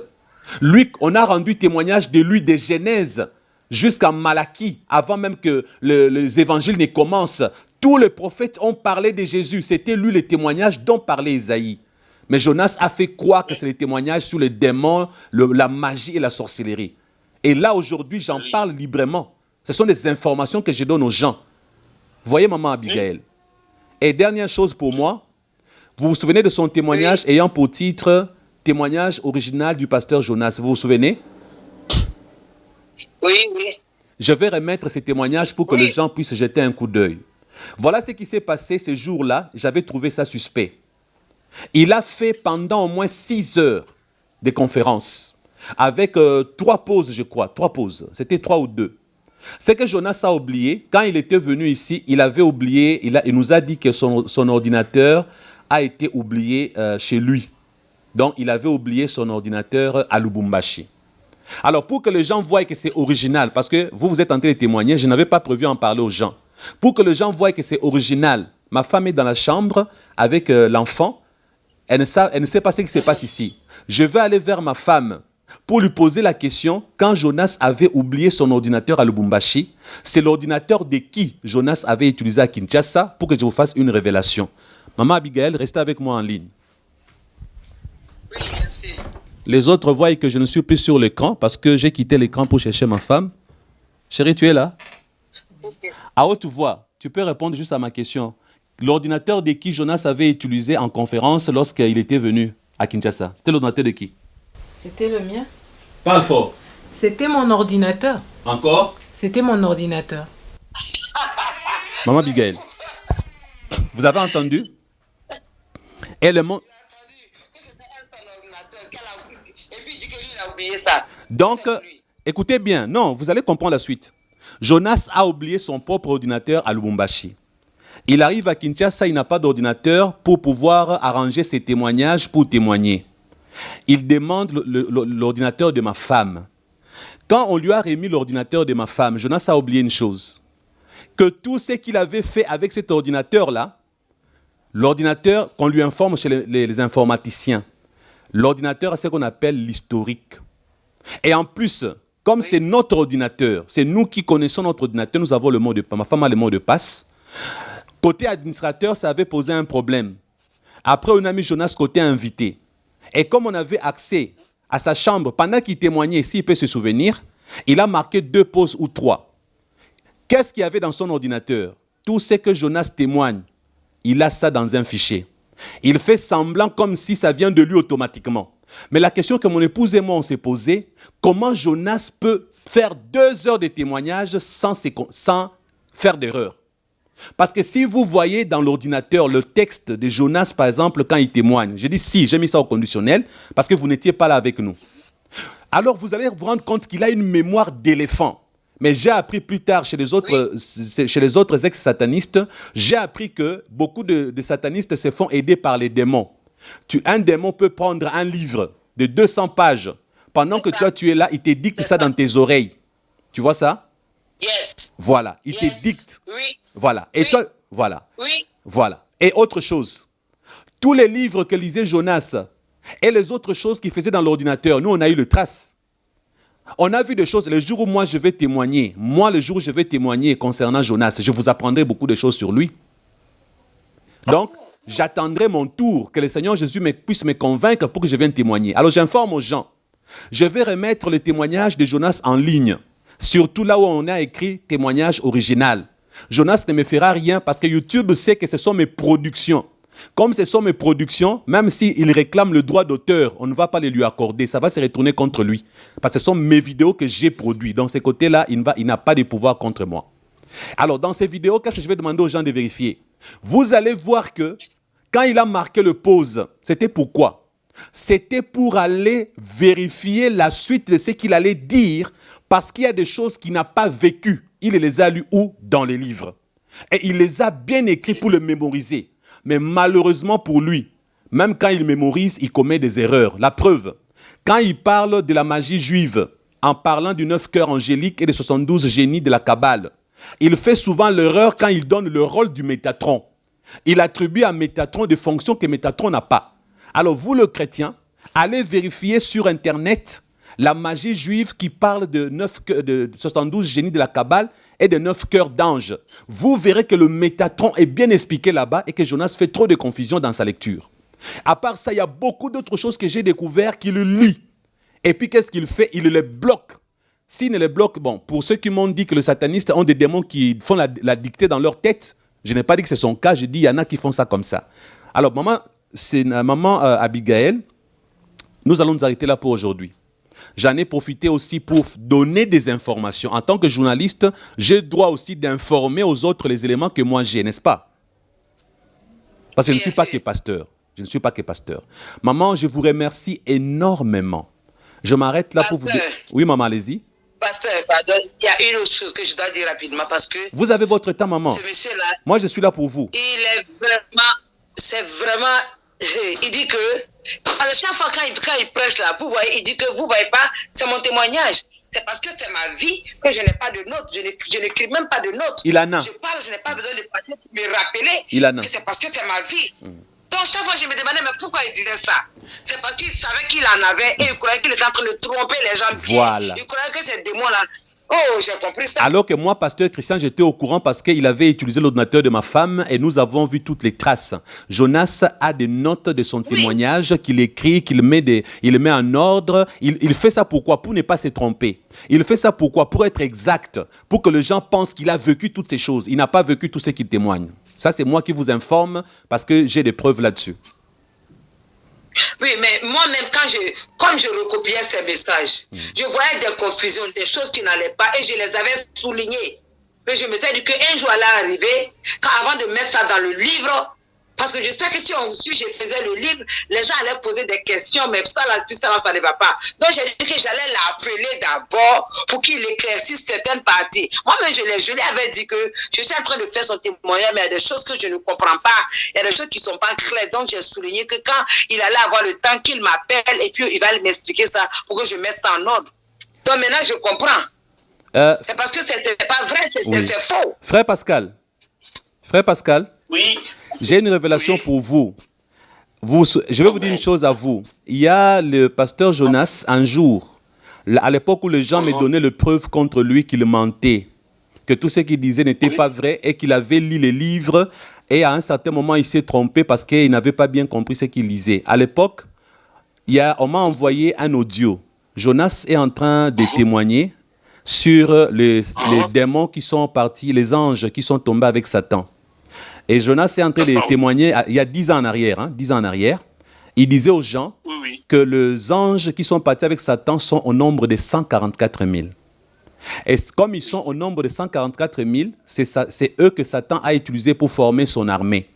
Lui, on a rendu témoignage de lui, de Genèse, jusqu'à Malachie, avant même que les évangiles ne commencent. Tous les prophètes ont parlé de Jésus. C'était lui le témoignage dont parlait Isaïe. Mais Jonas a fait croire que c'est le témoignage sur les démons, la magie et la sorcellerie. Et là, aujourd'hui, j'en parle librement. Ce sont des informations que je donne aux gens. Voyez, maman Abigail. Et dernière chose pour moi, vous vous souvenez de son témoignage ayant pour titre « Témoignage original du pasteur Jonas ». Vous vous souvenez? Oui, oui. Je vais remettre ces témoignages pour que les gens puissent jeter un coup d'œil. Voilà ce qui s'est passé ce jour-là. J'avais trouvé ça suspect. Il a fait pendant au moins 6 heures de conférences avec 3 pauses, je crois. 3 pauses. C'était 3 ou 2. C'est que Jonas a oublié. Quand il était venu ici, il avait oublié. Il nous a dit que son ordinateur a été oublié chez lui. Donc, il avait oublié son ordinateur à Lubumbashi. Alors, pour que les gens voient que c'est original, parce que vous êtes en train de témoigner, je n'avais pas prévu en parler aux gens. Pour que les gens voient que c'est original, ma femme est dans la chambre avec l'enfant. Elle ne sait pas ce qui se passe ici. Je vais aller vers ma femme pour lui poser la question, quand Jonas avait oublié son ordinateur à Lubumbashi, c'est l'ordinateur de qui Jonas avait utilisé à Kinshasa, pour que je vous fasse une révélation. Maman Abigail, restez avec moi en ligne. Oui, merci. Les autres voient que je ne suis plus sur l'écran parce que j'ai quitté l'écran pour chercher ma femme. Chérie, tu es là? À haute voix, tu peux répondre juste à ma question. L'ordinateur de qui Jonas avait utilisé en conférence lorsqu'il était venu à Kinshasa, c'était l'ordinateur de qui? C'était le mien. Parle fort. C'était mon ordinateur. Encore? C'était mon ordinateur. Maman Abigail, vous avez entendu? Donc, écoutez bien. Non, vous allez comprendre la suite. Jonas a oublié son propre ordinateur à Lubumbashi. Il arrive à Kinshasa, il n'a pas d'ordinateur pour pouvoir arranger ses témoignages pour témoigner. Il demande l'ordinateur de ma femme. Quand on lui a remis l'ordinateur de ma femme, Jonas a oublié une chose. Que tout ce qu'il avait fait avec cet ordinateur-là, l'ordinateur, qu'on lui informe chez les informaticiens, l'ordinateur a ce qu'on appelle l'historique. Et en plus, comme c'est notre ordinateur, c'est nous qui connaissons notre ordinateur, nous avons le mot de passe, ma femme a le mot de passe. Côté administrateur, ça avait posé un problème. Après, on a mis Jonas côté invité. Et comme on avait accès à sa chambre, pendant qu'il témoignait, s'il peut se souvenir, il a marqué 2 pauses ou 3. Qu'est-ce qu'il y avait dans son ordinateur? Tout ce que Jonas témoigne, il a ça dans un fichier. Il fait semblant comme si ça vient de lui automatiquement. Mais la question que mon épouse et moi on s'est posée, comment Jonas peut faire 2 heures de témoignage sans faire d'erreur? Parce que si vous voyez dans l'ordinateur le texte de Jonas, par exemple, quand il témoigne, j'ai dit si, j'ai mis ça au conditionnel, parce que vous n'étiez pas là avec nous. Alors vous allez vous rendre compte qu'il a une mémoire d'éléphant. Mais j'ai appris plus tard chez les autres ex-satanistes, j'ai appris que beaucoup de satanistes se font aider par les démons. Un démon peut prendre un livre de 200 pages. Pendant que toi tu es là, il te dicte ça dans tes oreilles. Tu vois ça? Yes. Voilà, il te dicte. Oui. Voilà. Et toi, voilà. Oui. Voilà. Et autre chose, tous les livres que lisait Jonas et les autres choses qu'il faisait dans l'ordinateur, nous on a eu le trace. On a vu des choses, le jour où moi je vais témoigner, concernant Jonas, je vous apprendrai beaucoup de choses sur lui. Donc, j'attendrai mon tour, que le Seigneur Jésus puisse me convaincre pour que je vienne témoigner. Alors j'informe aux gens, je vais remettre le témoignage de Jonas en ligne, surtout là où on a écrit témoignage original. Jonas ne me fera rien parce que YouTube sait que ce sont mes productions. Comme ce sont mes productions, même s'il réclame le droit d'auteur, on ne va pas les lui accorder. Ça va se retourner contre lui. Parce que ce sont mes vidéos que j'ai produites. Dans ces côtés-là, il n'a pas de pouvoir contre moi. Alors, dans ces vidéos, qu'est-ce que je vais demander aux gens de vérifier? Vous allez voir que quand il a marqué le pause, c'était pourquoi? C'était pour aller vérifier la suite de ce qu'il allait dire parce qu'il y a des choses qu'il n'a pas vécues. Il les a lues où? Dans les livres. Et il les a bien écrits pour le mémoriser. Mais malheureusement pour lui, même quand il mémorise, il commet des erreurs. La preuve, Quand il parle de la magie juive, en parlant du 9 cœurs angéliques et des 72 génies de la Kabbale, il fait souvent l'erreur quand il donne le rôle du Métatron. Il attribue à Métatron des fonctions que Métatron n'a pas. Alors vous, le chrétien, allez vérifier sur Internet la magie juive qui parle de 72 génies de la Kabbale et de 9 cœurs d'anges. Vous verrez que le Métatron est bien expliqué là-bas et que Jonas fait trop de confusion dans sa lecture. À part ça, il y a beaucoup d'autres choses que j'ai découvertes qu'il lit. Et puis qu'est-ce qu'il fait? Il les bloque. S'il ne les bloque, bon, pour ceux qui m'ont dit que les satanistes ont des démons qui font la dictée dans leur tête, je n'ai pas dit que c'est son cas, je dis il y en a qui font ça comme ça. Alors, maman Abigail, nous allons nous arrêter là pour aujourd'hui. J'en ai profité aussi pour donner des informations. En tant que journaliste, j'ai le droit aussi d'informer aux autres les éléments que moi j'ai, n'est-ce pas? Parce que je ne suis pas que pasteur. Je ne suis pas que pasteur. Maman, je vous remercie énormément. Je m'arrête là pour vous dire... Oui, maman, allez-y. Pasteur, il y a une autre chose que je dois dire rapidement parce que... Vous avez votre temps, maman. Ce monsieur-là... Moi, je suis là pour vous. Il est vraiment... C'est vraiment... Il dit que... À chaque fois quand il prêche là, vous voyez, il dit que vous voyez pas, c'est mon témoignage. C'est parce que c'est ma vie que je n'ai pas de notes. Je n'écris même pas de notes. Il en a. Je parle, je n'ai pas besoin de papier pour me rappeler Il en a. que c'est parce que c'est ma vie. Donc, chaque fois, je me demandais, mais pourquoi il disait ça? C'est parce qu'il savait qu'il en avait et il croyait qu'il était en train de tromper les gens bien. Voilà. Il croyait que ces démons-là... Oh, j'ai compris ça. Alors que moi, pasteur Christian, j'étais au courant parce qu'il avait utilisé l'ordinateur de ma femme et nous avons vu toutes les traces. Jonas a des notes de son témoignage qu'il écrit, qu'il met, il met en ordre. Il fait ça pourquoi? Pour ne pas se tromper. Il fait ça pourquoi? Pour être exact, pour que les gens pensent qu'il a vécu toutes ces choses. Il n'a pas vécu tout ce qu'il témoigne. Ça, c'est moi qui vous informe parce que j'ai des preuves là-dessus. Oui, mais moi-même, comme je recopiais ces messages, je voyais des confusions, des choses qui n'allaient pas et je les avais soulignées. Mais je me suis dit qu'un jour allait arriver, avant de mettre ça dans le livre, parce que je sais que si je faisais le livre, les gens allaient poser des questions, mais ça ne va pas. Donc j'ai dit que j'allais l'appeler d'abord pour qu'il éclaircisse certaines parties. Moi-même, je lui avais dit que je suis en train de faire son témoignage, mais il y a des choses que je ne comprends pas. Il y a des choses qui ne sont pas claires. Donc j'ai souligné que quand il allait avoir le temps, qu'il m'appelle et puis il va m'expliquer ça pour que je mette ça en ordre. Donc maintenant, je comprends. C'est parce que ce n'était pas vrai, c'était faux. Frère Pascal. Oui. J'ai une révélation pour vous. Je vais vous dire une chose à vous. Il y a le pasteur Jonas, un jour, à l'époque où les gens me donnaient les preuves contre lui qu'il mentait, que tout ce qu'il disait n'était pas vrai et qu'il avait lu les livres et à un certain moment, il s'est trompé parce qu'il n'avait pas bien compris ce qu'il lisait. À l'époque, on m'a envoyé un audio. Jonas est en train de témoigner sur les démons qui sont partis, les anges qui sont tombés avec Satan. Et Jonas est en train de témoigner, il y a 10 ans en arrière, il disait aux gens que les anges qui sont partis avec Satan sont au nombre de 144 000. Et comme ils sont au nombre de 144 000, c'est eux que Satan a utilisé pour former son armée.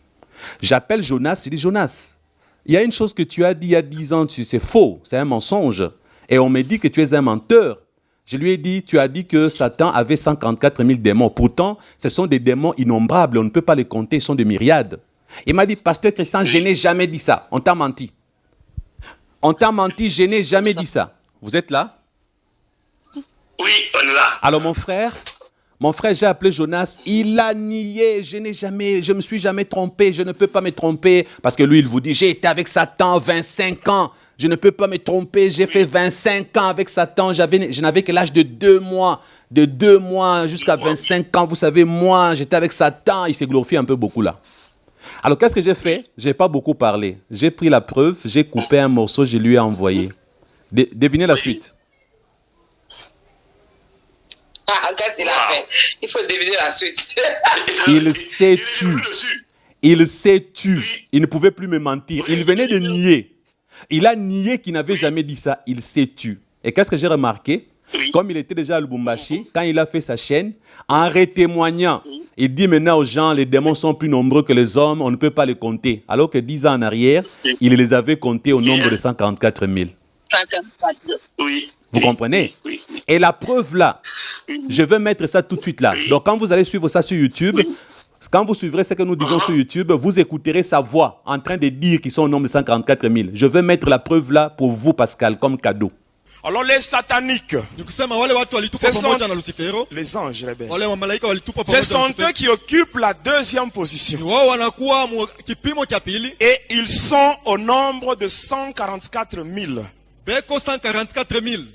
J'appelle Jonas, je dis Jonas, il y a une chose que tu as dit il y a 10 ans, c'est faux, c'est un mensonge. Et on me dit que tu es un menteur. Je lui ai dit, tu as dit que Satan avait 144 000 démons. Pourtant, ce sont des démons innombrables. On ne peut pas les compter, ils sont des myriades. Il m'a dit, pasteur Christian, je n'ai jamais dit ça. On t'a menti. On t'a menti, je n'ai jamais dit ça. Vous êtes là? Oui, on est là. Alors mon frère, j'ai appelé Jonas. Il a nié, je ne me suis jamais trompé. Je ne peux pas me tromper. Parce que lui, il vous dit, j'ai été avec Satan 25 ans. Je ne peux pas me tromper, j'ai fait 25 ans avec Satan, je n'avais que l'âge de 2 mois. De 2 mois jusqu'à 25 ans, vous savez, moi, j'étais avec Satan, il s'est glorifié un peu beaucoup là. Alors, qu'est-ce que j'ai fait? Je n'ai pas beaucoup parlé. J'ai pris la preuve, j'ai coupé un morceau, je lui ai envoyé. Devinez la suite. Qu'est-ce qu'il a fait? Il faut deviner la suite. Il s'est tu. Il s'est tu. Il ne pouvait plus me mentir. Il venait de nier. Il a nié qu'il n'avait jamais dit ça. Il s'est tu. Et qu'est-ce que j'ai remarqué? Comme il était déjà à Lubumbashi, quand il a fait sa chaîne, en retémoignant, il dit maintenant aux gens, les démons sont plus nombreux que les hommes, on ne peut pas les compter. Alors que 10 ans en arrière, il les avait comptés au nombre de 144 000. Oui. Vous comprenez? Et la preuve là, je vais mettre ça tout de suite là. Donc quand vous allez suivre ça sur YouTube, Quand vous suivrez ce que nous disons sur YouTube, vous écouterez sa voix en train de dire qu'ils sont au nombre de 144 000. Je veux mettre la preuve là pour vous, Pascal, comme cadeau. Alors les sataniques, ce sont les anges rebelles. Ce sont eux qui occupent la deuxième position. Et ils sont au nombre de 144 000.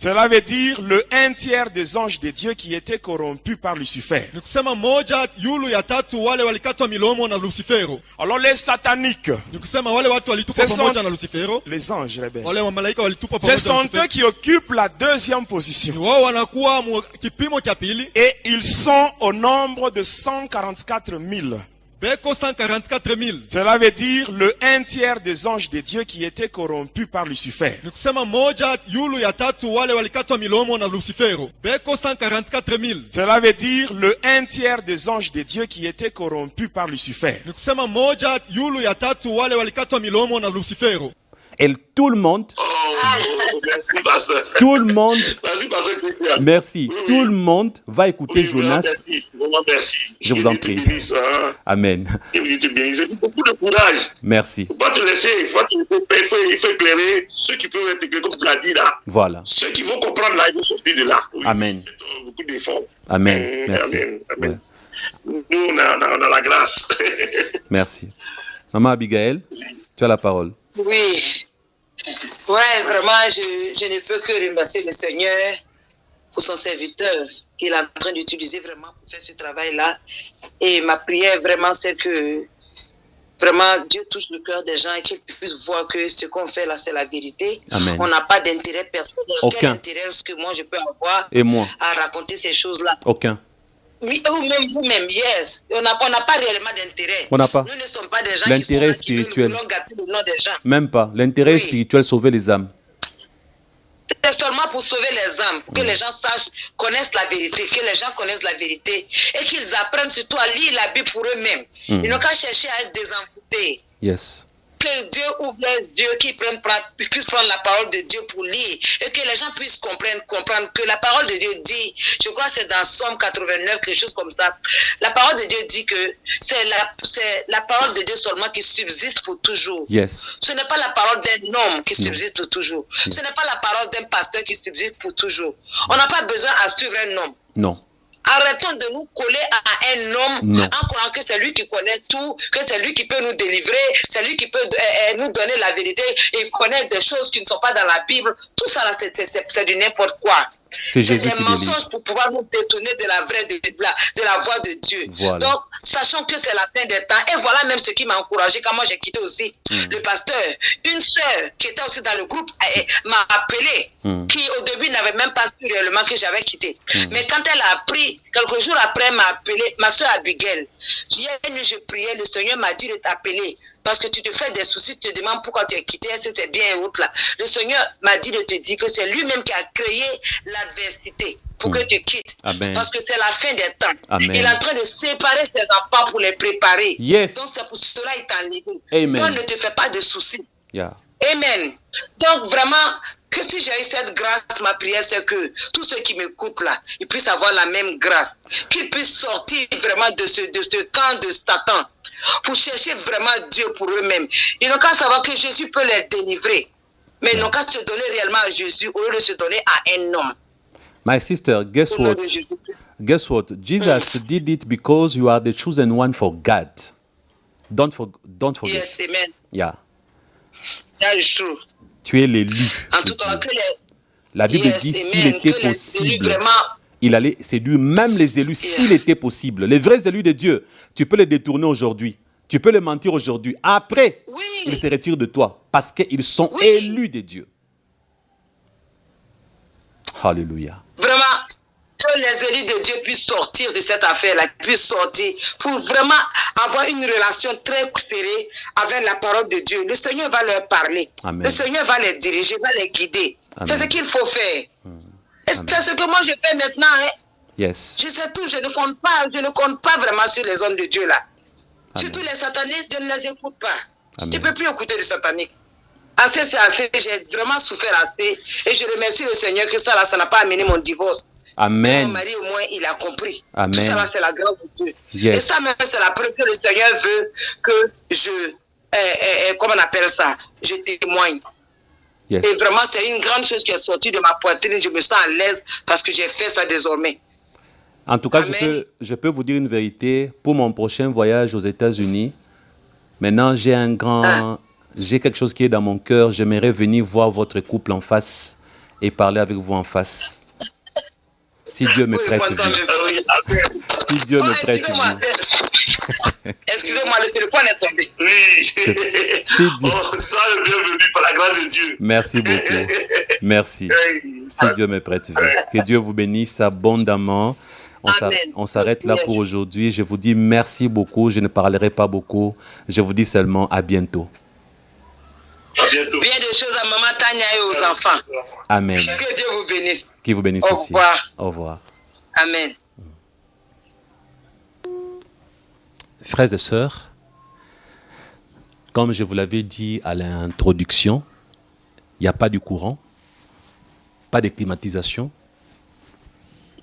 Cela veut dire le 1/3 des anges de Dieu qui étaient corrompus par Lucifer. Alors les sataniques, ce sont les anges rebelles. Ce sont eux qui occupent la deuxième position. Et ils sont au nombre de 144 000. Cela veut dire le 1/3 des anges de Dieu qui étaient corrompus par Lucifer. Cela veut dire le 1/3 des anges de Dieu qui étaient corrompus par Lucifer. Et tout le monde, Merci, pasteur. tout le monde, Merci, pasteur Christian. merci, tout le monde va écouter Jonas. Merci, vraiment merci. Je vous en prie. Amen. Il me dit, tu bénisses. Beaucoup de courage. Merci. Il ne faut pas te laisser. Il faut éclairer ceux qui peuvent être éclairés, comme tu l'as dit là. Voilà. Ceux qui vont comprendre là, ils vont sortir de là. Oui, Amen. Beaucoup d'efforts. Amen. Merci. Amen. Amen. Ouais. Nous, on a la grâce. Merci. Maman Abigail, tu as la parole. Oui. Ouais, vraiment, je ne peux que remercier le Seigneur pour son serviteur qu'il est en train d'utiliser vraiment pour faire ce travail-là. Et ma prière vraiment, c'est que vraiment Dieu touche le cœur des gens et qu'ils puissent voir que ce qu'on fait là, c'est la vérité. Amen. On n'a pas d'intérêt personnel. Aucun. Quel intérêt est-ce que moi je peux avoir Et moi? à raconter ces choses-là? Aucun. Oui, ou même vous-même, yes. On n'a pas réellement d'intérêt. On n'a pas. Nous ne sommes pas des gens L'intérêt qui sont là, spirituel. qui veulent gâter le nom des gens. Même pas. L'intérêt Oui. spirituel, sauver les âmes. C'est seulement pour sauver les âmes, pour que les gens sachent, connaissent la vérité, que les gens connaissent la vérité et qu'ils apprennent surtout à lire la Bible pour eux-mêmes. Ils n'ont qu'à chercher à être désenvoûtés. Yes. Que Dieu ouvre les yeux, qu'ils puissent prendre la parole de Dieu pour lire et que les gens puissent comprendre que la parole de Dieu dit, je crois que c'est dans Somme 89, quelque chose comme ça, la parole de Dieu dit que c'est la parole de Dieu seulement qui subsiste pour toujours. Yes. Ce n'est pas la parole d'un homme qui subsiste pour toujours. Ce n'est pas la parole d'un pasteur qui subsiste pour toujours. On n'a pas besoin à suivre un homme. Non. Arrêtons de nous coller à un homme en croyant que c'est lui qui connaît tout, que c'est lui qui peut nous délivrer, c'est lui qui peut nous donner la vérité et connaître des choses qui ne sont pas dans la Bible. Tout ça, là, c'est du n'importe quoi. C'est C'est Jésus des qui mensonges délivre. pour pouvoir nous détourner de la vraie, de la voie de Dieu. Voilà. Donc, sachant que c'est la fin des temps, et voilà même ce qui m'a encouragé quand moi j'ai quitté aussi le pasteur. Une sœur qui était aussi dans le groupe m'a appelé, qui au début n'avait même pas su réellement que j'avais quitté. Mais quand elle a appris, quelques jours après, elle m'a appelé, ma sœur Abigail. Hier nuit, je priais, le Seigneur m'a dit de t'appeler parce que tu te fais des soucis, tu te demandes pourquoi tu es quitté, est-ce que c'est bien et autres là. Le Seigneur m'a dit de te dire que c'est lui-même qui a créé l'adversité pour que tu quittes. Amen. Parce que c'est la fin des temps. Amen. Il est en train de séparer ses enfants pour les préparer. Yes. Donc c'est pour cela qu'il t'a livré. Amen. Toi, ne te fais pas de soucis. Yeah. Amen. Donc vraiment, que si j'ai eu cette grâce, ma prière, c'est que tous ceux qui m'écoutent là, ils puissent avoir la même grâce. Qu'ils puissent sortir vraiment de ce camp de Satan pour chercher vraiment Dieu pour eux-mêmes. Ils n'ont qu'à savoir que Jésus peut les délivrer. Mais ils n'ont qu'à se donner réellement à Jésus au lieu de se donner à un homme. My sister, guess Au nom what? de Jésus-Christ. Guess what? Jesus did it because you are the chosen one for God. Don't forget. Yes, amen. Yeah. That is true. Tu es l'élu. En de tout cas, Dieu. que les... La Bible Yes, dit amen. s'il était Que les élus possible, vraiment... il allait séduire même les élus s'il était possible. Les vrais élus de Dieu, tu peux les détourner aujourd'hui. Tu peux les mentir aujourd'hui. Après, Oui. ils se retirent de toi parce qu'ils sont Oui. élus de Dieu. Alléluia. Vraiment, que les élus de Dieu puissent sortir de cette affaire-là, puissent sortir pour vraiment avoir une relation très serrée avec la parole de Dieu. Le Seigneur va leur parler. Amen. Le Seigneur va les diriger, va les guider. Amen. C'est ce qu'il faut faire. Et c'est ce que moi je fais maintenant. Hein. Yes. Je sais tout, je ne compte pas vraiment sur les hommes de Dieu là. Surtout les satanistes, je ne les écoute pas. Amen. Tu ne peux plus écouter les sataniques. Assez, c'est assez. J'ai vraiment souffert assez. Et je remercie le Seigneur que ça n'a pas amené mon divorce. Amen. Mon mari, au moins, il a compris. Amen. Tout ça, là, c'est la grâce de Dieu. Yes. Et ça, même, c'est la preuve que le Seigneur veut que comment on appelle ça? Je témoigne. Yes. Et vraiment, c'est une grande chose qui est sortie de ma poitrine. Je me sens à l'aise parce que j'ai fait ça désormais. En tout cas, Amen. je peux vous dire une vérité. Pour mon prochain voyage aux États-Unis, maintenant, j'ai quelque chose qui est dans mon cœur. J'aimerais venir voir votre couple en face et parler avec vous en face. Si Dieu me prête vie. Si Dieu me prête vie. Excusez-moi, le téléphone est tombé. Oui. Si Dieu... Oh, ça le bienvenu par la grâce de Dieu. Merci beaucoup. Merci. Si Dieu me prête vie. Que Dieu vous bénisse abondamment. On s'arrête là pour aujourd'hui. Je vous dis merci beaucoup. Je ne parlerai pas beaucoup. Je vous dis seulement à bientôt. À bientôt. Bien des choses à maman Tania et aux enfants. Amen. Que Dieu vous bénisse. Qu'il vous bénisse Au aussi. revoir. Au revoir. Amen. Frères et sœurs, comme je vous l'avais dit à l'introduction, il n'y a pas de courant, pas de climatisation,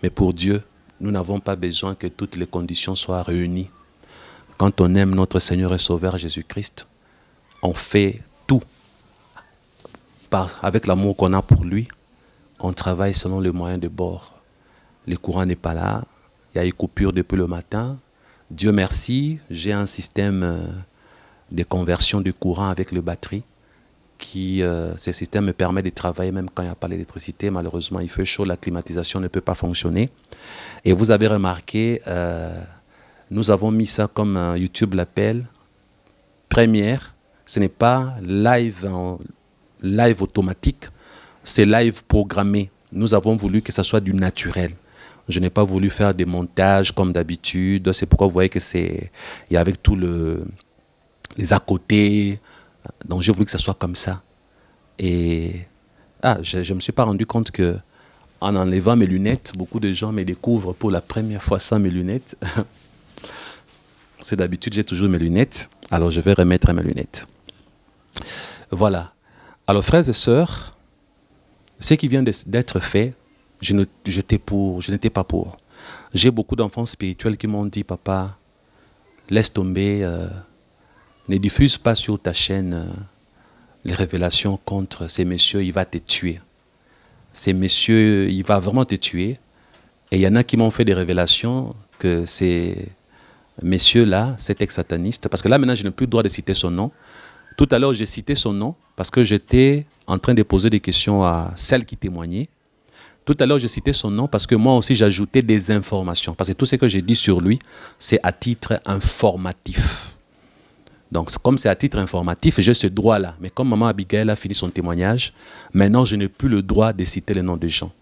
mais pour Dieu, nous n'avons pas besoin que toutes les conditions soient réunies. Quand on aime notre Seigneur et Sauveur Jésus-Christ, on fait tout avec l'amour qu'on a pour lui. On travaille selon les moyens de bord. Le courant n'est pas là, il y a une coupure depuis le matin. Dieu merci, j'ai un système de conversion du courant avec le batterie. Ce système me permet de travailler même quand il n'y a pas d'électricité. Malheureusement, il fait chaud, la climatisation ne peut pas fonctionner. Et vous avez remarqué, nous avons mis ça comme YouTube l'appelle, première. Ce n'est pas live automatique, c'est live programmé. Nous avons voulu que ça soit du naturel. Je n'ai pas voulu faire des montages comme d'habitude. C'est pourquoi vous voyez que il y a avec tout les à côté. Donc j'ai voulu que ça soit comme ça. Et je ne me suis pas rendu compte que en enlevant mes lunettes, beaucoup de gens me découvrent pour la première fois sans mes lunettes. C'est d'habitude, j'ai toujours mes lunettes. Alors je vais remettre mes lunettes. Voilà. Alors frères et sœurs, ce qui vient d'être fait, je n'étais pas pour. J'ai beaucoup d'enfants spirituels qui m'ont dit, papa, laisse tomber, ne diffuse pas sur ta chaîne les révélations contre ces messieurs, il va te tuer. Ces messieurs, il va vraiment te tuer. Et il y en a qui m'ont fait des révélations que ces messieurs-là, cet ex-sataniste, parce que là maintenant je n'ai plus le droit de citer son nom. Tout à l'heure j'ai cité son nom parce que j'étais en train de poser des questions à celles qui témoignaient. Tout à l'heure, j'ai cité son nom parce que moi aussi, j'ajoutais des informations. Parce que tout ce que j'ai dit sur lui, c'est à titre informatif. Donc, comme c'est à titre informatif, j'ai ce droit-là. Mais comme maman Abigail a fini son témoignage, maintenant, je n'ai plus le droit de citer les noms des gens.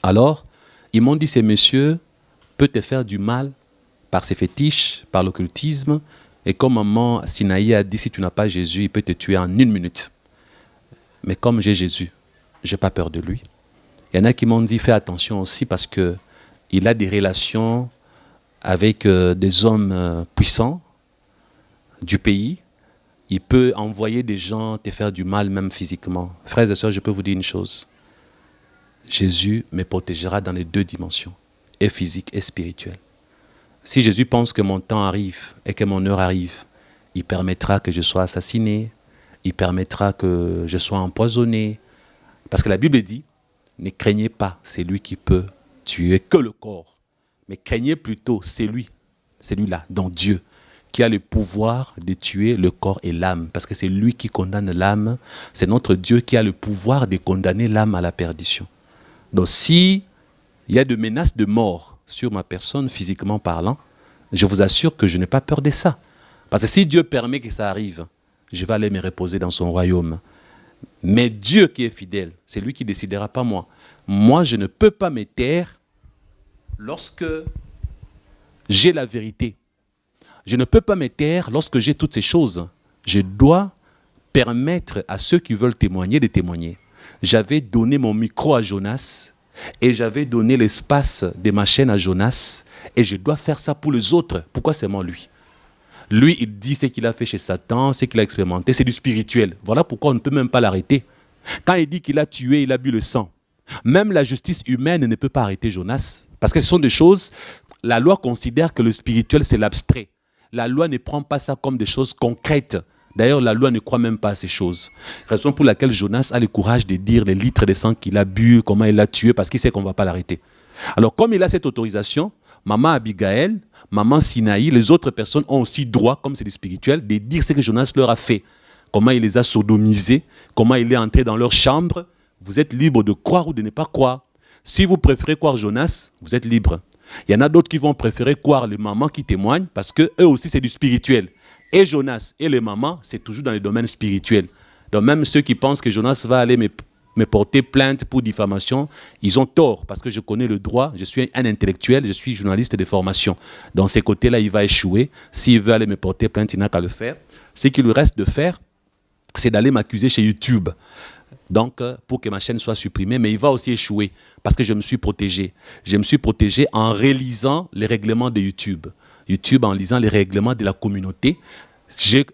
Alors, ils m'ont dit, ces messieurs peuvent te faire du mal par ses fétiches, par l'occultisme. Et comme maman Sinaï a dit, si tu n'as pas Jésus, il peut te tuer en 1 minute. Mais comme j'ai Jésus, je n'ai pas peur de lui. Il y en a qui m'ont dit, fais attention aussi parce qu'il a des relations avec des hommes puissants du pays. Il peut envoyer des gens te faire du mal, même physiquement. Frères et sœurs, je peux vous dire une chose. Jésus me protégera dans les 2 dimensions, et physique et spirituelle. Si Jésus pense que mon temps arrive et que mon heure arrive, il permettra que je sois assassiné, il permettra que je sois empoisonné. Parce que la Bible dit, ne craignez pas, c'est lui qui peut tuer que le corps. Mais craignez plutôt, c'est lui-là, donc Dieu, qui a le pouvoir de tuer le corps et l'âme. Parce que c'est lui qui condamne l'âme. C'est notre Dieu qui a le pouvoir de condamner l'âme à la perdition. Donc si il y a de menaces de mort sur ma personne, physiquement parlant, je vous assure que je n'ai pas peur de ça. Parce que si Dieu permet que ça arrive, je vais aller me reposer dans son royaume. Mais Dieu qui est fidèle, c'est lui qui décidera, pas moi. Moi, je ne peux pas me taire lorsque j'ai la vérité. Je ne peux pas me taire lorsque j'ai toutes ces choses. Je dois permettre à ceux qui veulent témoigner de témoigner. J'avais donné mon micro à Jonas et j'avais donné l'espace de ma chaîne à Jonas et je dois faire ça pour les autres. Pourquoi seulement lui ? Lui, il dit ce qu'il a fait chez Satan, ce qu'il a expérimenté, c'est du spirituel. Voilà pourquoi on ne peut même pas l'arrêter. Quand il dit qu'il a tué, il a bu le sang. Même la justice humaine ne peut pas arrêter Jonas. Parce que ce sont des choses, la loi considère que le spirituel, c'est l'abstrait. La loi ne prend pas ça comme des choses concrètes. D'ailleurs, la loi ne croit même pas à ces choses. Raison pour laquelle Jonas a le courage de dire les litres de sang qu'il a bu, comment il l'a tué, parce qu'il sait qu'on ne va pas l'arrêter. Alors, comme il a cette autorisation, maman Abigail, maman Sinaï, les autres personnes ont aussi droit, comme c'est des spirituels, de dire ce que Jonas leur a fait. Comment il les a sodomisés, comment il est entré dans leur chambre. Vous êtes libre de croire ou de ne pas croire. Si vous préférez croire Jonas, vous êtes libre. Il y en a d'autres qui vont préférer croire les mamans qui témoignent parce qu'eux aussi, c'est du spirituel. Et Jonas et les mamans, c'est toujours dans le domaine spirituel. Donc même ceux qui pensent que Jonas va aller me porter plainte pour diffamation, ils ont tort parce que je connais le droit, je suis un intellectuel, je suis journaliste de formation. Dans ces côtés-là, il va échouer. S'il veut aller me porter plainte, il n'a qu'à le faire. Ce qu'il lui reste de faire, c'est d'aller m'accuser chez YouTube. Donc, pour que ma chaîne soit supprimée, mais il va aussi échouer parce que je me suis protégé. Je me suis protégé en relisant les règlements de YouTube. YouTube, en lisant les règlements de la communauté.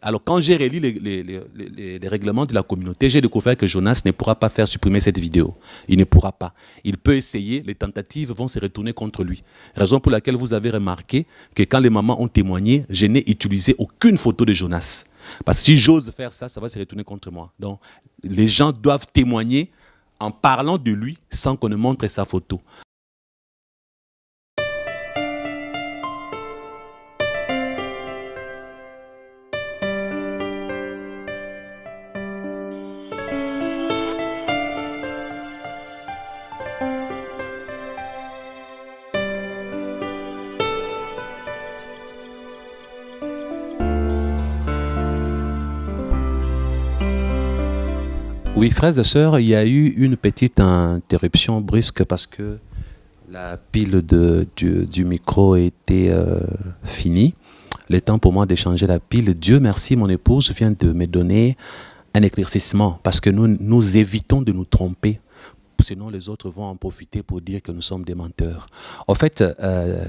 Alors, quand j'ai relu les règlements de la communauté, j'ai découvert que Jonas ne pourra pas faire supprimer cette vidéo. Il ne pourra pas. Il peut essayer, les tentatives vont se retourner contre lui. Raison pour laquelle vous avez remarqué que quand les mamans ont témoigné, je n'ai utilisé aucune photo de Jonas. Parce que si j'ose faire ça, ça va se retourner contre moi. Donc, les gens doivent témoigner en parlant de lui sans qu'on ne montre sa photo. Oui, frères et sœurs, il y a eu une petite interruption brusque parce que la pile du micro était finie. Le temps pour moi d'échanger la pile. Dieu merci, mon épouse vient de me donner un éclaircissement parce que nous évitons de nous tromper. Sinon, les autres vont en profiter pour dire que nous sommes des menteurs. En fait,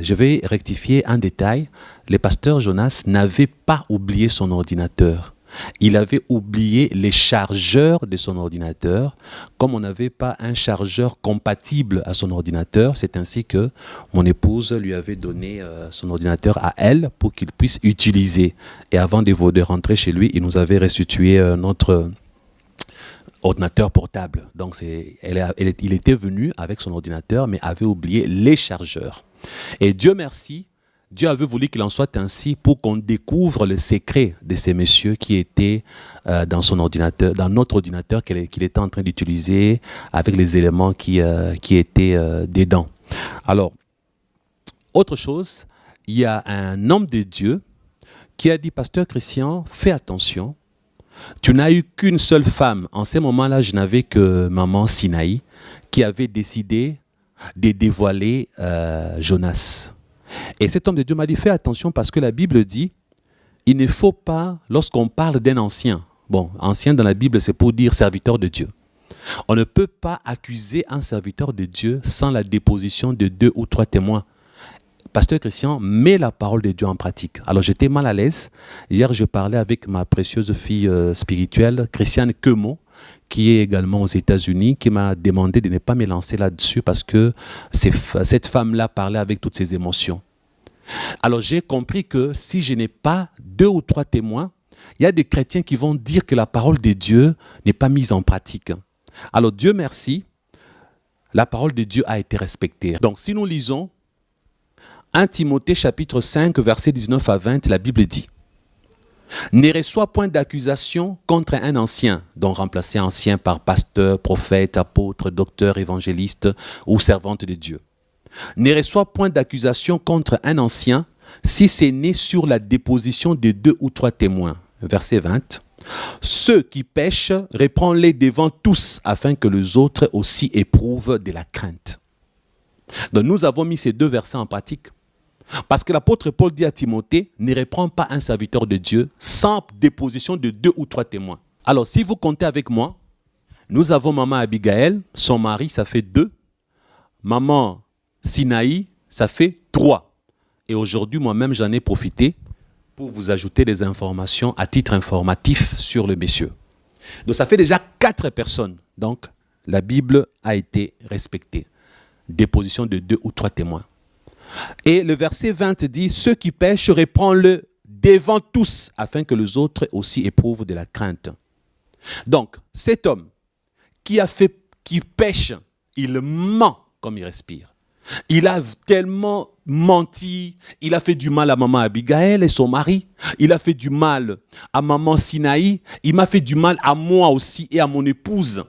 je vais rectifier un détail. Le pasteur Jonas n'avait pas oublié son ordinateur. Il avait oublié les chargeurs de son ordinateur. Comme on n'avait pas un chargeur compatible à son ordinateur, c'est ainsi que mon épouse lui avait donné son ordinateur à elle pour qu'il puisse utiliser. Et avant de rentrer chez lui, il nous avait restitué notre ordinateur portable. Donc il était venu avec son ordinateur, mais avait oublié les chargeurs. Et Dieu merci, Dieu avait voulu qu'il en soit ainsi pour qu'on découvre le secret de ces messieurs qui étaient dans son ordinateur, dans notre ordinateur qu'il était en train d'utiliser avec les éléments qui étaient dedans. Alors, autre chose, il y a un homme de Dieu qui a dit, Pasteur Christian, fais attention, tu n'as eu qu'une seule femme. En ce moment-là, je n'avais que maman Sinaï qui avait décidé de dévoiler Jonas. Et cet homme de Dieu m'a dit, fais attention parce que la Bible dit, il ne faut pas, lorsqu'on parle d'un ancien, bon, ancien dans la Bible, c'est pour dire serviteur de Dieu. On ne peut pas accuser un serviteur de Dieu sans la déposition de 2 ou 3 témoins. Pasteur Christian met la parole de Dieu en pratique. Alors j'étais mal à l'aise. Hier, je parlais avec ma précieuse fille spirituelle, Christiane Kemo, qui est également aux États-Unis, qui m'a demandé de ne pas me lancer là-dessus parce que cette femme-là parlait avec toutes ses émotions. Alors j'ai compris que si je n'ai pas 2 ou 3 témoins, il y a des chrétiens qui vont dire que la parole de Dieu n'est pas mise en pratique. Alors Dieu merci, la parole de Dieu a été respectée. Donc si nous lisons 1 Timothée chapitre 5, versets 19 à 20, la Bible dit « Ne reçois point d'accusation contre un ancien, dont remplacer ancien par pasteur, prophète, apôtre, docteur, évangéliste ou servante de Dieu. Ne reçois point d'accusation contre un ancien, si c'est né sur la déposition de 2 ou 3 témoins. » Verset 20. « Ceux qui pêchent, reprends-les devant tous, afin que les autres aussi éprouvent de la crainte. » Donc nous avons mis ces 2 versets en pratique. Parce que l'apôtre Paul dit à Timothée, ne reprends pas un serviteur de Dieu sans déposition de 2 ou 3 témoins. Alors si vous comptez avec moi, nous avons maman Abigail, son mari, ça fait 2. Maman Sinaï, ça fait 3. Et aujourd'hui, moi-même, j'en ai profité pour vous ajouter des informations à titre informatif sur le messieurs. Donc ça fait déjà 4 personnes. Donc la Bible a été respectée. Déposition de 2 ou 3 témoins. Et le verset 20 dit, ceux qui pêchent, reprends-le devant tous, afin que les autres aussi éprouvent de la crainte. Donc, cet homme qui pêche, il ment comme il respire. Il a tellement menti, il a fait du mal à maman Abigail et son mari, il a fait du mal à maman Sinaï, il m'a fait du mal à moi aussi et à mon épouse.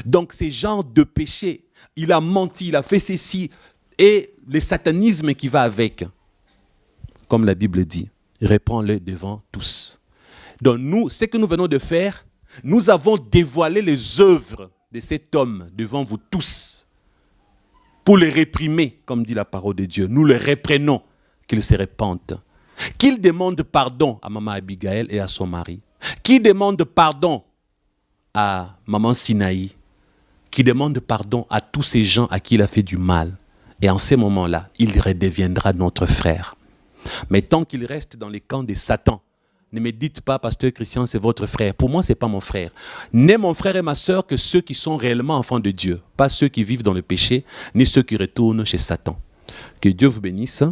Donc, ces genres de péchés, il a menti, il a fait ceci, et le satanisme qui va avec, comme la Bible dit, reprends-le devant tous. Donc nous, ce que nous venons de faire, nous avons dévoilé les œuvres de cet homme devant vous tous, pour les réprimer, comme dit la parole de Dieu. Nous les reprenons, qu'ils se repentent. Qu'il demande pardon à maman Abigail et à son mari. Qu'il demande pardon à maman Sinaï. Qui demande pardon à tous ces gens à qui il a fait du mal. Et en ces moments-là, il redeviendra notre frère. Mais tant qu'il reste dans les camps de Satan, ne me dites pas, pasteur Christian, c'est votre frère. Pour moi, ce n'est pas mon frère. N'est mon frère et ma sœur que ceux qui sont réellement enfants de Dieu. Pas ceux qui vivent dans le péché, ni ceux qui retournent chez Satan. Que Dieu vous bénisse.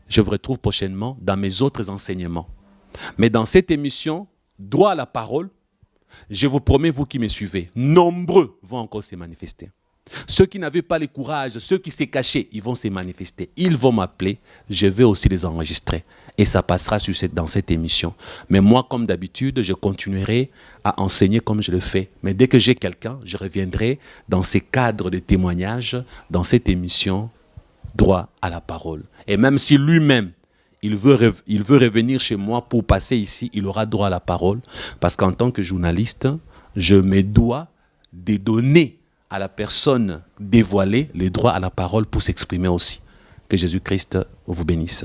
Je vous retrouve prochainement dans mes autres enseignements. Mais dans cette émission, droit à la parole, je vous promets, vous qui me suivez, nombreux vont encore se manifester. Ceux qui n'avaient pas le courage, ceux qui s'est cachés, ils vont se manifester. Ils vont m'appeler, je vais aussi les enregistrer. Et ça passera dans cette émission. Mais moi, comme d'habitude, je continuerai à enseigner comme je le fais. Mais dès que j'ai quelqu'un, je reviendrai dans ces cadres de témoignage, dans cette émission, droit à la parole. Et même si lui-même, il veut revenir chez moi pour passer ici, il aura droit à la parole. Parce qu'en tant que journaliste, je me dois de donner à la personne dévoilée les droits à la parole pour s'exprimer aussi. Que Jésus-Christ vous bénisse.